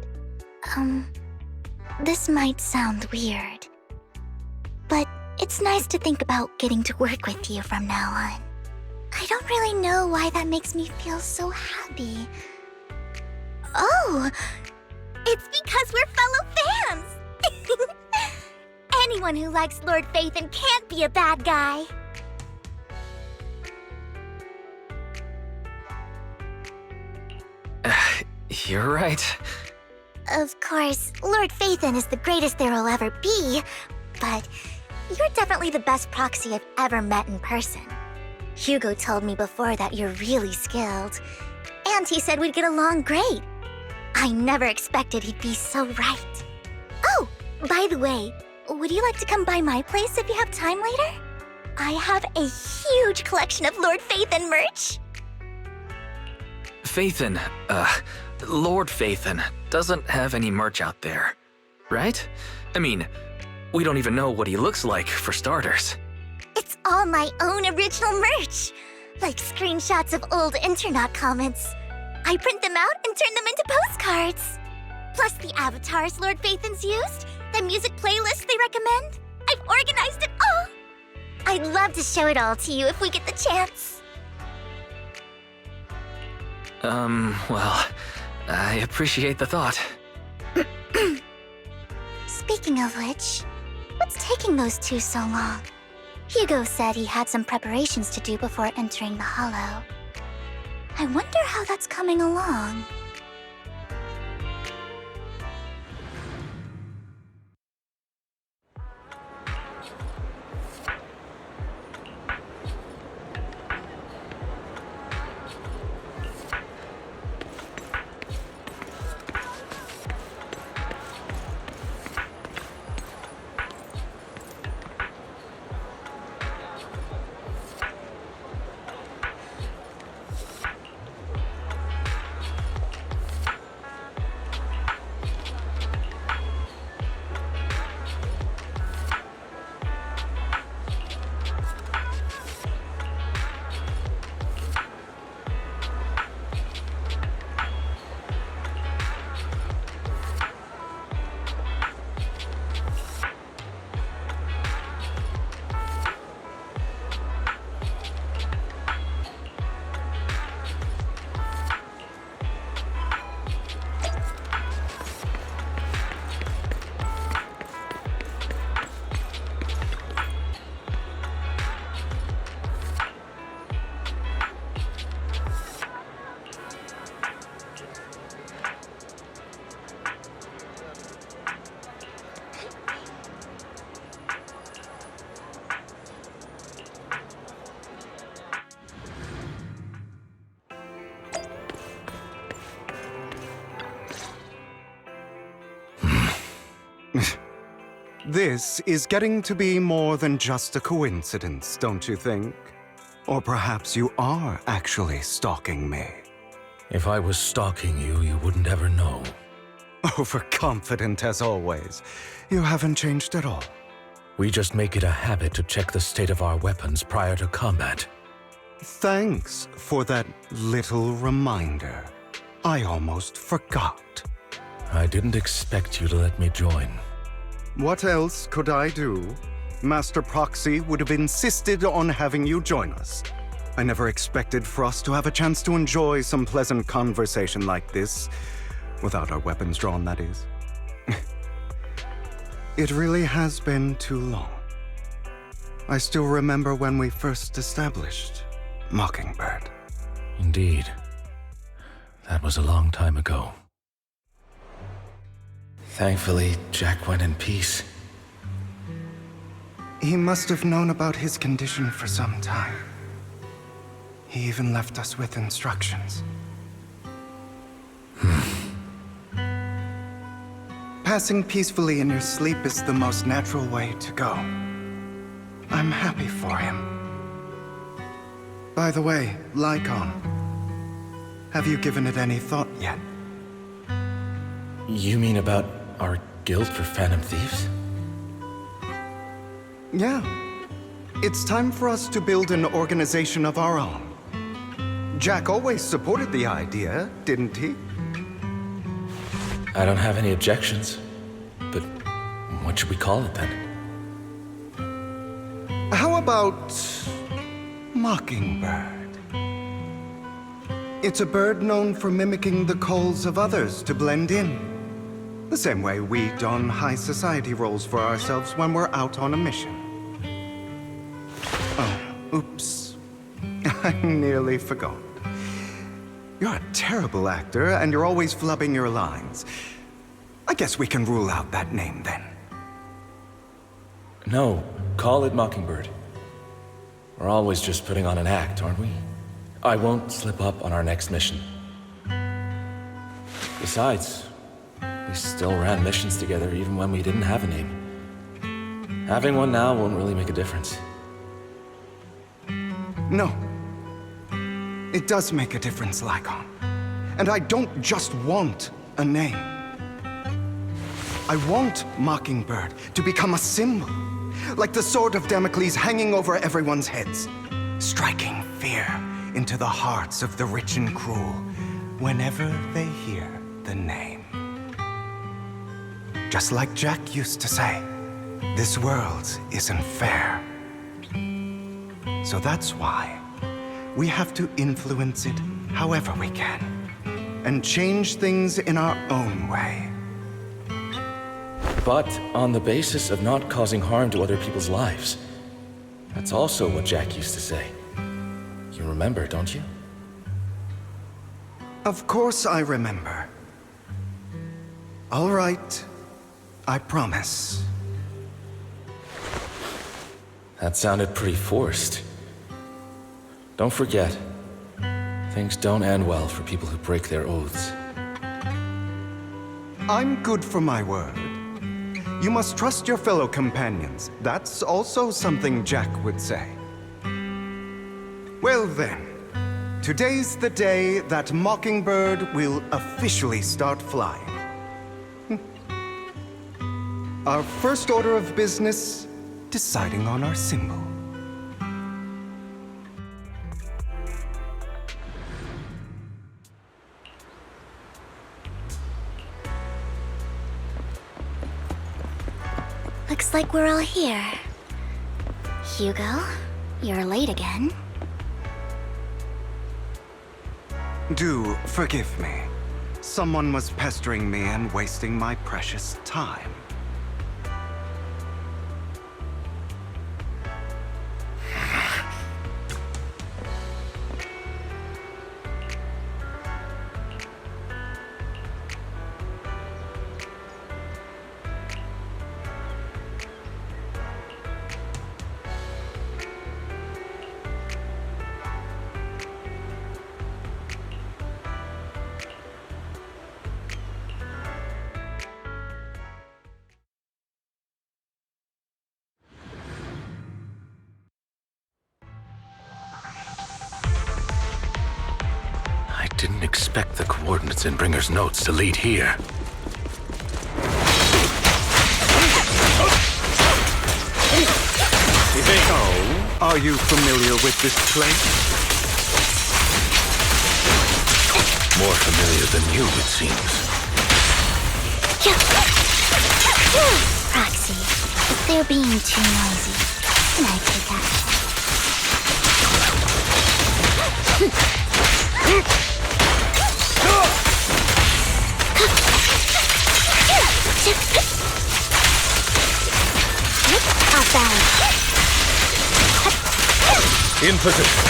Speaker 10: This might sound weird, but it's nice to think about getting to work with you from now on. I don't really know why that makes me feel so happy. Oh, it's because we're fellow fans! Anyone who likes Lord Phaethon can't be a bad guy.
Speaker 4: You're right.
Speaker 10: Of course, Lord Phaethon is the greatest there will ever be, but you're definitely the best proxy I've ever met in person. Hugo told me before that you're really skilled, And he said we'd get along great. I never expected he'd be so right. Oh, by the way, would you like to come by my place if you have time later? I have a huge collection of Lord Phaethon merch.
Speaker 4: Phaethon, Lord Phaethon doesn't have any merch out there, right? I mean, we don't even know what he looks like, for starters.
Speaker 10: It's all my own original merch, like screenshots of old internet comments. I print them out and turn them into postcards. Plus the avatars Lord Phaethon's used, the music playlists they recommend. I've organized it all. I'd love to show it all to you if we get the chance.
Speaker 4: Well, I appreciate the thought.
Speaker 10: Speaking of which, what's taking those two so long? Hugo said he had some preparations to do before entering the Hollow. I wonder how that's coming along.
Speaker 3: This is getting to be more than just a coincidence, don't you think? Or perhaps you are actually stalking me.
Speaker 7: If I was stalking you, you wouldn't ever know.
Speaker 3: Overconfident as always. You haven't changed at all.
Speaker 7: We just make it a habit to check the state of our weapons prior to combat.
Speaker 3: Thanks for that little reminder. I almost forgot.
Speaker 7: I didn't expect you to let me join.
Speaker 3: What else could I do? Master Proxy would have insisted on having you join us. I never expected for us to have a chance to enjoy some pleasant conversation like this. Without our weapons drawn, that is. It really has been too long. I still remember when we first established Mockingbird.
Speaker 7: Indeed. That was a long time ago. Thankfully, Jack went in peace.
Speaker 3: He must have known about his condition for some time. He even left us with instructions. Passing peacefully in your sleep is the most natural way to go. I'm happy for him. By the way, Lyacon, have you given it any thought yet?
Speaker 7: You mean about our guild for Phantom Thieves?
Speaker 3: Yeah. It's time for us to build an organization of our own. Jack always supported the idea, didn't he?
Speaker 7: I don't have any objections. But what should we call it then?
Speaker 3: How about Mockingbird? It's a bird known for mimicking the calls of others to blend in. The same way we don high society roles for ourselves when we're out on a mission. Oh, oops. I nearly forgot. You're a terrible actor, and you're always flubbing your lines. I guess we can rule out that name, then.
Speaker 7: No, call it Mockingbird. We're always just putting on an act, aren't we? I won't slip up on our next mission. Besides, we still ran missions together even when we didn't have a name. Having one now won't really make a difference.
Speaker 3: No. It does make a difference, Lyacon. And I don't just want a name. I want Mockingbird to become a symbol, like the sword of Damocles hanging over everyone's heads, striking fear into the hearts of the rich and cruel whenever they hear the name. Just like Jack used to say, this world isn't fair. So that's why we have to influence it however we can, and change things in our own way.
Speaker 7: But on the basis of not causing harm to other people's lives. That's also what Jack used to say. You remember, don't you?
Speaker 3: Of course I remember. All right, I promise.
Speaker 7: That sounded pretty forced. Don't forget, things don't end well for people who break their oaths.
Speaker 3: I'm good for my word. You must trust your fellow companions. That's also something Jack would say. Well then, today's the day that Mockingbird will officially start flying. Our first order of business, deciding on our symbol.
Speaker 10: Looks like we're all here. Hugo, you're late again.
Speaker 3: Do forgive me. Someone was pestering me and wasting my precious time.
Speaker 7: I didn't expect the coordinates in Bringer's notes to lead here.
Speaker 3: Oh, are you familiar with this place?
Speaker 7: More familiar than you, it seems.
Speaker 10: Proxy, if they're being too noisy, then I take action. Off balance.
Speaker 7: In position.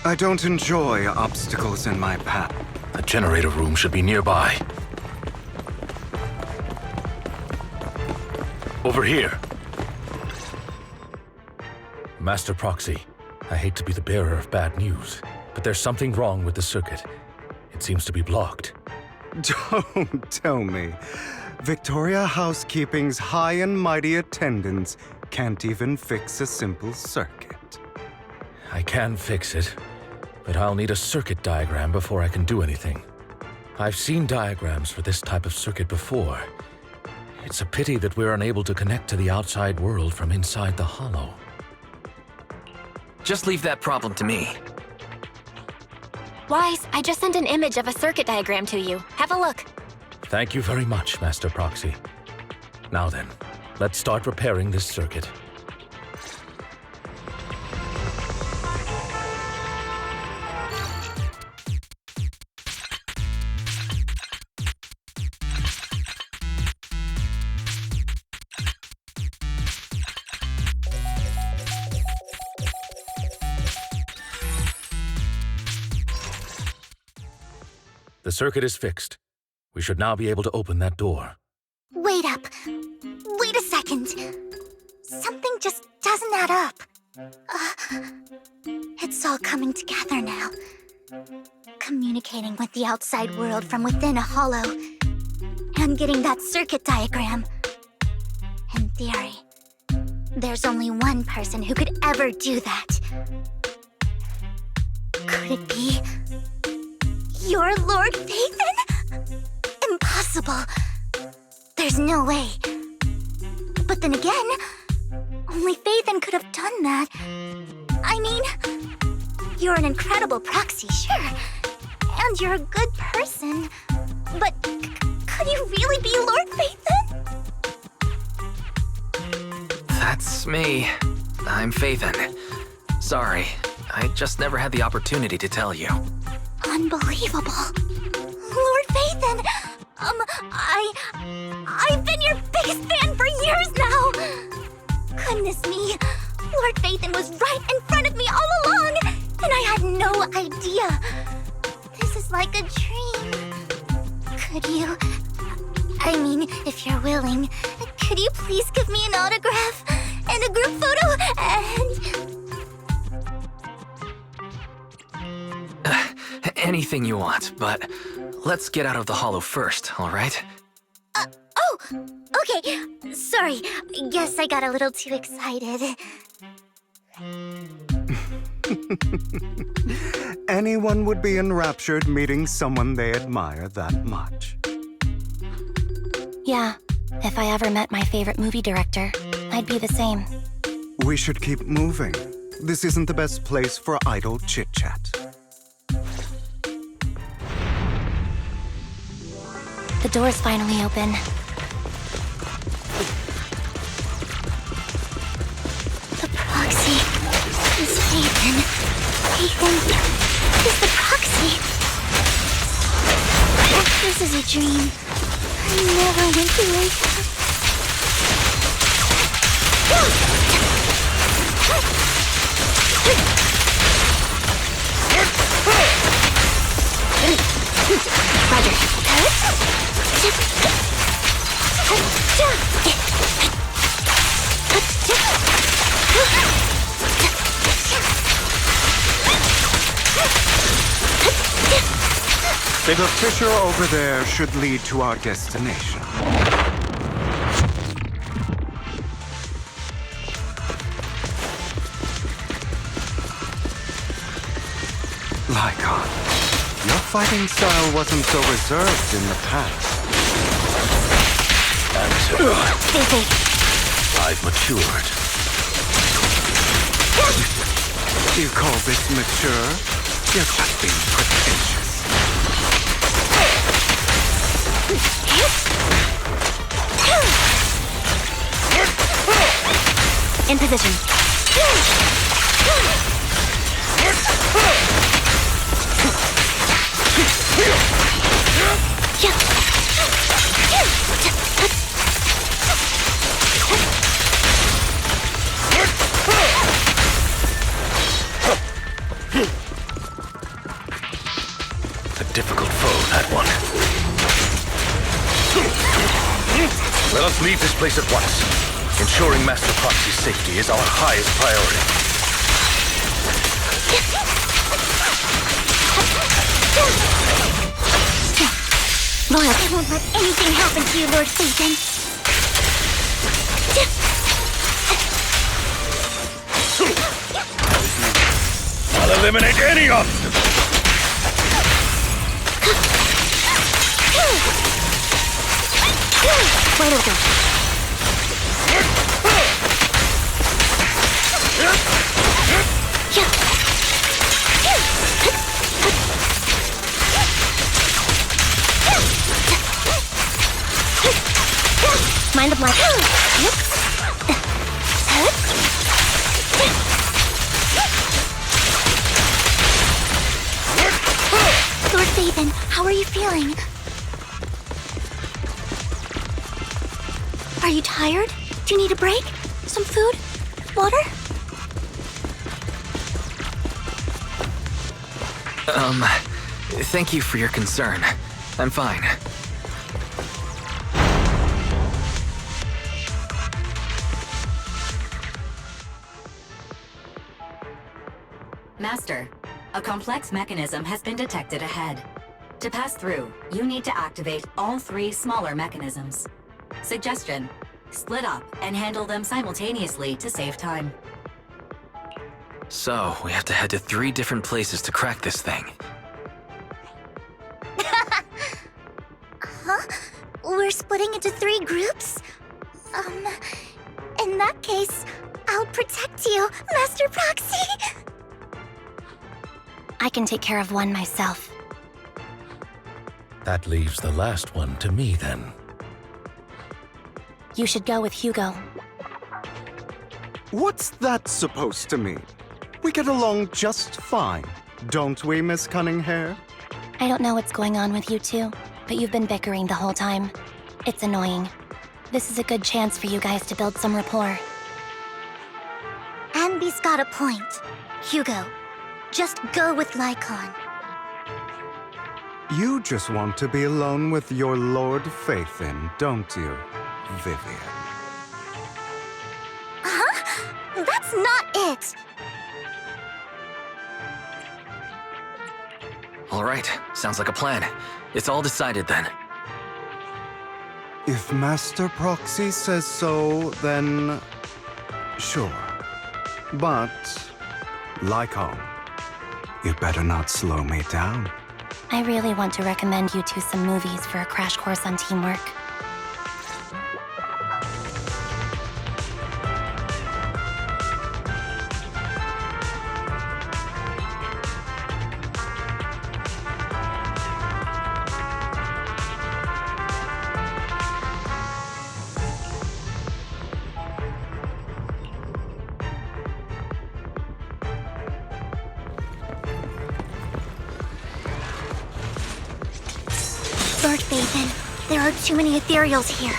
Speaker 3: I don't enjoy obstacles in my path.
Speaker 7: The generator room should be nearby. Over here. Master Proxy, I hate to be the bearer of bad news, but there's something wrong with the circuit. It seems to be blocked.
Speaker 3: Don't tell me. Victoria Housekeeping's high and mighty attendants can't even fix a simple circuit.
Speaker 7: I can fix it, but I'll need a circuit diagram before I can do anything. I've seen diagrams for this type of circuit before. It's a pity that we're unable to connect to the outside world from inside the hollow.
Speaker 4: Just leave that problem to me.
Speaker 9: Wise, I just sent an image of a circuit diagram to you. Have a look.
Speaker 7: Thank you very much, Master Proxy. Now then, let's start repairing this circuit. The circuit is fixed. We should now be able to open that door.
Speaker 10: Wait up. Wait a second. Something just doesn't add up. It's all coming together now. Communicating with the outside world from within a hollow. And getting that circuit diagram. In theory, there's only one person who could ever do that. Could it be your Lord Phaethon? Impossible. There's no way. But then again, only Phaethon could have done that. I mean, you're an incredible proxy, sure. And you're a good person. But could you really be Lord Phaethon?
Speaker 4: That's me. I'm Phaethon. Sorry, I just never had the opportunity to tell you.
Speaker 10: Unbelievable. Lord Phaethon! I've been your biggest fan for years now! Goodness me, Lord Phaethon was right in front of me all along, and I had no idea. This is like a dream. Could you... I mean, if you're willing, could you please give me an autograph and a group photo and...
Speaker 4: Anything you want, but let's get out of the hollow first, all right?
Speaker 10: Okay. Sorry, guess I got a little too excited.
Speaker 3: Anyone would be enraptured meeting someone they admire that much.
Speaker 2: Yeah, if I ever met my favorite movie director, I'd be the same.
Speaker 3: We should keep moving. This isn't the best place for idle chit-chat.
Speaker 2: The door's finally open.
Speaker 10: The proxy is Phaethon. Phaethon is the proxy. This is a dream. I never went to wake up.
Speaker 2: Roger.
Speaker 3: The fissure over there should lead to our destination. Lyacon, your fighting style wasn't so reserved in the past.
Speaker 23: Answer. I've matured.
Speaker 3: You call this mature? You're just being pretentious.
Speaker 2: In position.
Speaker 23: A difficult foe, that one. Let us leave this place at once. Ensuring Master Proxy's safety is our highest priority.
Speaker 10: Loyal. I won't let anything happen to you, Lord Phaethon.
Speaker 23: I'll eliminate any obstacle.
Speaker 2: Wide open. Mind the black.
Speaker 10: Lord Phaethon, how are you feeling? Are you tired? Do you need a break? Some food? Water?
Speaker 4: Thank you for your concern. I'm fine.
Speaker 6: Master, a complex mechanism has been detected ahead. To pass through, you need to activate all 3 smaller mechanisms. Suggestion: split up and handle them simultaneously to save time.
Speaker 4: So, we have to head to 3 different places to crack this thing.
Speaker 10: Huh? We're splitting into 3 groups? In that case, I'll protect you, Master Proxy!
Speaker 2: I can take care of one myself.
Speaker 7: That leaves the last one to me, then.
Speaker 2: You should go with Hugo.
Speaker 3: What's that supposed to mean? We get along just fine, don't we, Miss Cunninghair?
Speaker 2: I don't know what's going on with you two, but you've been bickering the whole time. It's annoying. This is a good chance for you guys to build some rapport.
Speaker 10: s-anby's got a point. Hugo, just go with Lyacon.
Speaker 3: You just want to be alone with your Lord Faithin, don't you, Vivian?
Speaker 10: Huh? That's not it!
Speaker 4: All right, sounds like a plan. It's all decided then.
Speaker 3: If Master Proxy says so, then sure. But, Lyacon, you better not slow me down.
Speaker 2: I really want to recommend you two some movies for a crash course on teamwork.
Speaker 10: Lord Faithin, there are too many ethereals here.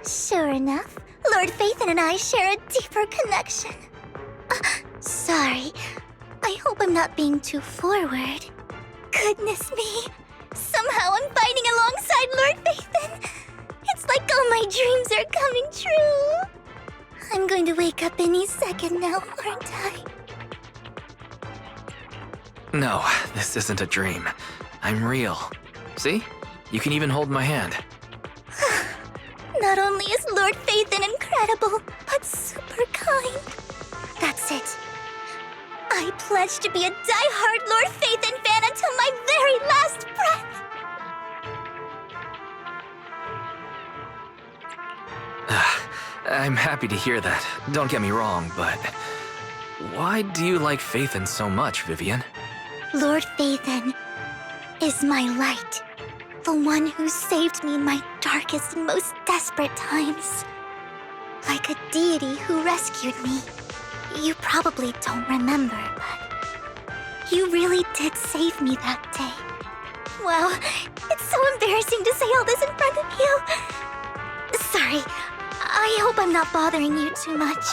Speaker 10: Sure enough, Lord Faithin and I share a deeper connection. Sorry. I hope I'm not being too forward. Goodness me. Somehow I'm fighting alongside Lord Faithin. It's like all my dreams are coming true. I'm going to wake up any second now, aren't I?
Speaker 4: No, this isn't a dream. I'm real. See? You can even hold my hand.
Speaker 10: Not only is Lord Faithin incredible, but super kind. That's it. I pledge to be a die-hard Lord Faithin fan until my very last breath.
Speaker 4: I'm happy to hear that. Don't get me wrong, but why do you like Faithin so much, Vivian?
Speaker 10: Lord Faithin is my light. The one who saved me in my darkest and most desperate times. Like a deity who rescued me. You probably don't remember, but you really did save me that day. Wow, it's so embarrassing to say all this in front of you. Sorry, I hope I'm not bothering you too much.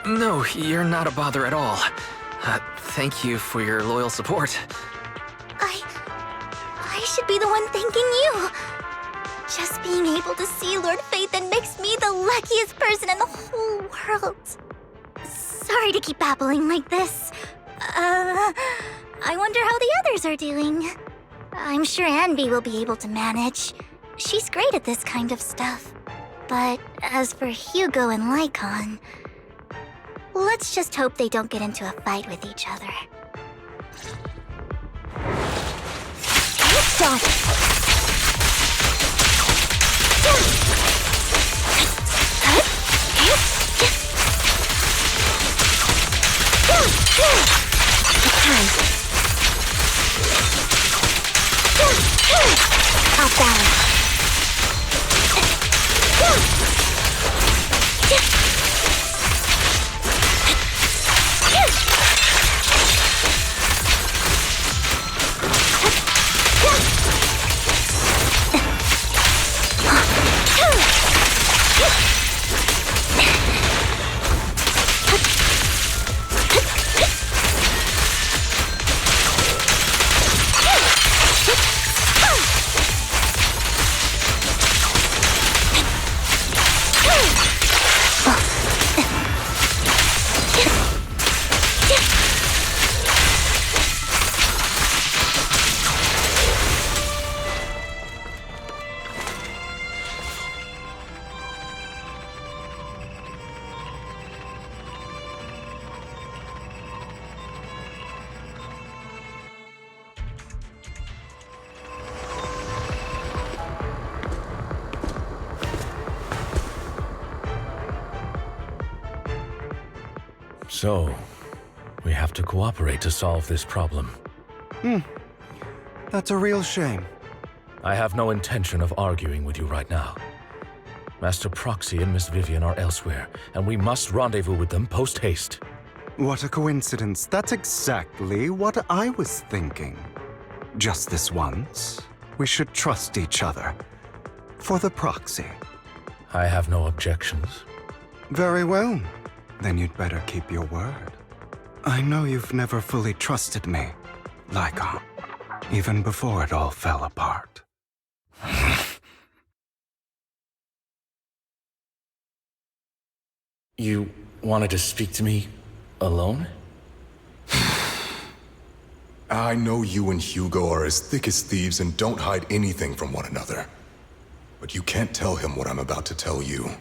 Speaker 4: No, you're not a bother at all. Thank you for your loyal support.
Speaker 10: I should be the one thanking you. Just being able to see Lord Faithin makes me the luckiest person in the whole world. Sorry to keep babbling like this. I wonder how the others are doing. I'm sure s-anby will be able to manage. She's great at this kind of stuff. But as for Hugo and Lyacon, let's just hope they don't get into a fight with each other. Off balance.
Speaker 7: So, we have to cooperate to solve this problem.
Speaker 3: That's a real shame.
Speaker 7: I have no intention of arguing with you right now. Master Proxy and Miss Vivian are elsewhere, and we must rendezvous with them post-haste.
Speaker 3: What a coincidence. That's exactly what I was thinking. Just this once, we should trust each other. For the Proxy.
Speaker 7: I have no objections.
Speaker 3: Very well. Then you'd better keep your word. I know you've never fully trusted me, Lyacon, even before it all fell apart.
Speaker 7: You wanted to speak to me alone?
Speaker 8: I know you and Hugo are as thick as thieves and don't hide anything from one another. But you can't tell him what I'm about to tell you.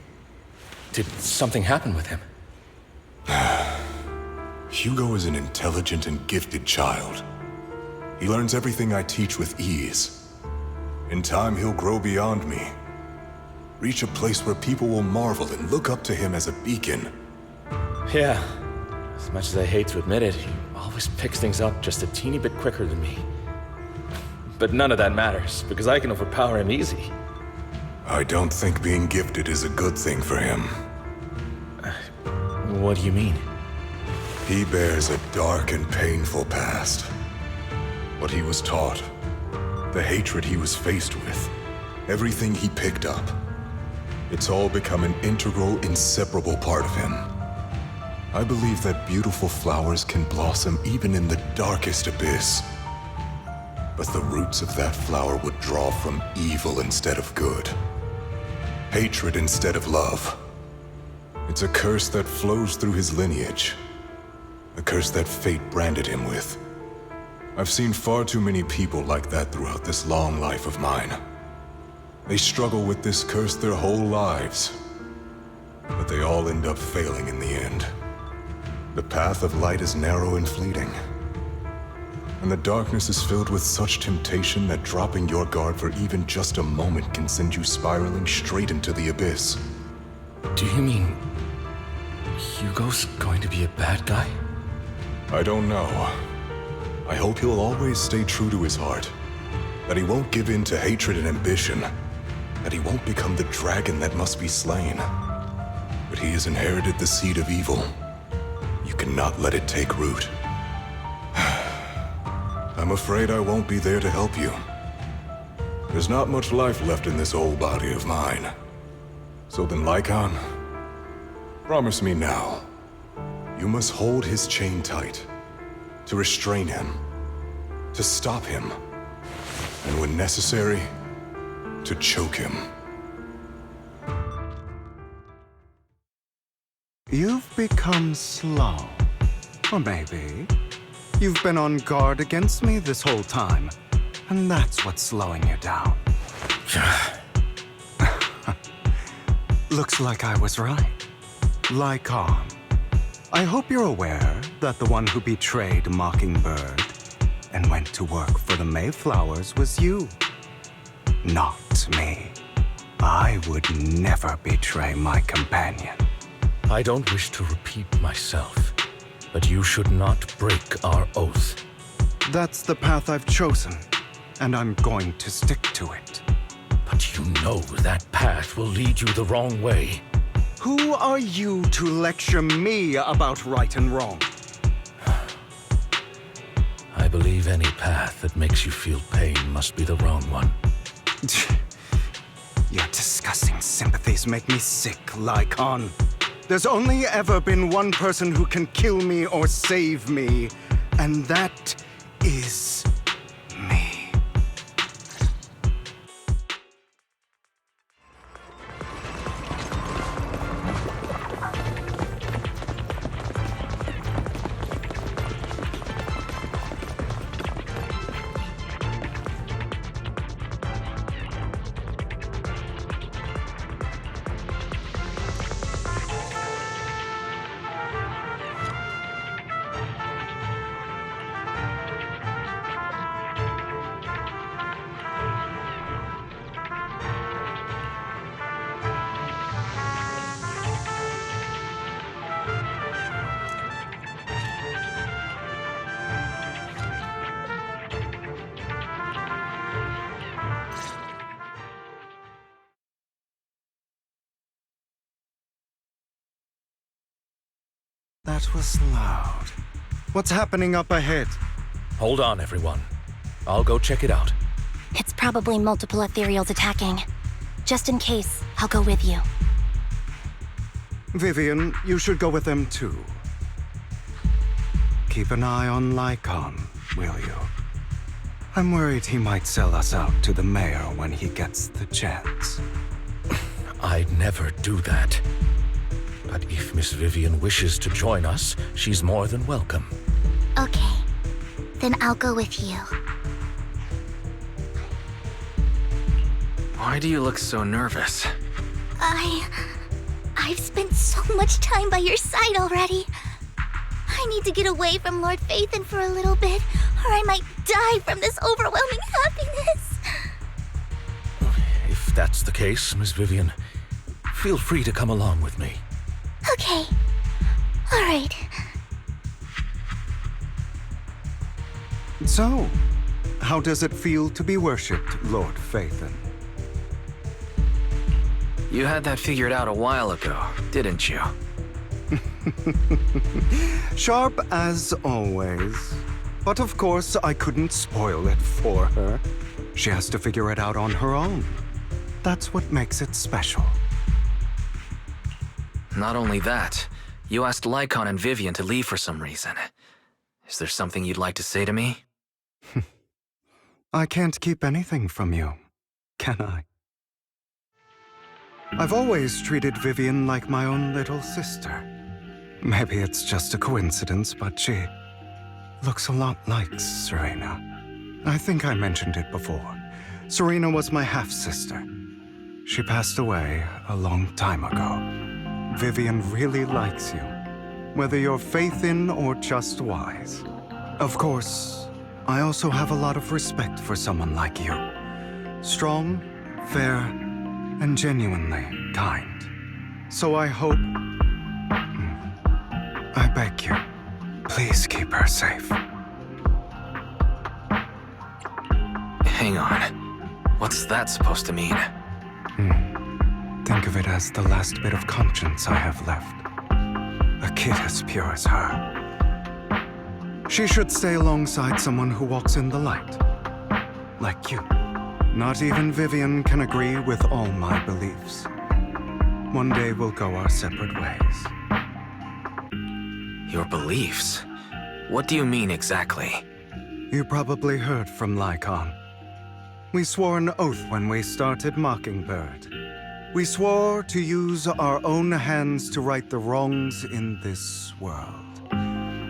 Speaker 7: Did something happen with him?
Speaker 8: Hugo is an intelligent and gifted child. He learns everything I teach with ease. In time, he'll grow beyond me. Reach a place where people will marvel and look up to him as a beacon.
Speaker 7: Yeah. As much as I hate to admit it, he always picks things up just a teeny bit quicker than me. But none of that matters, because I can overpower him easy.
Speaker 8: I don't think being gifted is a good thing for him.
Speaker 7: What do you mean?
Speaker 8: He bears a dark and painful past. What he was taught, the hatred he was faced with, everything he picked up. It's all become an integral, inseparable part of him. I believe that beautiful flowers can blossom even in the darkest abyss. But the roots of that flower would draw from evil instead of good. Hatred instead of love. It's a curse that flows through his lineage. A curse that fate branded him with. I've seen far too many people like that throughout this long life of mine. They struggle with this curse their whole lives. But they all end up failing in the end. The path of light is narrow and fleeting. And the darkness is filled with such temptation that dropping your guard for even just a moment can send you spiraling straight into the abyss.
Speaker 7: Do you mean Hugo's going to be a bad guy?
Speaker 8: I don't know. I hope he'll always stay true to his heart. That he won't give in to hatred and ambition. That he won't become the dragon that must be slain. But he has inherited the seed of evil. You cannot let it take root. I'm afraid I won't be there to help you. There's not much life left in this old body of mine. So then, Lyacon, promise me now. You must hold his chain tight. To restrain him. To stop him. And when necessary, to choke him.
Speaker 3: You've become slow. Or maybe You've been on guard against me this whole time, and that's what's slowing you down. Looks like I was right. Lyacon. I hope you're aware that the one who betrayed Mockingbird and went to work for the Mayflowers was you. Not me. I would never betray my companion.
Speaker 7: I don't wish to repeat myself, but you should not break our oath.
Speaker 3: That's the path I've chosen, and I'm going to stick to it.
Speaker 7: But you know that path will lead you the wrong way.
Speaker 3: Who are you to lecture me about right and wrong?
Speaker 7: I believe any path that makes you feel pain must be the wrong one.
Speaker 3: Your disgusting sympathies make me sick, Lyacon. There's only ever been one person who can kill me or save me, and that is me. That was loud. What's happening up ahead?
Speaker 7: Hold on, everyone. I'll go check it out.
Speaker 2: It's probably multiple ethereals attacking. Just in case, I'll go with you.
Speaker 3: Vivian, you should go with them too. Keep an eye on Lyacon, will you? I'm worried he might sell us out to the mayor when he gets the chance.
Speaker 7: I'd never do that. But if Miss Vivian wishes to join us, she's more than welcome.
Speaker 10: Okay. Then I'll go with you.
Speaker 4: Why do you look so nervous?
Speaker 10: I've spent so much time by your side already. I need to get away from Lord Phaethon for a little bit, or I might die from this overwhelming happiness.
Speaker 7: If that's the case, Miss Vivian, feel free to come along with me.
Speaker 10: Okay. All right.
Speaker 3: So, how does it feel to be worshipped, Lord Phaethon?
Speaker 4: You had that figured out a while ago, didn't you?
Speaker 3: Sharp as always. But of course, I couldn't spoil it for her. She has to figure it out on her own. That's what makes it special.
Speaker 4: Not only that, you asked Lyacon and Vivian to leave for some reason. Is there something you'd like to say to me?
Speaker 3: I can't keep anything from you, can I? I've always treated Vivian like my own little sister. Maybe it's just a coincidence, but she looks a lot like Serena. I think I mentioned it before. Serena was my half-sister. She passed away a long time ago. Vivian really likes you, whether you're Phaethon or just wise. Of course, I also have a lot of respect for someone like you. Strong, fair, and genuinely kind. So I hope... I beg you, please keep her safe.
Speaker 4: Hang on. What's that supposed to mean?
Speaker 3: Think of it as the last bit of conscience I have left. A kid as pure as her. She should stay alongside someone who walks in the light. Like you. Not even Vivian can agree with all my beliefs. One day we'll go our separate ways.
Speaker 4: Your beliefs? What do you mean exactly?
Speaker 3: You probably heard from Lyacon. We swore an oath when we started Mockingbird. We swore to use our own hands to right the wrongs in this world.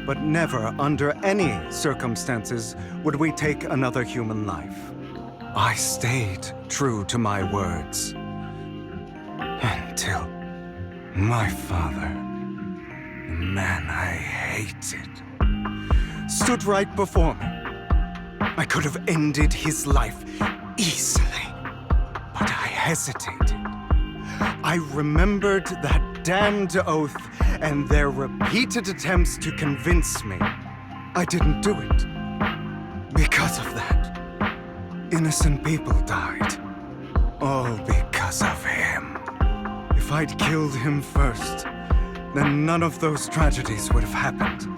Speaker 3: but never under any circumstances would we take another human life. I stayed true to my words. Until my father, the man I hated, stood right before me. I could have ended his life easily, but I hesitated. I remembered that damned oath and their repeated attempts to convince me I didn't do it. Because of that, innocent people died. All because of him. If I'd killed him first, then none of those tragedies would have happened.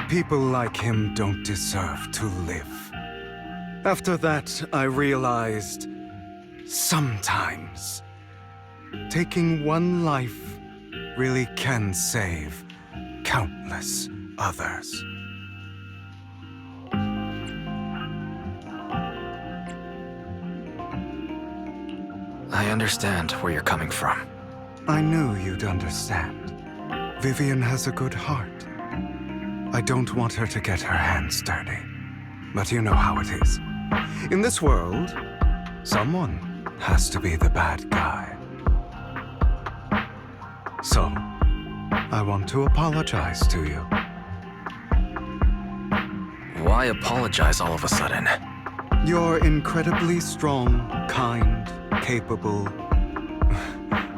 Speaker 3: People like him don't deserve to live. After that, I realized sometimes taking one life really can save countless others.
Speaker 4: I understand where you're coming from.
Speaker 3: I knew you'd understand. Vivian has a good heart. I don't want her to get her hands dirty. But you know how it is. In this world, someone has to be the bad guy. So, I want to apologize to you.
Speaker 4: Why apologize all of a sudden?
Speaker 3: You're incredibly strong, kind, capable,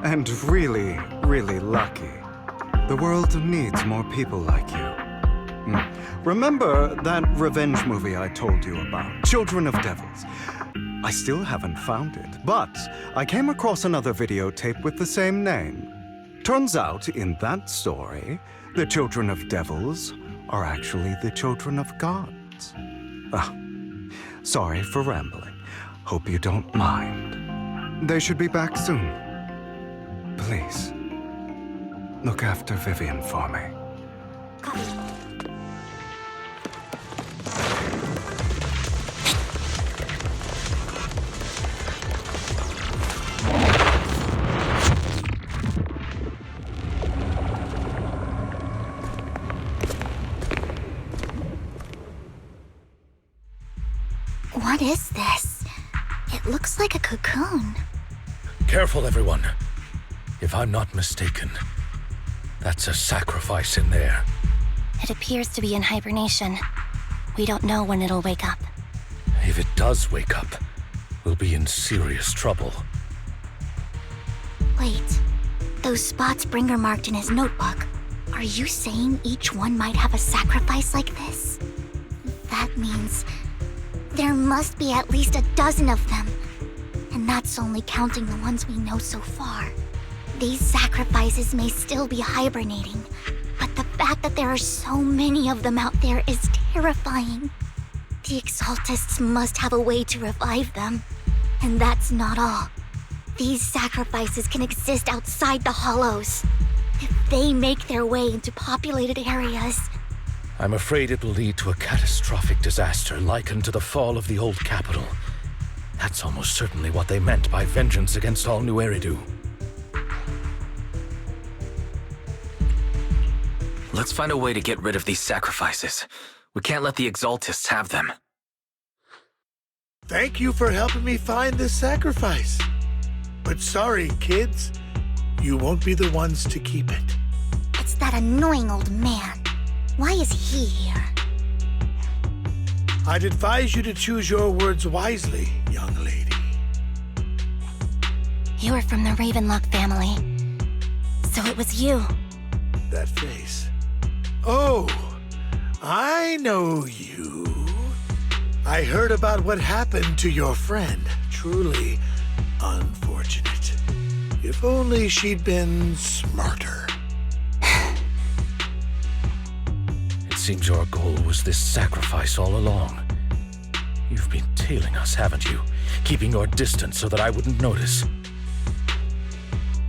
Speaker 3: and really, really lucky. The world needs more people like you. Remember that revenge movie I told you about, Children of Devils? I still haven't found it, but I came across another videotape with the same name. Turns out, in that story, the children of devils are actually the children of gods. Ah, sorry for rambling. Hope you don't mind. They should be back soon. Please, look after Vivian for me.
Speaker 10: What is this? It looks like a cocoon.
Speaker 7: Careful, everyone. If I'm not mistaken, that's a sacrifice in there.
Speaker 2: It appears to be in hibernation. We don't know when it'll wake up.
Speaker 7: If it does wake up, we'll be in serious trouble.
Speaker 10: Wait, those spots Bringer marked in his notebook. Are you saying each one might have a sacrifice like this? That means there must be at least a dozen of them. And that's only counting the ones we know so far. These sacrifices may still be hibernating, but the fact that there are so many of them out there is terrifying. The Exaltists must have a way to revive them. And that's not all. These sacrifices can exist outside the Hollows. If they make their way into populated areas,
Speaker 7: I'm afraid it will lead to a catastrophic disaster likened to the fall of the old capital. That's almost certainly what they meant by vengeance against all New Eridu.
Speaker 4: Let's find a way to get rid of these sacrifices. We can't let the Exaltists have them.
Speaker 13: Thank you for helping me find this sacrifice. But sorry, kids. You won't be the ones to keep it.
Speaker 10: it's that annoying old man. Why is he here?
Speaker 13: I'd advise you to choose your words wisely, young lady.
Speaker 2: You are from the Ravenlock family. So it was you.
Speaker 13: That face. Oh, I know you. I heard about what happened to your friend. Truly unfortunate. If only she'd been smarter.
Speaker 7: It seems your goal was this sacrifice all along. You've been tailing us, haven't you? Keeping your distance so that I wouldn't notice.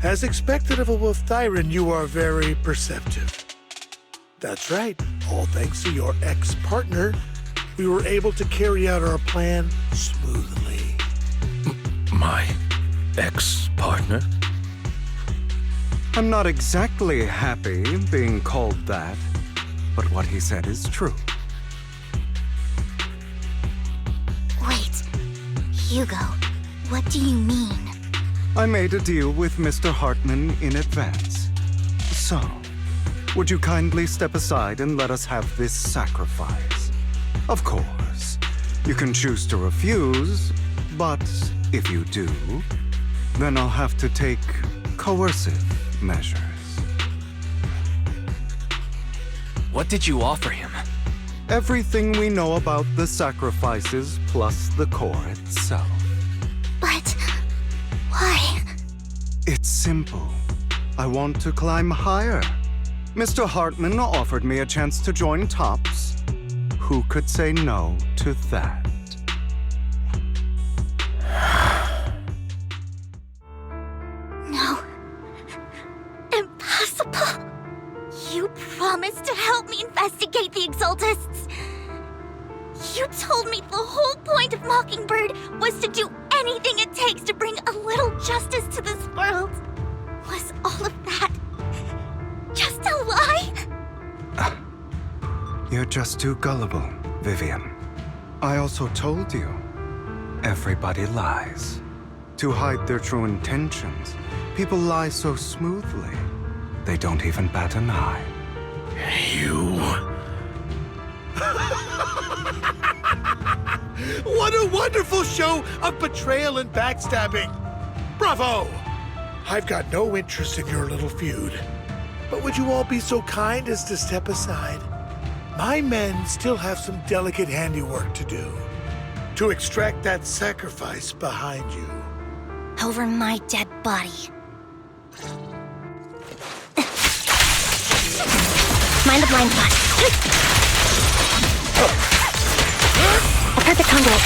Speaker 13: As expected of a Wolf Thyran, you are very perceptive. That's right. All thanks to your ex-partner, we were able to carry out our plan smoothly.
Speaker 7: My ex-partner?
Speaker 3: I'm not exactly happy being called that. but what he said is true.
Speaker 10: Wait, Hugo, what do you mean?
Speaker 3: I made a deal with Mr. Hartman in advance. So, would you kindly step aside and let us have this sacrifice? Of course, you can choose to refuse, but if you do, then I'll have to take coercive measures.
Speaker 4: What did you offer him?
Speaker 3: Everything we know about the sacrifices plus the core itself.
Speaker 10: But why?
Speaker 3: It's simple. I want to climb higher. Mr. Hartman offered me a chance to join Tops. Who could say no to that?
Speaker 10: No. Impossible. You promised to help me investigate the Exaltists. You told me the whole point of Mockingbird was to do anything it takes to bring a little justice to this world. Was all of that just a lie?
Speaker 3: You're just too gullible, Vivian. I also told you, everybody lies. To hide their true intentions, people lie so smoothly, they don't even bat an eye.
Speaker 13: You... What a wonderful show of betrayal and backstabbing! Bravo! I've got no interest in your little feud. But would you all be so kind as to step aside? My men still have some delicate handiwork to do. To extract that sacrifice behind you.
Speaker 2: Over my dead body. Mind the blind spot. A perfect conduit.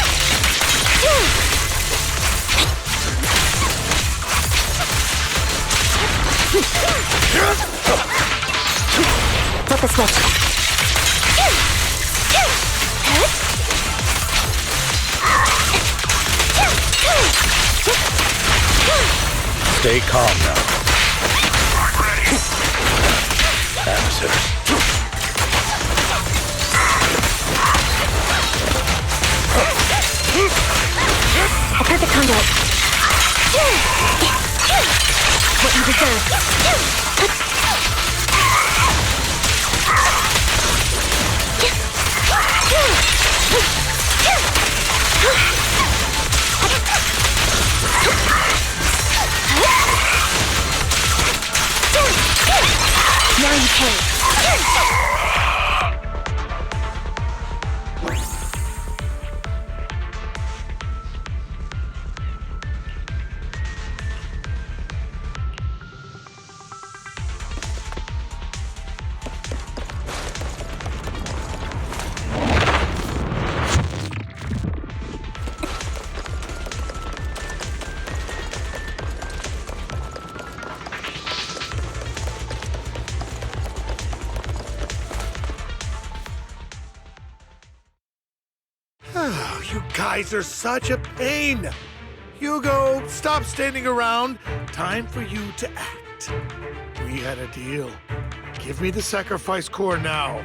Speaker 2: Flip the switch.
Speaker 7: Stay calm now. Answers.
Speaker 2: A perfect conduit. What you deserve. Now you pay.
Speaker 13: You guys are such a pain. Hugo, stop standing around. Time for you to act. We had a deal. Give me the sacrifice core now.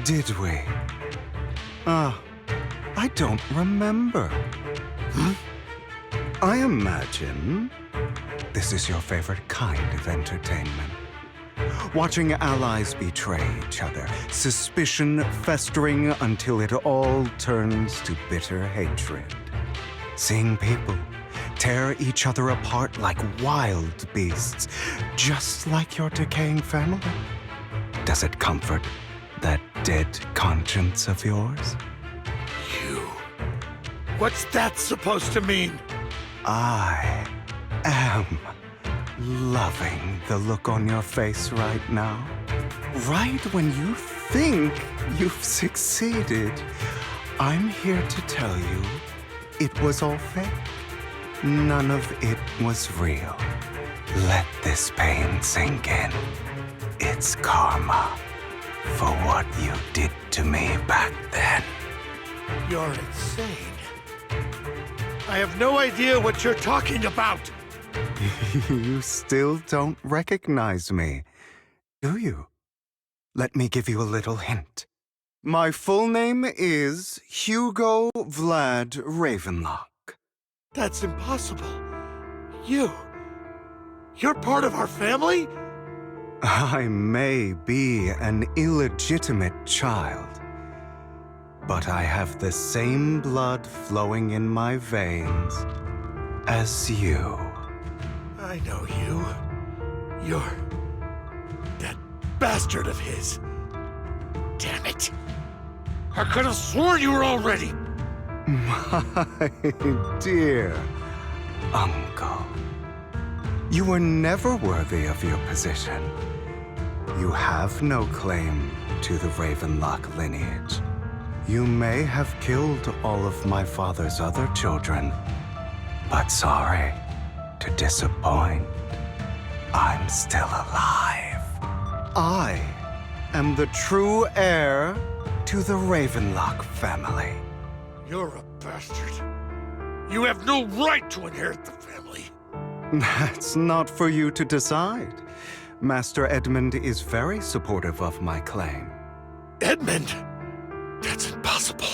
Speaker 3: Did we? I don't remember. I imagine this is your favorite kind of entertainment. Watching allies betray each other, suspicion festering until it all turns to bitter hatred. Seeing people tear each other apart like wild beasts, just like your decaying family. Does it comfort that dead conscience of yours?
Speaker 13: What's that supposed to mean?
Speaker 3: I am loving the look on your face right now. Right when you think you've succeeded, I'm here to tell you it was all fake. None of it was real. Let this pain sink in. It's karma for what you did to me back then.
Speaker 13: You're insane. I have no idea what you're talking about.
Speaker 3: You still don't recognize me, do you? Let me give you a little hint. My full name is Hugo Vlad Ravenlock.
Speaker 13: That's impossible. You're part of our family?
Speaker 3: I may be an illegitimate child, but I have the same blood flowing in my veins as you.
Speaker 13: I know you. You're that bastard of his. Damn it. I could have sworn you were already.
Speaker 3: My dear uncle, you were never worthy of your position. You have no claim to the Ravenlock lineage. You may have killed all of my father's other children, but sorry to disappoint. I'm still alive. I am the true heir to the Ravenlock family.
Speaker 13: You're a bastard. You have no right to inherit the family.
Speaker 3: That's not for you to decide. Master Edmund is very supportive of my claim.
Speaker 13: Edmund? That's impossible.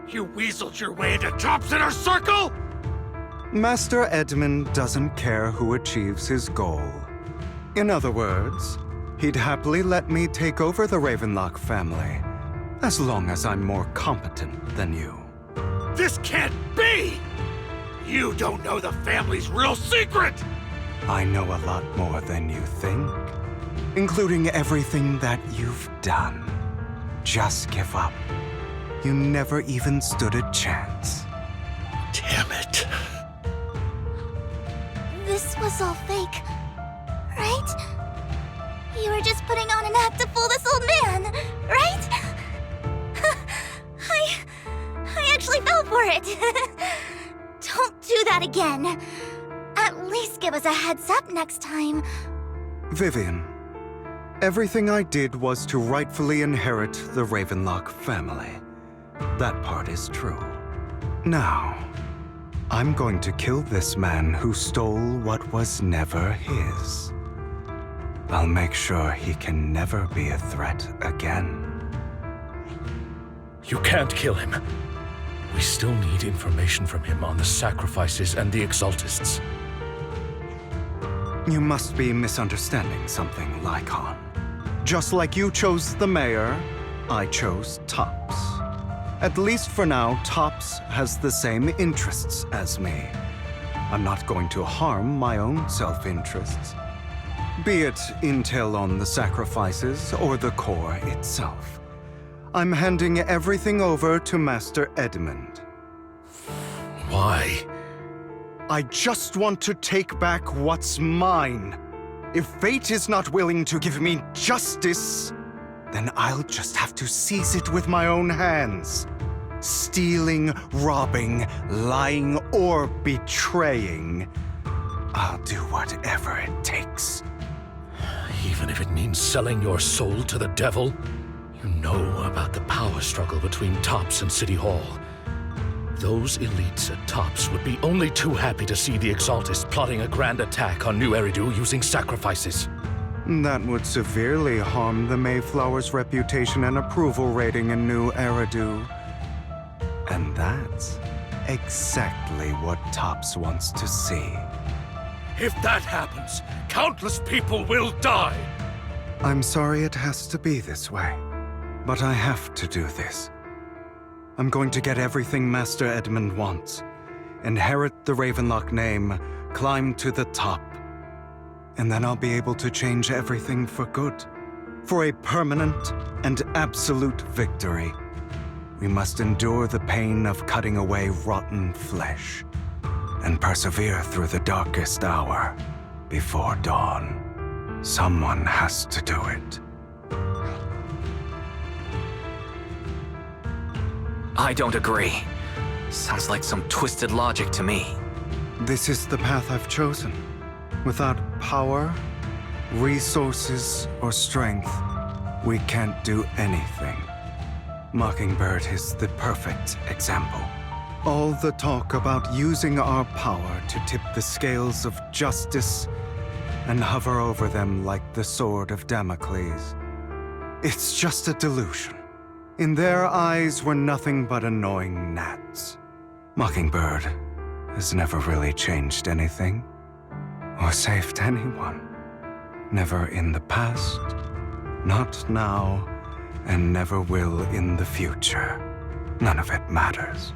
Speaker 13: You weaseled your way into Top's inner circle?
Speaker 3: Master Edmund doesn't care who achieves his goal. In other words, he'd happily let me take over the Ravenlock family, as long as I'm more competent than you.
Speaker 13: This can't be! You don't know the family's real secret!
Speaker 3: I know a lot more than you think, including everything that you've done. Just give up. You never even stood a chance.
Speaker 13: Damn it.
Speaker 10: This was all fake, right? You were just putting on an act to fool this old man, right? I actually fell for it. Don't do that again. At least give us a heads up next time.
Speaker 3: Vivian, everything I did was to rightfully inherit the Ravenlock family. That part is true. Now, I'm going to kill this man who stole what was never his. I'll make sure he can never be a threat again.
Speaker 7: You can't kill him. We still need information from him on the sacrifices and the Exaltists.
Speaker 3: You must be misunderstanding something, Lyacon. Just like you chose the mayor, I chose Tops. At least for now, Tops has the same interests as me. I'm not going to harm my own self-interests. Be it intel on the sacrifices or the core itself. I'm handing everything over to Master Edmund.
Speaker 7: Why?
Speaker 3: I just want to take back what's mine. If fate is not willing to give me justice, then I'll just have to seize it with my own hands. Stealing, robbing, lying, or betraying. I'll do whatever it takes.
Speaker 7: Even if it means selling your soul to the devil? You know about the power struggle between Tops and City Hall. Those elites at Tops would be only too happy to see the Exaltists plotting a grand attack on New Eridu using sacrifices.
Speaker 3: That would severely harm the Mayflower's reputation and approval rating in New Eridu. And that's exactly what Tops wants to see.
Speaker 7: If that happens, countless people will die!
Speaker 3: I'm sorry it has to be this way, but I have to do this. I'm going to get everything Master Edmund wants. Inherit the Ravenlock name, climb to the top. And then I'll be able to change everything for good. For a permanent and absolute victory. We must endure the pain of cutting away rotten flesh. And persevere through the darkest hour before dawn. Someone has to do it.
Speaker 4: I don't agree. Sounds like some twisted logic to me.
Speaker 3: This is the path I've chosen. Without power, resources, or strength, we can't do anything. Mockingbird is the perfect example. All the talk about using our power to tip the scales of justice and hover over them like the sword of Damocles. It's just a delusion. In their eyes, we're nothing but annoying gnats. Mockingbird has never really changed anything or saved anyone. Never in the past, not now, and never will in the future. None of it matters.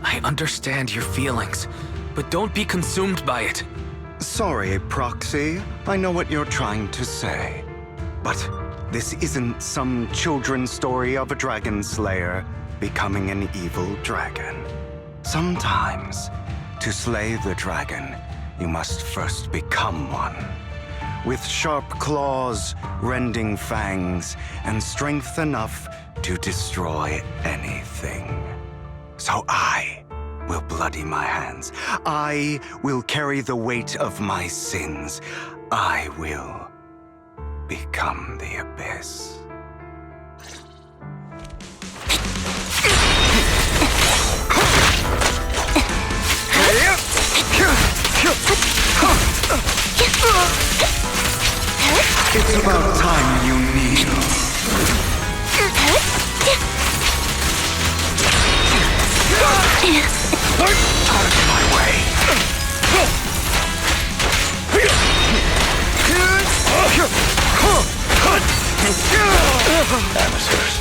Speaker 4: I understand your feelings, but don't be consumed by it.
Speaker 3: Sorry, Proxy. I know what you're trying to say. But this isn't some children's story of a dragon slayer becoming an evil dragon. Sometimes, to slay the dragon, you must first become one. With sharp claws, rending fangs, and strength enough to destroy anything. So I will bloody my hands. I will carry the weight of my sins. I will become the abyss. It's about time you kneel. Out of my way.
Speaker 13: Amateurs.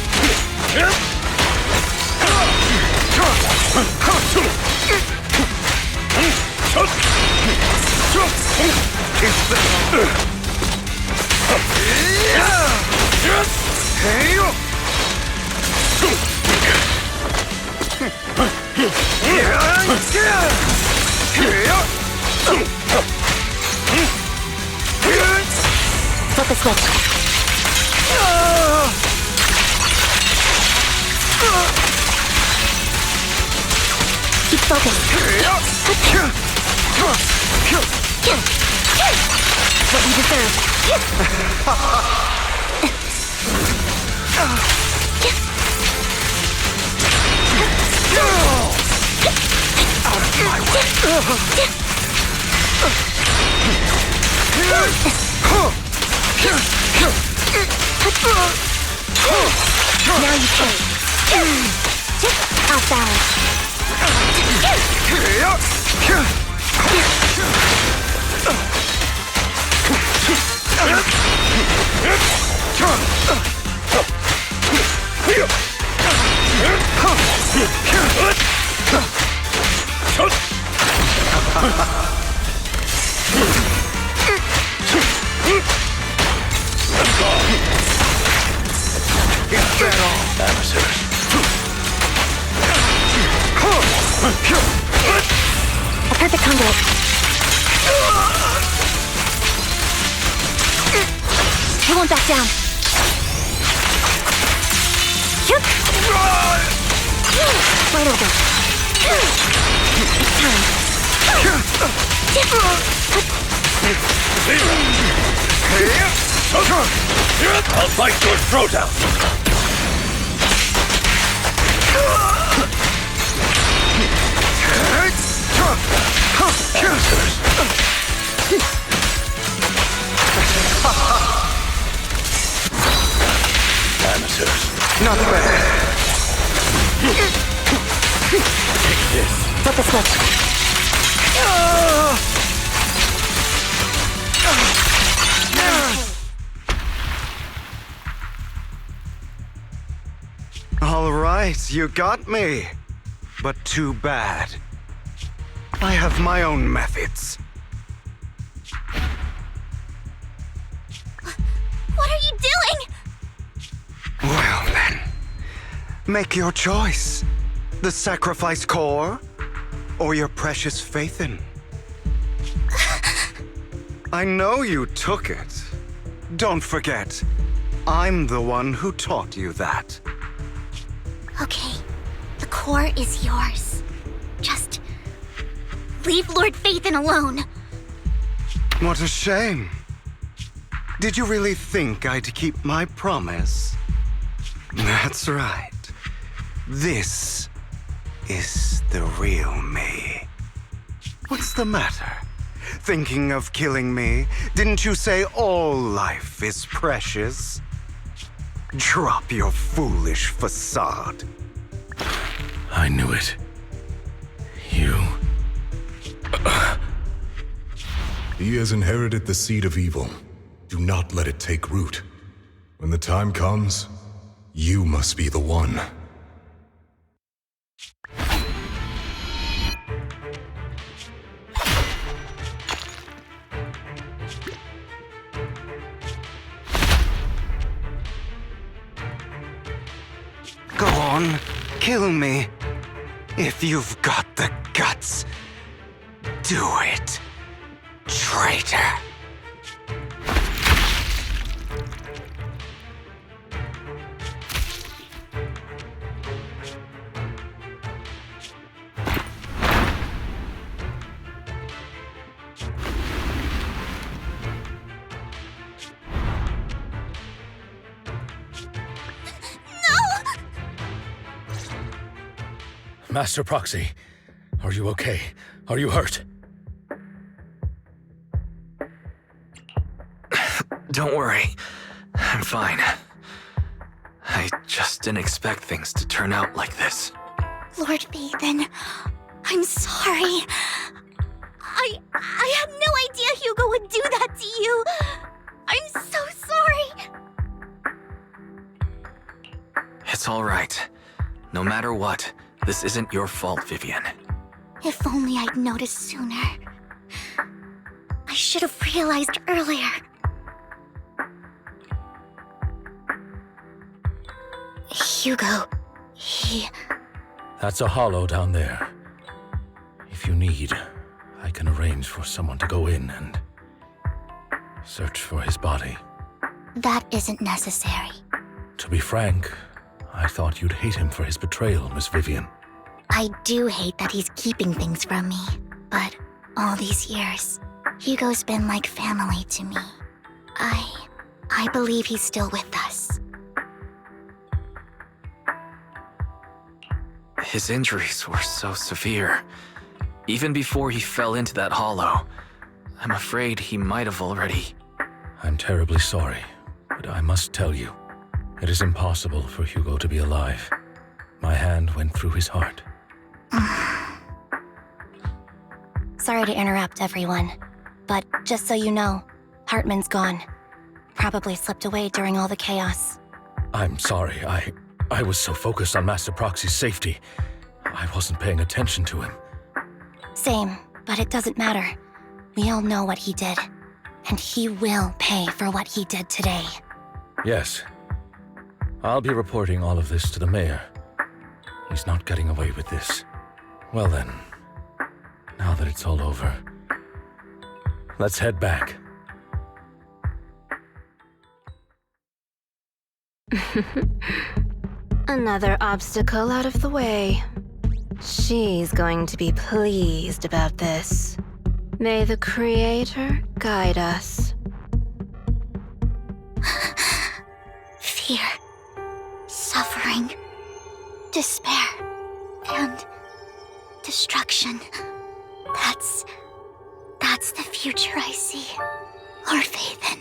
Speaker 2: Flip the switch. Keep focused. What you deserve.
Speaker 3: Out of my way.
Speaker 2: Now you play. Off balance. A perfect conduit. I won't back down. Right over. It's time.
Speaker 13: I'll bite your throat out. Amateurs.
Speaker 3: Not bad.
Speaker 13: Take this.
Speaker 2: Flip the switch.
Speaker 3: All right, you got me. But too bad. I have my own methods.
Speaker 10: What are you doing?
Speaker 3: Well then, make your choice. The sacrifice core, or your precious Faithin. I know you took it. Don't forget, I'm the one who taught you that.
Speaker 10: Okay, the core is yours. Just leave Lord Faithin alone.
Speaker 3: What a shame. Did you really think I'd keep my promise? That's right. This is the real me. What's the matter? Thinking of killing me? Didn't you say all life is precious? Drop your foolish facade.
Speaker 7: I knew it. You...
Speaker 8: He has inherited the seed of evil. Do not let it take root. When the time comes, you must be the one.
Speaker 3: Go on, kill me. If you've got the guts, do it, traitor.
Speaker 7: Master Proxy, are you okay? Are you hurt?
Speaker 4: Don't worry. I'm fine. I just didn't expect things to turn out like this.
Speaker 10: Lord Vathan, I'm sorry. I had no idea Hugo would do that to you. I'm so sorry.
Speaker 4: It's all right. No matter what, this isn't your fault, Vivian.
Speaker 10: If only I'd noticed sooner. I should have realized earlier. Hugo, he...
Speaker 7: That's a hollow down there. If you need, I can arrange for someone to go in and search for his body.
Speaker 10: That isn't necessary.
Speaker 7: To be frank, I thought you'd hate him for his betrayal, Miss Vivian.
Speaker 10: I do hate that he's keeping things from me, but all these years, Hugo's been like family to me. I believe he's still with us.
Speaker 4: His injuries were so severe. Even before he fell into that hollow, I'm afraid he might have already...
Speaker 7: I'm terribly sorry, but I must tell you, it is impossible for Hugo to be alive. My hand went through his heart.
Speaker 2: Sorry to interrupt, everyone. But just so you know, Hartman's gone. Probably slipped away during all the chaos.
Speaker 7: I'm sorry, I was so focused on Master Proxy's safety, I wasn't paying attention to him.
Speaker 2: Same, but it doesn't matter. We all know what he did. And he will pay for what he did today.
Speaker 7: Yes. I'll be reporting all of this to the mayor. He's not getting away with this. Well then, now that it's all over, let's head back.
Speaker 11: Another obstacle out of the way. She's going to be pleased about this. May the Creator guide us.
Speaker 10: Fear, suffering, despair, and destruction. That's the future I see. Lord Vathan.